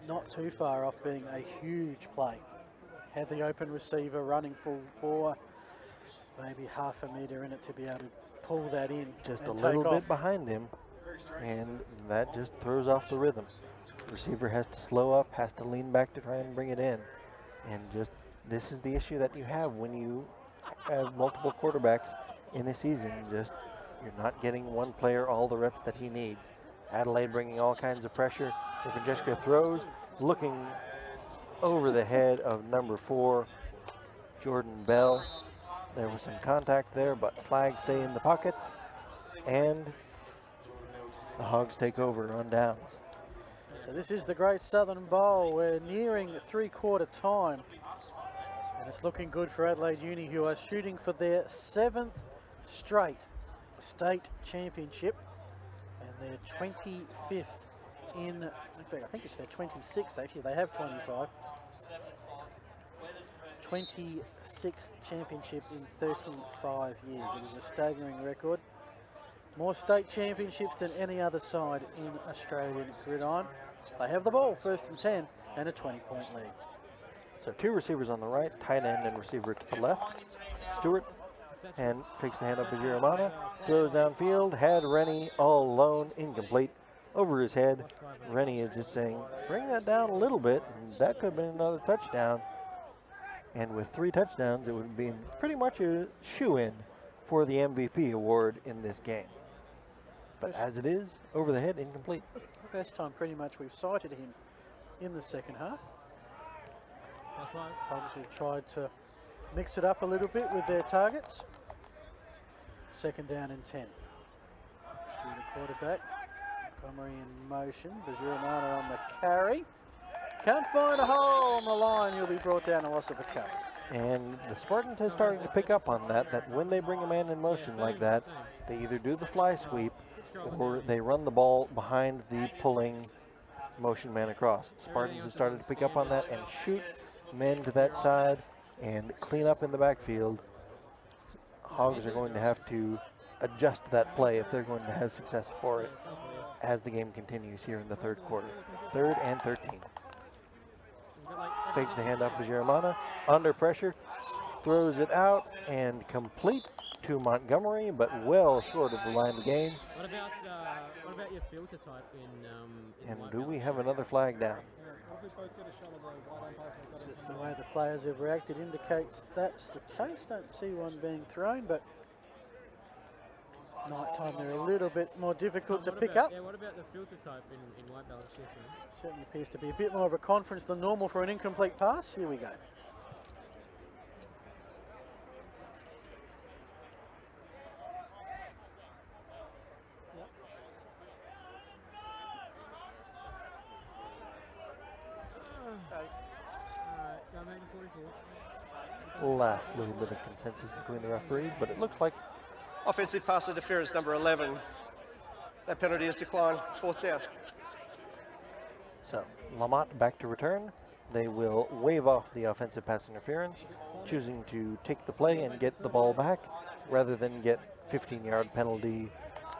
Not too far off being a huge play. Had the open receiver running full bore, maybe half a metre in it to be able to pull that in. Just and a take little off. bit behind him, and that just throws off the rhythm. The receiver has to slow up, has to lean back to try and bring it in. And just this is the issue that you have when you have multiple quarterbacks in a season. Just you're not getting one player all the reps that he needs. Adelaide bringing all kinds of pressure. DeFrancesca throws, looking over the head of number 4, Jordan Bell. There was some contact there, but flags stay in the pockets, and the Hogs take over on downs. So this is the Great Southern Bowl. We're nearing 3/4 time. And it's looking good for Adelaide Uni, who are shooting for their 7th straight state championship. And they're 25th in fact, I think it's their 26th actually. They have 25. 26th championship in 35 years. It is a staggering record. More state championships than any other side in Australian gridiron. They have the ball, 1st and 10, and a 20-point lead. So 2 receivers on the right, tight end and receiver to the left. Stewart and fakes the handoff to Giramana. Throws downfield, had Rennie all alone, incomplete. Over his head, Rennie is just saying, bring that down a little bit, and that could have been another touchdown. And with 3 touchdowns, it would have been pretty much a shoo-in for the MVP award in this game. But as it is, over the head, incomplete. First time pretty much we've sighted him in the second half. Hogs have tried to mix it up a little bit with their targets. 2nd down and 10. Stew the quarterback. Montgomery in motion. Bajuramana on the carry. Can't find a hole on the line. He'll be brought down a loss of a count. And the Spartans are starting to pick up on that when they bring a man in motion like that, they either do the fly sweep or they run the ball behind the pulling motion man across. Spartans have started to pick up on that and shoot men to that side and clean up in the backfield. Hogs are going to have to adjust that play if they're going to have success for it as the game continues here in the 3rd quarter. 3rd and 13. Fakes the handoff to Giramana. Under pressure, throws it out and complete to Montgomery, but well short of the line to gain. What about your filter type in And do we have another flag down? Just the way the players have reacted indicates that's the case. Don't see one being thrown, but night time they're a little bit more difficult to pick up. Yeah, what about the filter type in white balance shift? Certainly appears to be a bit more of a conference than normal for an incomplete pass. Here we go. Last little bit of consensus between the referees, but it looks like Offensive pass interference number 11. That penalty is declined. 4th down. so. Lamont back to return. They will wave off the offensive pass interference, choosing to take the play and get the ball back rather than get 15-yard penalty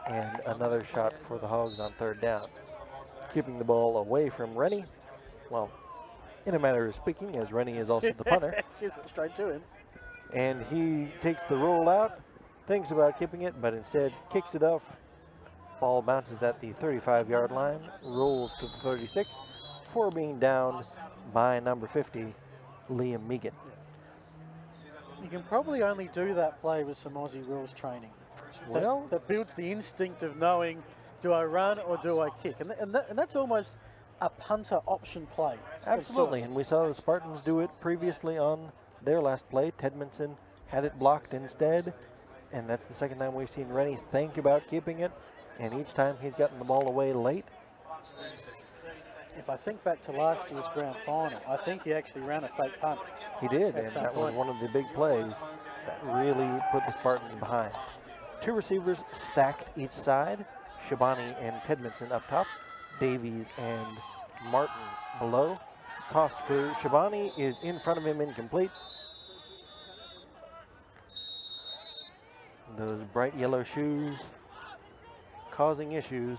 and another shot for the Hogs on 3rd down. Keeping the ball away from Rennie. Well, in a manner of speaking, as Rennie is also the punter. Gives it straight to him. And he takes the roll out, thinks about keeping it, but instead kicks it off. Ball bounces at the 35-yard line, rolls to the 36, before being downed by number 50, Liam Megan. You can probably only do that play with some Aussie rules training. Well, that builds the instinct of knowing, do I run or do I kick? And that's almost a punter option play. absolutely, and we saw the Spartans do it previously on their last play. Tedmanson had it blocked instead, and that's the 2nd time we've seen Rennie think about keeping it, and each time he's gotten the ball away late. If I think back to last year's grand final, I think he actually ran a fake punt. He did, At and some that was point. one of the big plays that really put the Spartans behind. 2 receivers stacked each side, Shabani and Tedmanson up top, Davies and Martin below. Toss for Shabani is in front of him, incomplete. Those bright yellow shoes causing issues.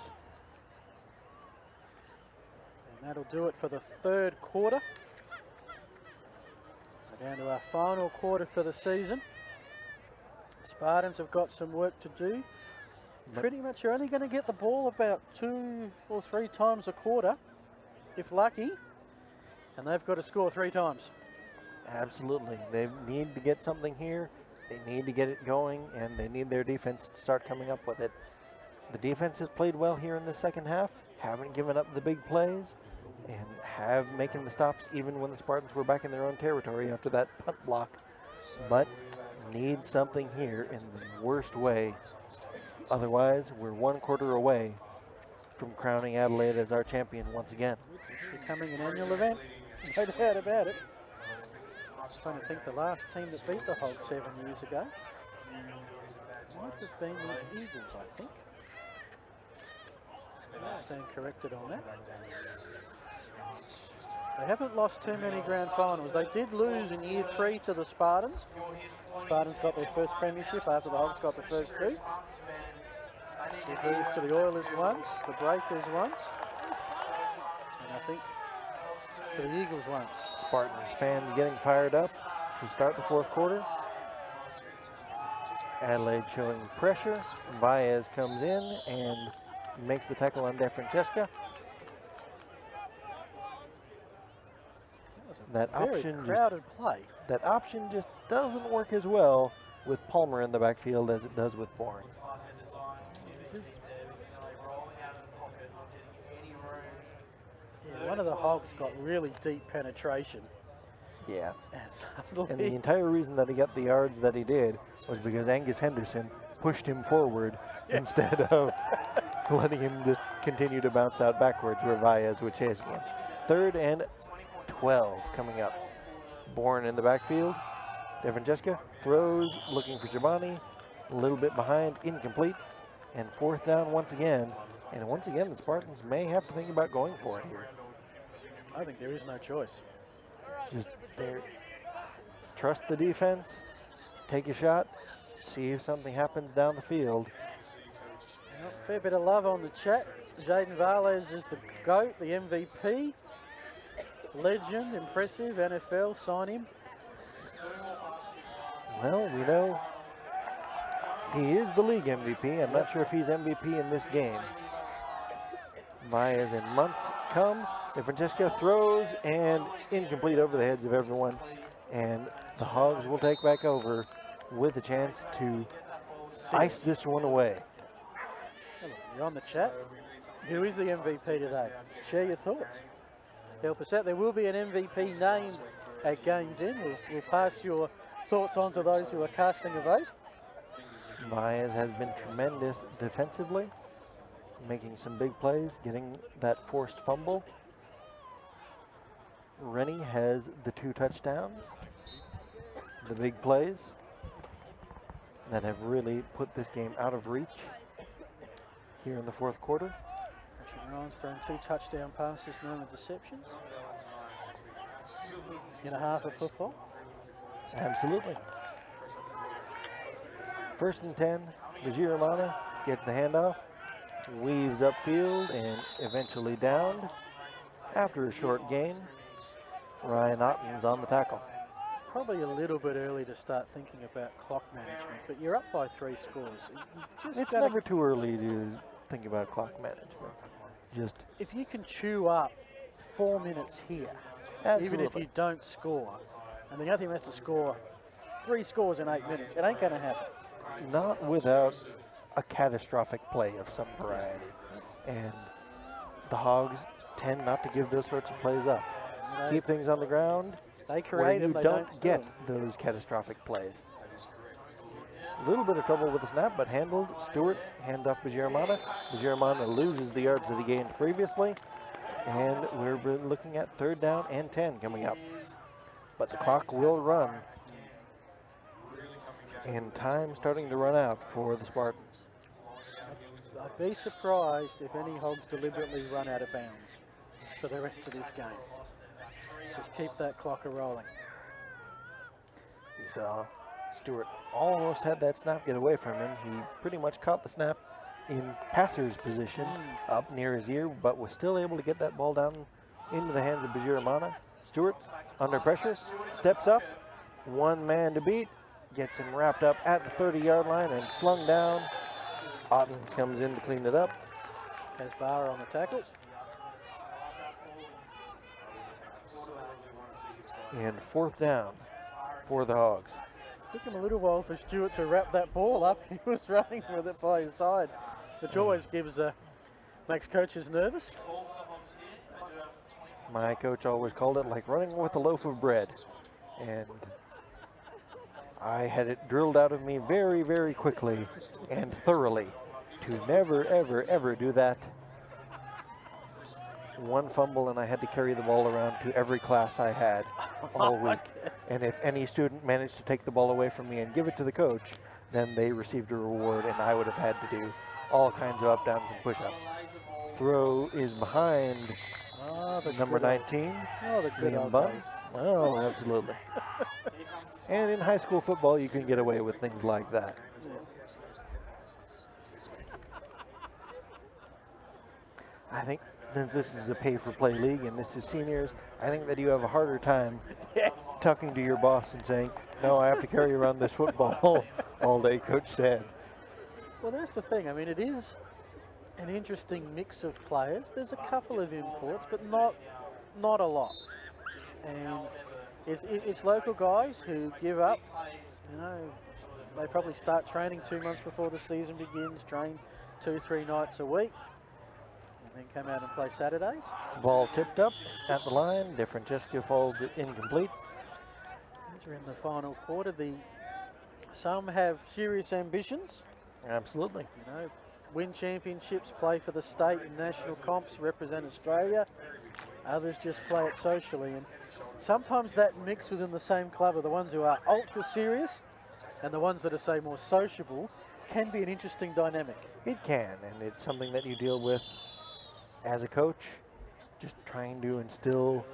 And that'll do it for the 3rd quarter. We're down to our final quarter for the season. Spartans have got some work to do. Pretty much you're only going to get the ball about 2 or 3 times a quarter, if lucky, and they've got to score 3 times. Absolutely. They need to get something here. They need to get it going, and they need their defense to start coming up with it. The defense has played well here in the second half, haven't given up the big plays, and have making the stops even when the Spartans were back in their own territory after that punt block. But need something here in the worst way. Otherwise, we're 1 quarter away from crowning Adelaide as our champion once again. It's becoming an annual event, no doubt about it. I was trying to think the last team that beat the Hogs 7 years ago might have been the Eagles, I think. I stand corrected on that. They haven't lost too many grand finals. They did lose in year 3 to the Spartans. Spartans got their first premiership after the Hogs got the first 2. They lose to the Oilers once, the Breakers once, and I think to the Eagles once. Spartans fans getting fired up to start the 4th quarter. Adelaide showing pressure. Baez comes in and makes the tackle on De Francesca. That option, crowded play. That option just doesn't work as well with Palmer in the backfield as it does with Boring. Yeah, one of the Hogs got really deep penetration. Yeah. And the entire reason that he got the yards that he did was because Angus Henderson pushed him forward instead of letting him just continue to bounce out backwards where Baez would chase him. 3rd and 12 coming up. Bourne in the backfield. De Francesca throws, looking for Shabani. A little bit behind, incomplete. And 4th down once again. And once again, the Spartans may have to think about going for it here. I think there is no choice. Just trust the defense, take a shot, see if something happens down the field. Well, fair bit of love on the chat. Jaden Varlez is the GOAT, the MVP. Legend, impressive, NFL, sign him. Well, we know he is the league MVP. I'm not sure if he's MVP in this game. Baez and Muntz come. De Francesca throws and incomplete over the heads of everyone. And the Hogs will take back over with a chance to ice this one away. You're on the chat. Who is the MVP today? Share your thoughts. Help us out. There will be an MVP named at Games In. We'll pass your thoughts on to those who are casting a vote. Baez has been tremendous defensively, making some big plays, getting that forced fumble. Rennie has the 2 touchdowns, the big plays that have really put this game out of reach here in the 4th quarter. Ryan's thrown 2 touchdown passes, no interceptions in a half of football. Absolutely. 1st and 10, Vigiramana gets the handoff, weaves upfield and eventually downed. After a short gain, Ryan Otten's on the tackle. It's probably a little bit early to start thinking about clock management, but you're up by 3 scores. It's never too early to think about clock management. Just if you can chew up 4 minutes here, absolutely. even if you don't score, and the other team has to score 3 scores in 8 minutes, it ain't going to happen. Not without a catastrophic play of some variety. And the Hogs tend not to give those sorts of plays up. Keep things on the ground. They create where you them, don't get those catastrophic plays. A little bit of trouble with the snap, but handled. Stewart, hand off Vigiramana. Vigiramana loses the yards that he gained previously. And we're looking at 3rd down and 10 coming up. But the clock will run. And time starting to run out for the Spartans. I'd be surprised if any Hogs deliberately run out of bounds for the rest of this game. Just keep that clock a-rolling. You saw Stewart almost had that snap get away from him. He pretty much caught the snap in passer's position up near his ear, but was still able to get that ball down into the hands of Vigiramana. Stewart, under pressure, steps up, 1 man to beat, gets him wrapped up at the 30-yard line and slung down. Ottens comes in to clean it up. Has Barr on the tackle. And 4th down for the Hogs. Took him a little while for Stewart to wrap that ball up. He was running with it by his side, which always makes coaches nervous. My coach always called it like running with a loaf of bread. And I had it drilled out of me very, very quickly and thoroughly to never, ever, ever do that. 1 fumble and I had to carry the ball around to every class I had all week. And if any student managed to take the ball away from me and give it to the coach, then they received a reward and I would have had to do all kinds of up, downs, and push-ups. Throw is behind Oh, the Number good old- 19, Oh, the good Liam old Bunn. days. Oh, absolutely. And in high school football, you can get away with things like that. I think since this is a pay-for-play league and this is seniors, I think that you have a harder time talking to your boss and saying, no, I have to carry around this football all day, Coach said. Well, that's the thing. I mean, it is an interesting mix of players. There's a couple of imports, but not a lot. And it's local guys who give up. You know, they probably start training 2 months before the season begins, train 2-3 nights a week, and then come out and play Saturdays. Ball tipped up at the line. DeFrancesco falls it incomplete. These are in the final quarter. Some have serious ambitions. Absolutely. You know, win championships, play for the state and national comps, represent Australia. Others just play it socially, and sometimes that mix within the same club of the ones who are ultra serious and the ones that are, say, more sociable can be an interesting dynamic. It can, and it's something that you deal with as a coach, just trying to instill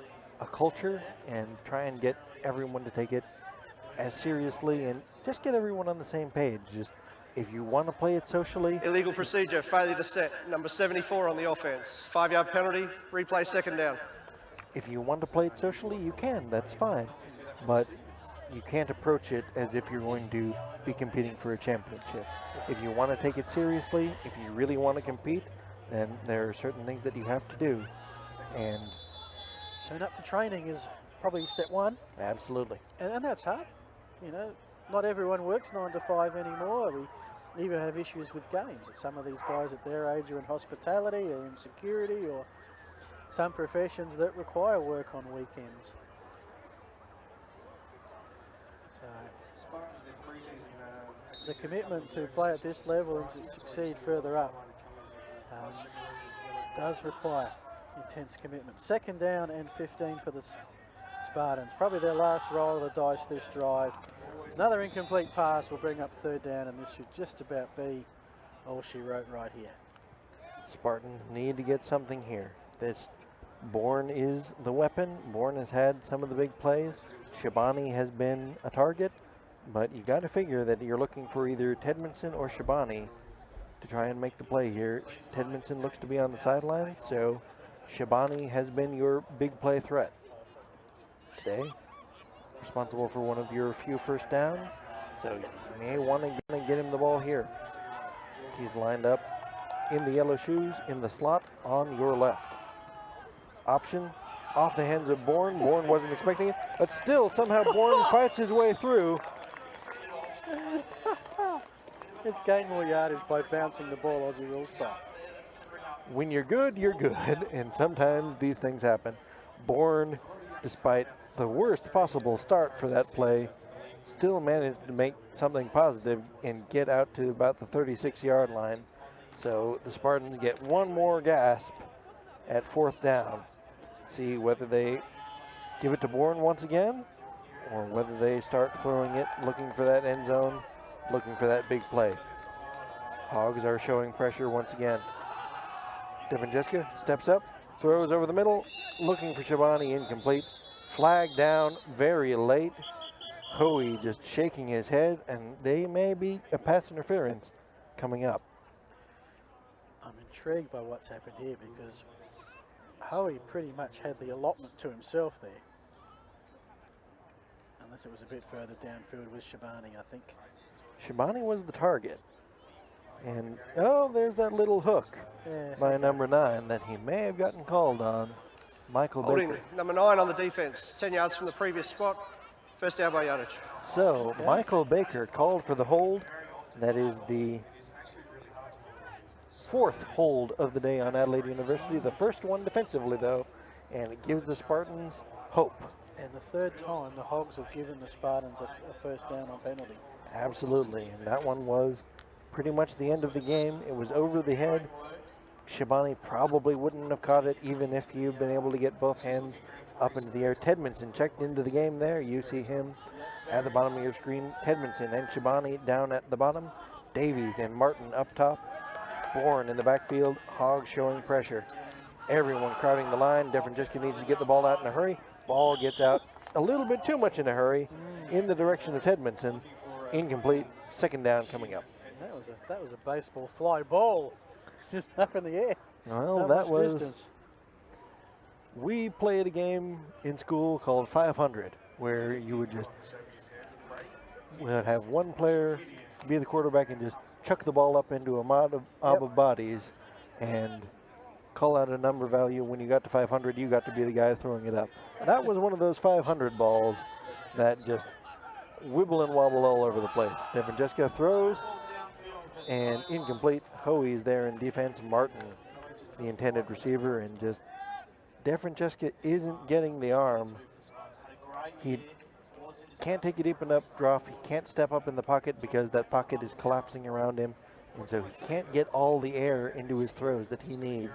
a culture and try and get everyone to take it as seriously and just get everyone on the same page. Just if you want to play it socially. Illegal procedure, failure to set. Number 74 on the offense. 5-yard penalty, replay second down. If you want to play it socially, you can, that's fine. But you can't approach it as if you're going to be competing for a championship. If you want to take it seriously, if you really want to compete, then there are certain things that you have to do. And Turn up to training is probably step one. absolutely. And that's hard. You know, not everyone works 9 to 5 anymore. We even have issues with games. Some of these guys at their age are in hospitality or in security or some professions that require work on weekends. So the commitment to play at this level and to succeed further up does require intense commitment. Second down and 15 for the Spartans. Probably their last roll of the dice this drive. Another incomplete pass will bring up third down, and this should just about be all she wrote right here. Spartans need to get something here. This Bourne is the weapon. Bourne has had some of the big plays. Shabani has been a target, but you got to figure that you're looking for either Tedmondson or Shabani to try and make the play here. Tedmondson looks to be on the sideline, so Shabani has been your big play threat today. Responsible for one of your few first downs, so you may want to get him the ball here. He's lined up in the yellow shoes in the slot on your left. Option off the hands of Bourne. Bourne wasn't expecting it, but still somehow Bourne fights his way through. It's gain more yardage by bouncing the ball, Aussie rule style. When you're good, and sometimes these things happen. Bourne, despite the worst possible start for that play, still managed to make something positive and get out to about the 36-yard line. So the Spartans get one more gasp at fourth down. See whether they give it to Bourne once again or whether they start throwing it, looking for that end zone, looking for that big play. Hogs are showing pressure once again. DeFrancesco steps up, throws over the middle, looking for Shabani, incomplete. Flag down very late. Hoey just shaking his head, and they may be a pass interference coming up. I'm intrigued by what's happened here because Hoey pretty much had the allotment to himself there. Unless it was a bit further downfield with Shabani, I think. Shabani was the target. And, oh, there's that little hook by number 9 that he may have gotten called on. Michael Holding Baker. number 9 on the defense, 10 yards from the previous spot. First down by yardage. So, Michael Baker called for the hold. That is the 4th hold of the day on Adelaide University. The first one defensively, though, and it gives the Spartans hope. And the third time the Hogs have given the Spartans a first down on penalty. Absolutely, and that one was pretty much the end of the game. It was over the head. Shabani probably wouldn't have caught it even if you've been able to get both hands up into the air. Tedmondson checked into the game there. You see him at the bottom of your screen. Tedmondson and Shabani down at the bottom. Davies and Martin up top. Bourne in the backfield. Hogs showing pressure. Everyone crowding the line. Devon-Jiska needs to get the ball out in a hurry. Ball gets out a little bit too much in a hurry in the direction of Tedmonton. Incomplete. Second down coming up. That was a baseball fly ball, just up in the air. Well, Not that much was. distance. We played a game in school called 500, where you would just have one player be the quarterback and just chuck the ball up into a mob of bodies and call out a number value. When you got to 500, you got to be the guy throwing it up. That was one of those 500 balls that just wibble and wobble all over the place. Devon-Jiska throws and incomplete. Hoey's there in defense. Martin, the intended receiver, and just Devon-Jiska isn't getting the arm. He can't take a deep enough drop. He can't step up in the pocket because that pocket is collapsing around him. And so he can't get all the air into his throws that he needs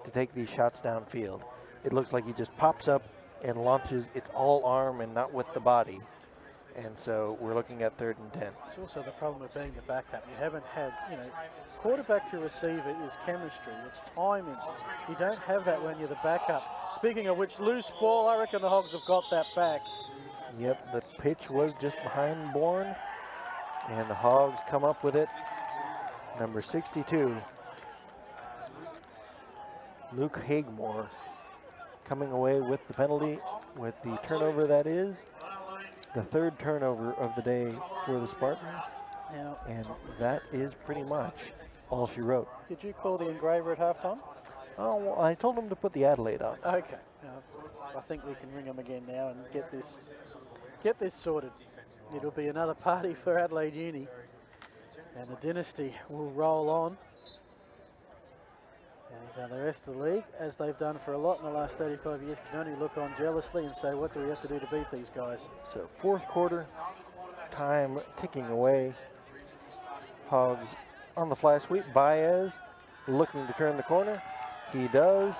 to take these shots downfield. It looks like he just pops up and launches. It's all arm and not with the body. And so we're looking at 3rd and 10. It's also the problem with being the backup. You haven't had, quarterback to receiver is chemistry. It's timing. You don't have that when you're the backup. Speaking of which, loose ball, I reckon the Hogs have got that back. Yep, the pitch was just behind Bourne, and the Hogs come up with it. Number 62, Luke Hagemore, coming away with the penalty, with the turnover that is. The 3rd turnover of the day for the Spartans. Now, And that is pretty much all she wrote. did you call the engraver at halftime? Oh, well, I told him to put the Adelaide on. Okay. I think we can ring them again now and get this sorted. It'll be another party for Adelaide Uni, and the dynasty will roll on. And the rest of the league, as they've done for a lot in the last 35 years, can only look on jealously and say, what do we have to do to beat these guys? So 4th quarter, time ticking away. Hogs on the fly sweep. Baez looking to turn the corner. He does,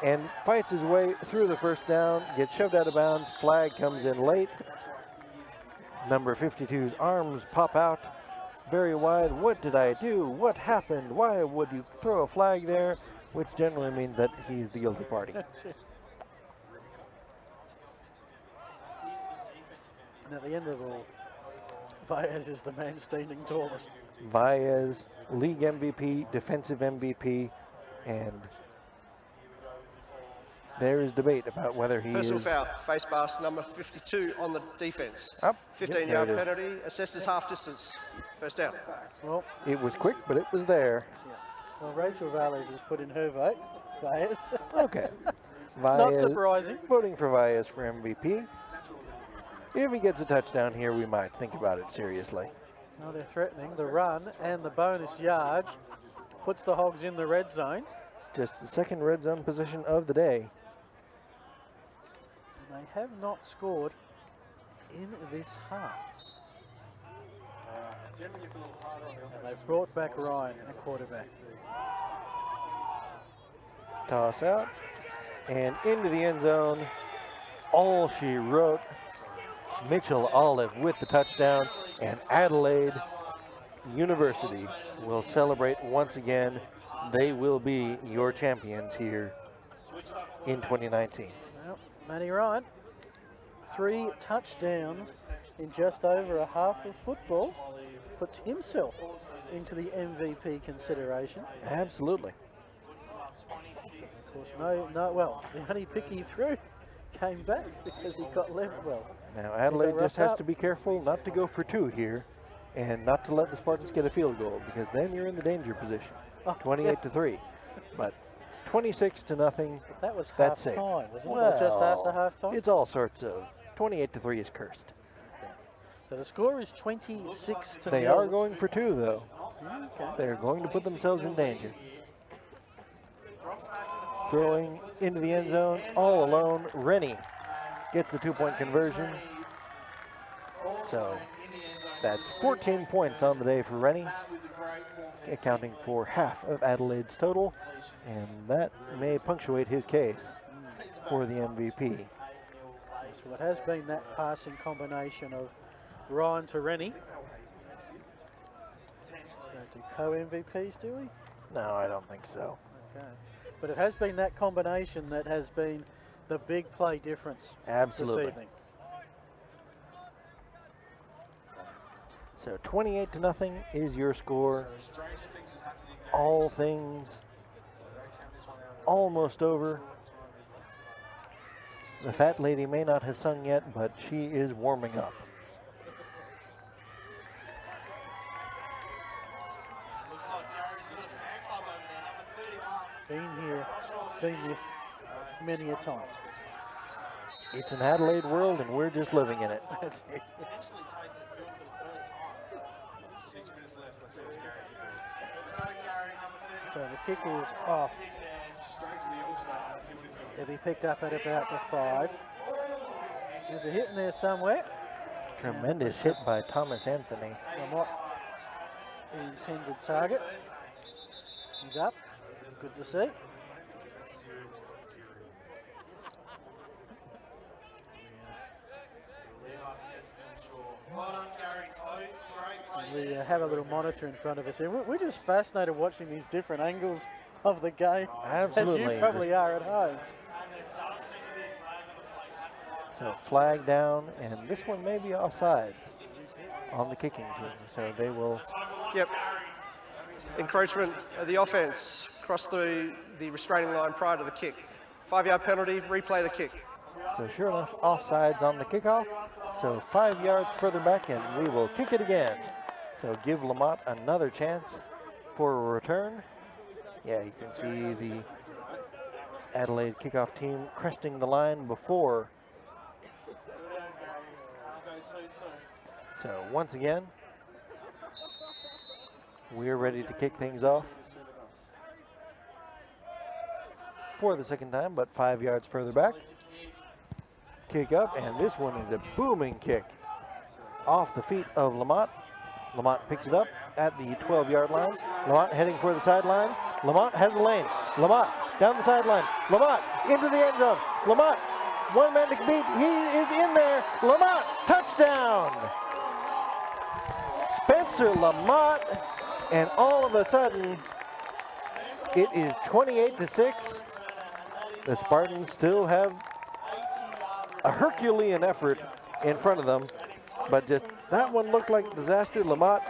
and fights his way through the first down, gets shoved out of bounds. Flag comes in late. Number 52's arms pop out very wide. What did I do? What happened? Why would you throw a flag there? Which generally means that he's the guilty party. And at the end of it all, Baez is the man standing tallest. Baez, league MVP, defensive MVP, and there is debate about whether he Personal is... foul, face mask, number 52 on the defense. Up. 15-yard Yep, penalty, assessed as half distance. First down. Well, it was quick, but it was there. well, Rachel Valles has put in her vote. Baez. Okay. Not Baez, surprising. voting for Baez for MVP. If he gets a touchdown here, we might think about it seriously. Now they're threatening the run and the bonus yard. Puts the Hogs in the red zone. Just the 2nd red zone position of the day. And they have not scored in this half. And they've brought back Ryan, the quarterback. Toss out and into the end zone. All she wrote. Mitchell Olive with the touchdown, and Adelaide University will celebrate once again. They will be your champions here in 2019. Well, Matty Ryan, 3 touchdowns in just over a half of football, puts himself into the MVP consideration. Absolutely. Of course, well, the only pick he threw came back because he got left well. Now Adelaide just roughed has up. to be careful not to go for 2 here and not to let the Spartans get a field goal, because then you're in the danger position. 28-3. But 26-0. That was That's half safe. time, wasn't it? Or just after half time? It's all sorts of. 28-3 is cursed. So the score is 26-0. They are going for 2, though. Okay. They're going to put themselves in danger. Throwing into the end zone, all alone. Rennie gets the 2-point conversion. So that's 14 points on the day for Rennie, accounting for half of Adelaide's total, and that may punctuate his case for the MVP. Yes, well, it has been that passing combination of Ryan to Rennie. So do co-MVPs, do we? No, I don't think so. Okay. But it has been that combination that has been the big play difference Absolutely. this evening. So 28-0 is your score. All things almost over. The fat lady may not have sung yet, but she is warming up. Looks like Gary's got a fan club over there, number 31. Been here, seen this many a time. It's an Adelaide world, and we're just living in it. That's it. Potentially taking the field for the first time. 6 minutes left. Let's go, Gary. Let's go, Gary, number 31. So the kick is off. Kick there, straight to the All-Star. Let's see what he's got. It'll be picked up at about the 5. There's a hit in there somewhere. Tremendous hit by Thomas Anthony. Somewhat the intended target. He's up. Good to see. Well done, Gary Toe. Great play. We have a little monitor in front of us here. We're just fascinated watching these different angles of the game. Absolutely. As you probably are at home. And there does seem to be a flag on the plate at the right So flag down, and this one may be offsides on the kicking team. So they will. Yep. Encroachment of the offence across the restraining line prior to the kick. 5-yard penalty, replay the kick. So sure enough, offsides on the kickoff. So 5 yards further back, and we will kick it again. So give Lamont another chance for a return. Yeah, you can see the Adelaide kickoff team cresting the line before. So once again, we're ready to kick things off for the second time, but 5 yards further back. Kick up, and this one is a booming kick off the feet of Lamont. Lamont picks it up at the 12-yard line. Lamont heading for the sideline. Lamont has a lane. Lamont down the sideline. Lamont into the end zone. Lamont, one man to beat. He is in there. Lamont, touchdown. Spencer Lamont, and all of a sudden, it is 28-6. The Spartans still have a Herculean effort in front of them, but just that one looked like a disaster. Lamont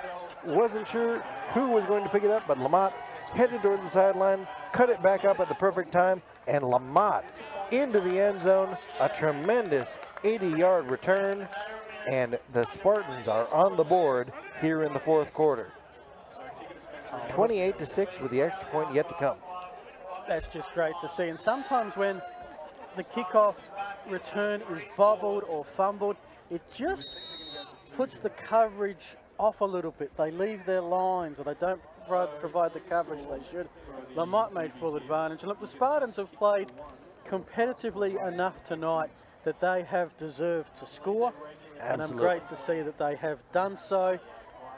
wasn't sure who was going to pick it up, but Lamont headed toward the sideline, cut it back up at the perfect time, and Lamont into the end zone. A tremendous 80-yard return, and the Spartans are on the board here in the fourth quarter. 28-6 with the extra point yet to come. That's just great to see. And sometimes when the kickoff return is bobbled or fumbled, it just puts the coverage off a little bit. They leave their lines, or they don't provide the coverage they should. Lamont made full advantage. And look, the Spartans have played competitively enough tonight that they have deserved to score. And I'm great to see that they have done so.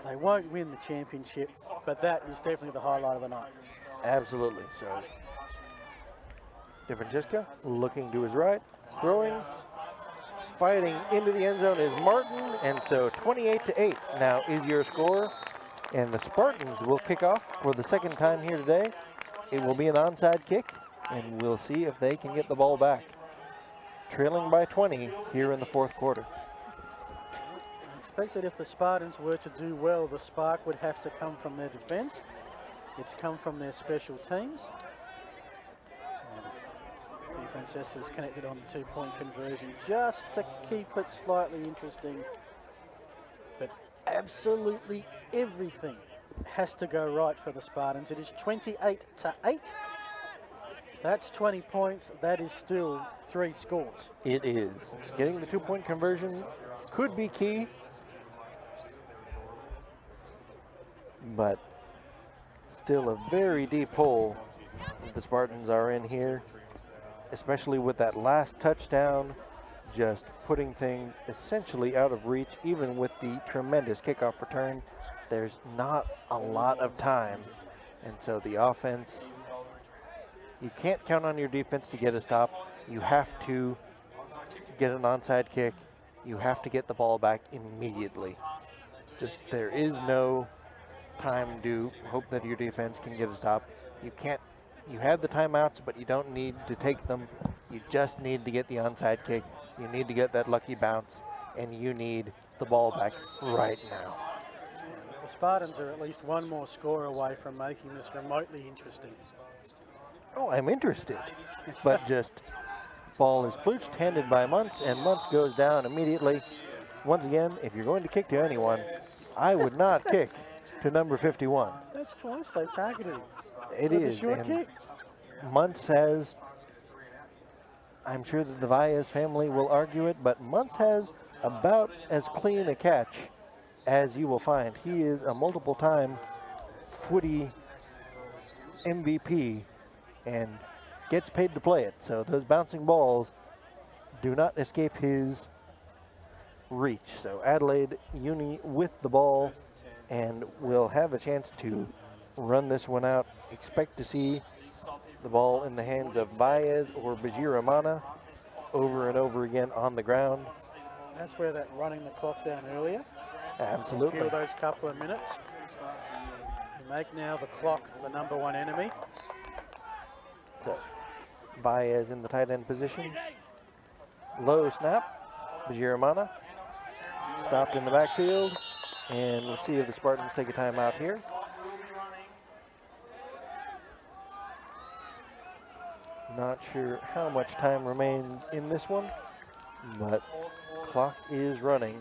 They won't win the championship, but that is definitely the highlight of the night. Absolutely. So DeFrancesco looking to his right, throwing, fighting into the end zone is Martin, and so 28-8 now is your score. And the Spartans will kick off for the second time here today. It will be an onside kick, and we'll see if they can get the ball back. Trailing by 20 here in the fourth quarter. I expect that if the Spartans were to do well, the spark would have to come from their defence. It's come from their special teams. Defence is connected on the two-point conversion just to keep it slightly interesting. But absolutely everything has to go right for the Spartans. It is 28-8. That's 20 points. That is still 3 scores. It is. Getting the two-point conversion could be key, but still a very deep hole the Spartans are in here, especially with that last touchdown, just putting things essentially out of reach. Even with the tremendous kickoff return, there's not a lot of time, and so the offense, you can't count on your defense to get a stop. You have to get an onside kick. You have to get the ball back immediately. Just, there is no time to hope that your defense can get a stop. You can't You have the timeouts, but you don't need to take them. You just need to get the onside kick. You need to get that lucky bounce, and you need the ball back right now. The Spartans are at least one more score away from making this remotely interesting. Oh, I'm interested. But just ball is plooched, handed by Muntz, and Muntz goes down immediately. Once again, if you're going to kick to anyone, I would not kick to number 51. That's close, they targeted him. It With a is, short and kick. Muntz has, I'm sure that the Valles family will argue it, but Muntz has about as clean a catch as you will find. He is a multiple-time footy MVP and gets paid to play it. So those bouncing balls do not escape his reach. So Adelaide Uni with the ball and will have a chance to run this one out. Expect to see the ball in the hands of Baez or Bajiramana over and over again on the ground. That's where that running the clock down earlier. Absolutely. Kill those couple of minutes. You make now the clock the number one enemy. So Baez in the tight end position. Low snap. Bajiramana stopped in the backfield. And we'll see if the Spartans take a timeout here. Not sure how much time remains in this one, but clock is running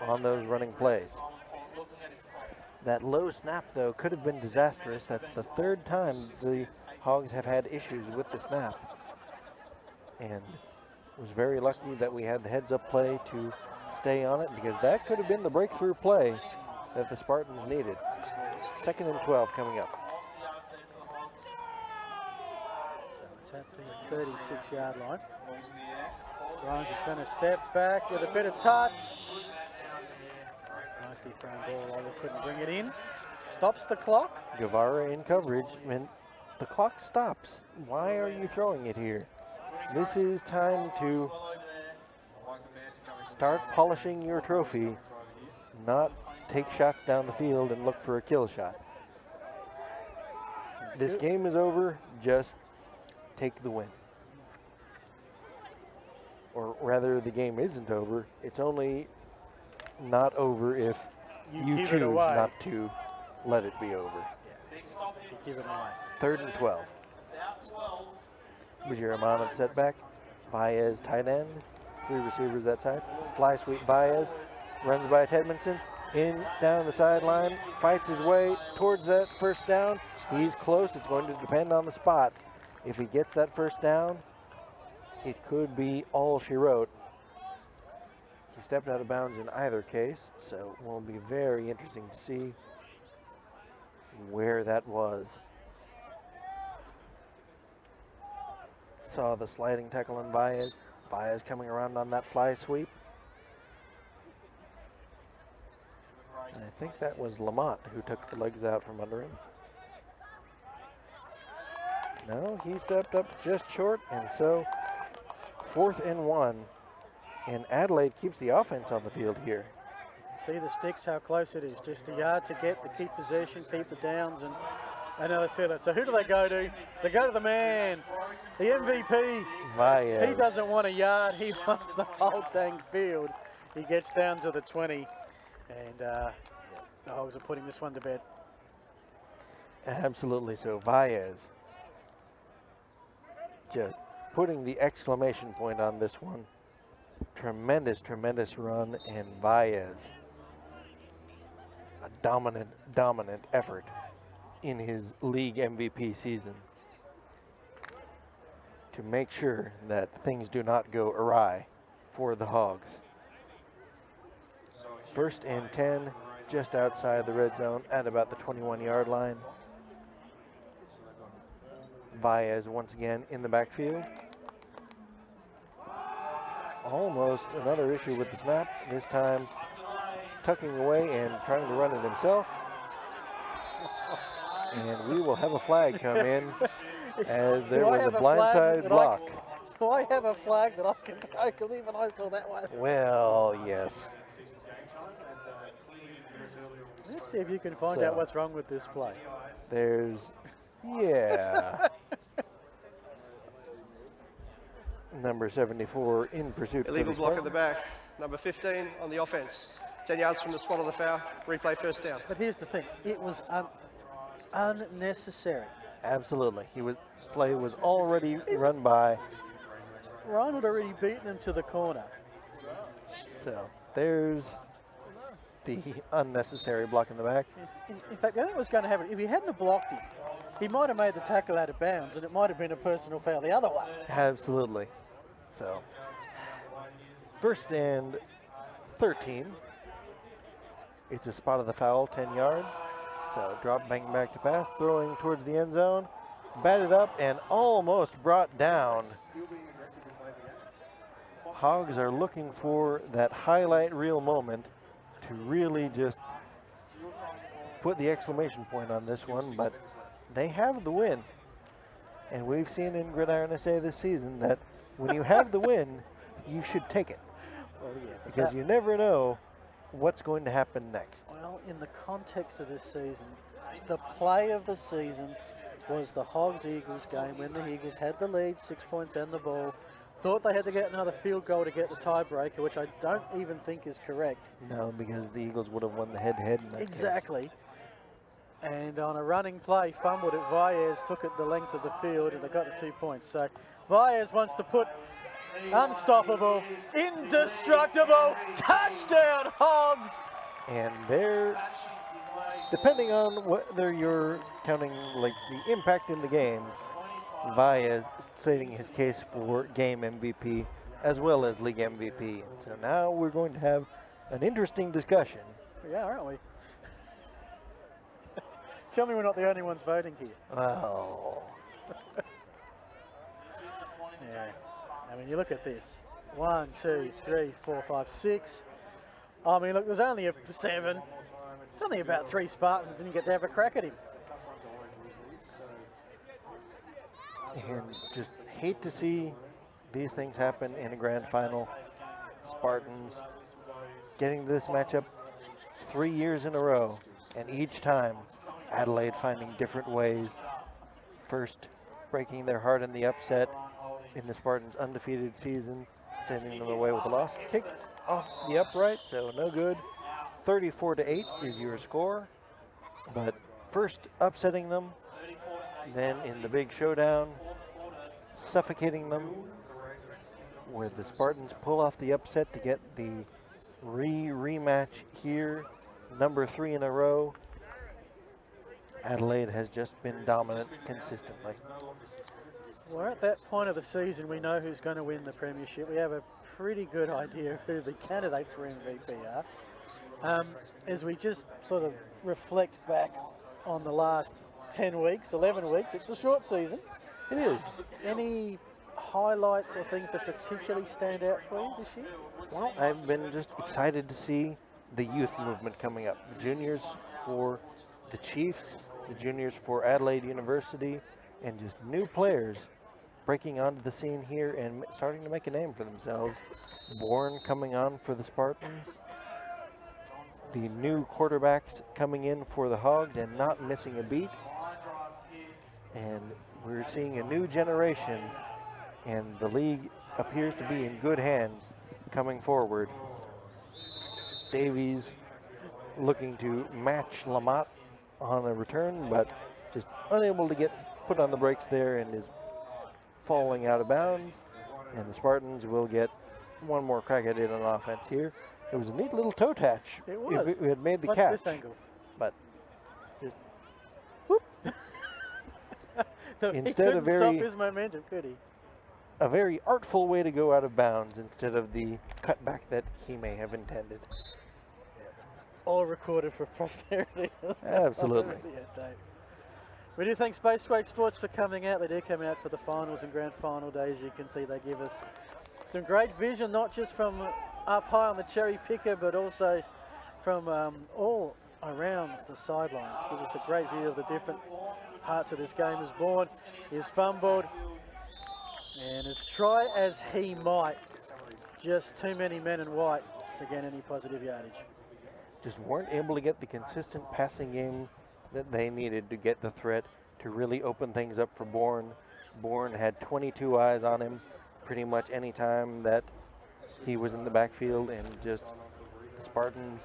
on those running plays. That low snap, though, could have been disastrous. That's the third time the Hogs have had issues with the snap. And was very lucky that we had the heads-up play to stay on it, because that could have been the breakthrough play that the Spartans needed. 2nd and 12 coming up. It's at the 36-yard line. Grimes is going to step back with a bit of touch. Nicely thrown ball, Oliver couldn't bring it in. Stops the clock. Guevara in coverage, and the clock stops. Why are you throwing it here? This is time to start polishing your trophy, not take shots down the field and look for a kill shot. This game is over, just take the win. Or rather, the game isn't over. It's only not over if you give it choose away. not to let it be over. You give it away. 3rd and 12. Bajiramana setback. Baez tight end. 3 receivers that side. Fly sweep Baez. Runs by Tedmondson. In down the sideline. Fights his way towards that first down. He's close. It's going to depend on the spot. If he gets that first down, it could be all she wrote. He stepped out of bounds in either case, so it will be very interesting to see where that was. Saw the sliding tackle on Baez. Baez coming around on that fly sweep. And I think that was Lamont who took the legs out from under him. No, he stepped up just short, and so 4th and 1. And Adelaide keeps the offense on the field here. See the sticks, how close it is. Just a yard to get to keep possession, keep the downs, and another set it. So who do they go to? They go to the man, the MVP. Baez. He doesn't want a yard, he wants the whole dang field. He gets down to the 20, and the Hogs are putting this one to bed. Absolutely so. Baez just putting the exclamation point on this one. Tremendous, tremendous run, and Baez, a dominant effort in his league MVP season to make sure that things do not go awry for the Hogs. 1st and 10, just outside the red zone at about the 21-yard line. Baez once again in the backfield. Almost another issue with the snap, this time tucking away and trying to run it himself. And we will have a flag come in as there was a blindside block. Do I have a flag that I can throw? Because even I saw that one. Well, yes. Let's see if you can find out what's wrong with this play. There's, yeah. Number 74 in pursuit. Illegal for the block at the Spartans. back. Number 15 on the offense. 10 yards from the spot of the foul. Replay first down. But here's the thing, it was unnecessary. Absolutely. Play was already run by. Ryan had already beaten him to the corner. So there's the unnecessary block in the back. In fact, I think was going to happen. If he hadn't have blocked him, he might have made the tackle out of bounds, and it might have been a personal foul the other way. Absolutely. So, first and 13. It's a spot of the foul, 10 yards. So, drop, bang back to pass, throwing towards the end zone. Batted up and almost brought down. Hogs are looking for that highlight reel moment to really just put the exclamation point on this one, but they have the win. And we've seen in Gridiron SA this season that when you have the win, you should take it. Well, yeah, Because you never know what's going to happen next. Well, in the context of this season, the play of the season was the Hogs-Eagles game when the Eagles had the lead, 6 points and the ball. Thought they had to get another field goal to get the tiebreaker, which I don't even think is correct. No, because the Eagles would have won the head-to-head in that Exactly. case. And on a running play, fumbled it. Vaez took it the length of the field, and they got the 2 points. So Vaez wants to put unstoppable, indestructible, touchdown Hogs! And there, depending on whether you're counting like the impact in the game, Vaez stating his case for game MVP as well as league MVP. And so now we're going to have an interesting discussion. Yeah, aren't we? Tell me we're not the only ones voting here. Oh. Yeah. I mean, you look at this. 1, 2, 3, 4, 5, 6. I mean, look, there's only a 7. There's only about 3 Spartans that didn't get to have a crack at him. And just hate to see these things happen in a grand final. Spartans getting to this matchup 3 years in a row, and each time Adelaide finding different ways. First breaking their heart in the upset in the Spartans' undefeated season, sending them away with a loss. Kick off the upright, so no good. 34-8 is your score. But first upsetting them, then in the big showdown, suffocating them, where the Spartans pull off the upset to get the rematch here, number 3 in a row. Adelaide has just been dominant consistently. We're at that point of the season, we know who's going to win the premiership. We have a pretty good idea of who the candidates for MVP are. As we just sort of reflect back on the last 10 weeks, 11 weeks, it's a short season. It is. Any highlights or things that particularly stand out for you this year? Well, I've been just excited to see the youth movement coming up. The juniors for the Chiefs, the juniors for Adelaide University, and just new players breaking onto the scene here and starting to make a name for themselves. Bourne coming on for the Spartans. The new quarterbacks coming in for the Hogs and not missing a beat. And we're seeing a new generation, and the league appears to be in good hands coming forward. Davies looking to match Lamont on a return, but just unable to get put on the brakes there and is falling out of bounds. And the Spartans will get one more crack at it on offense here. It was a neat little toe touch. It was. If it had made the Watch catch. this angle. But just He Instead of couldn't stop very- his momentum, could he? a very artful way to go out of bounds instead of the cutback that he may have intended. All recorded for posterity. Absolutely. Videotape. We do thank Spacequake Sports for coming out. They do come out for the finals and grand final days. You can see they give us some great vision, not just from up high on the cherry picker, but also from all around the sidelines. Give us a great view of the different parts of this game. As Bourne is fumbled, and as try as he might, just too many men in white to get any positive yardage. Just weren't able to get the consistent passing game that they needed to get the threat to really open things up for Bourne. Bourne had 22 eyes on him pretty much any time that he was in the backfield, and just the Spartans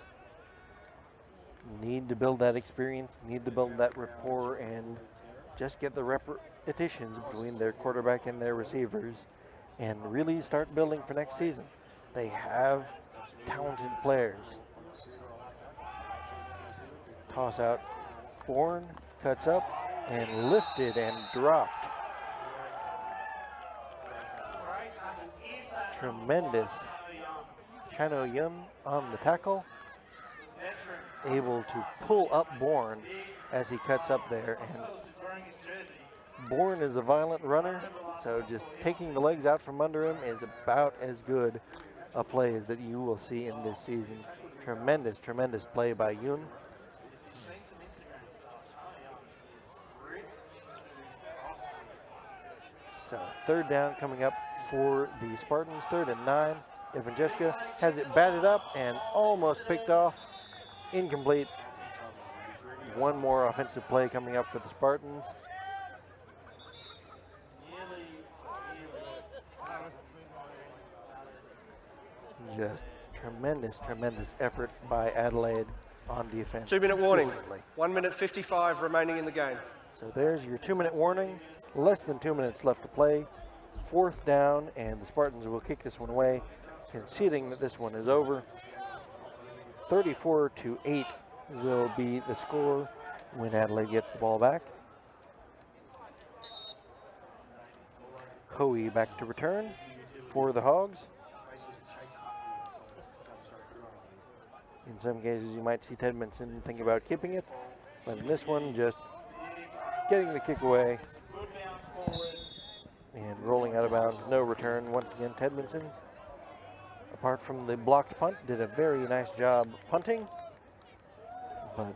need to build that experience, need to build that rapport, and just get the repetitions between their quarterback and their receivers and really start building for next season. They have talented players. Toss out, Bourne cuts up and lifted and dropped. Tremendous. Chano Yun on the tackle, able to pull up Bourne as he cuts up there. And Bourne is a violent runner, so just taking the legs out from under him is about as good a play as that you will see in this season. Tremendous, tremendous play by Yun. So third down coming up for the Spartans, 3rd and 9. Evangelista has it batted up and almost picked off. Incomplete. One more offensive play coming up for the Spartans. Just tremendous, tremendous effort by Adelaide on defense. 2-minute warning. Consistently. 1 minute 55 remaining in the game. So there's your 2-minute warning. Less than 2 minutes left to play. 4th down, and the Spartans will kick this one away, conceding that this one is over. 34-8 will be the score when Adelaide gets the ball back. Coe back to return for the Hogs. In some cases, you might see Tedmanson think about keeping it, but in this one, just getting the kick away and rolling out of bounds. No return. Once again, Tedmanson, apart from the blocked punt, did a very nice job punting, but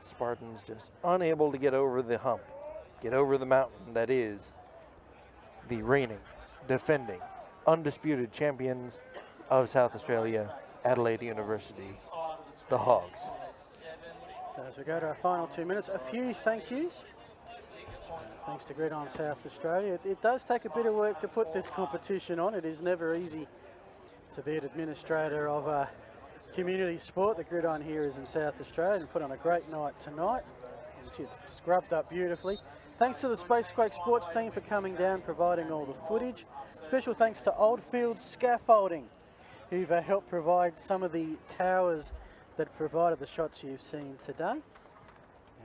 Spartans just unable to get over the hump, get over the mountain that is the reigning, defending, undisputed champions of South Australia, Adelaide University, the Hogs. So as we go to our final 2 minutes, a few thank yous. Thanks to Gridiron South Australia. It does take a bit of work to put this competition on. It is never easy to be an administrator of a community sport. The Gridiron here is in South Australia and put on a great night tonight. You see it's scrubbed up beautifully. Thanks to the Spacequake Sports team for coming down, providing all the footage. Special thanks to Oldfield Scaffolding, who've helped provide some of the towers that provided the shots you've seen today.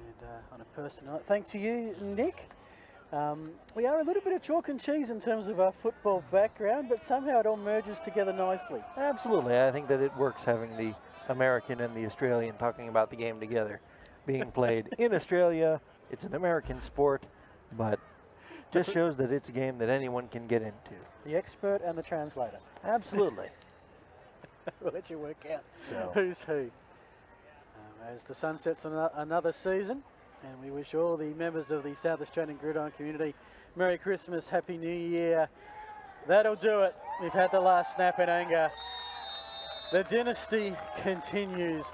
And on a personal note, thanks to you, Nick. We are a little bit of chalk and cheese in terms of our football background, but somehow it all merges together nicely. Absolutely. I think that it works having the American and the Australian talking about the game together. Being played in Australia, it's an American sport, but just shows that it's a game that anyone can get into. The expert and the translator. Absolutely. We'll let you work out So. who's who. As the sun sets on another season, and we wish all the members of the South Australian Gridiron community Merry Christmas, Happy New Year. That'll do it. We've had the last snap in anger. The dynasty continues.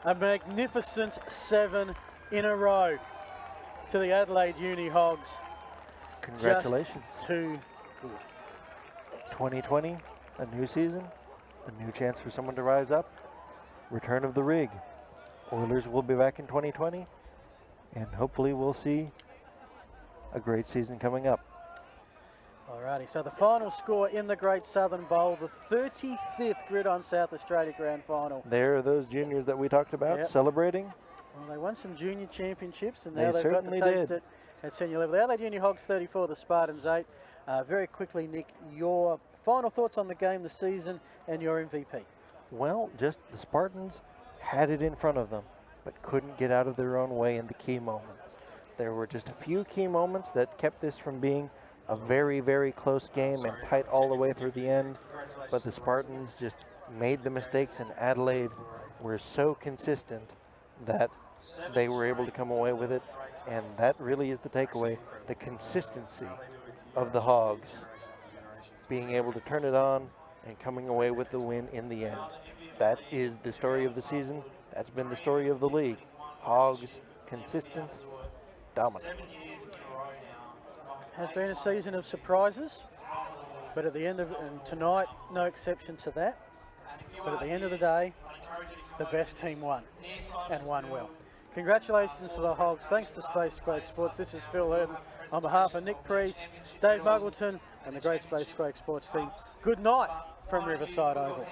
A magnificent 7 in a row to the Adelaide Uni Hogs. Congratulations. Just too good. 2020, a new season, a new chance for someone to rise up. Return of the rig. Oilers will be back in 2020, and hopefully we'll see a great season coming up. Alrighty, so the final score in the Great Southern Bowl, the 35th Gridiron South Australia Grand Final. There are those juniors that we talked about celebrating. Well, they won some junior championships, and They now they've got to certainly taste did. it at senior level. The Adelaide Uni Hogs 34, the Spartans 8. Very quickly, Nick, your final thoughts on the game, the season, and your MVP. Well, just the Spartans had it in front of them, but couldn't get out of their own way in the key moments. There were just a few key moments that kept this from being a very, very close game and tight all the way through the end, but the Spartans just made the mistakes, and Adelaide were so consistent that they were able to come away with it, and that really is the takeaway, the consistency of the Hogs being able to turn it on and coming away with the win in the end. That is the story of the season. That's been the story of the league. Hogs, consistent, dominant. 7 years in a row now. has been a season of surprises, but at the end of and tonight, no exception to that. But at the end of the day, the best team won, and won well. Congratulations to the Hogs. Thanks to Space Quake Sports. This is Phil Hurton on behalf of Nick Priest, Dave Muggleton, and the great Space Quake Sports team. Good night from Riverside Oval.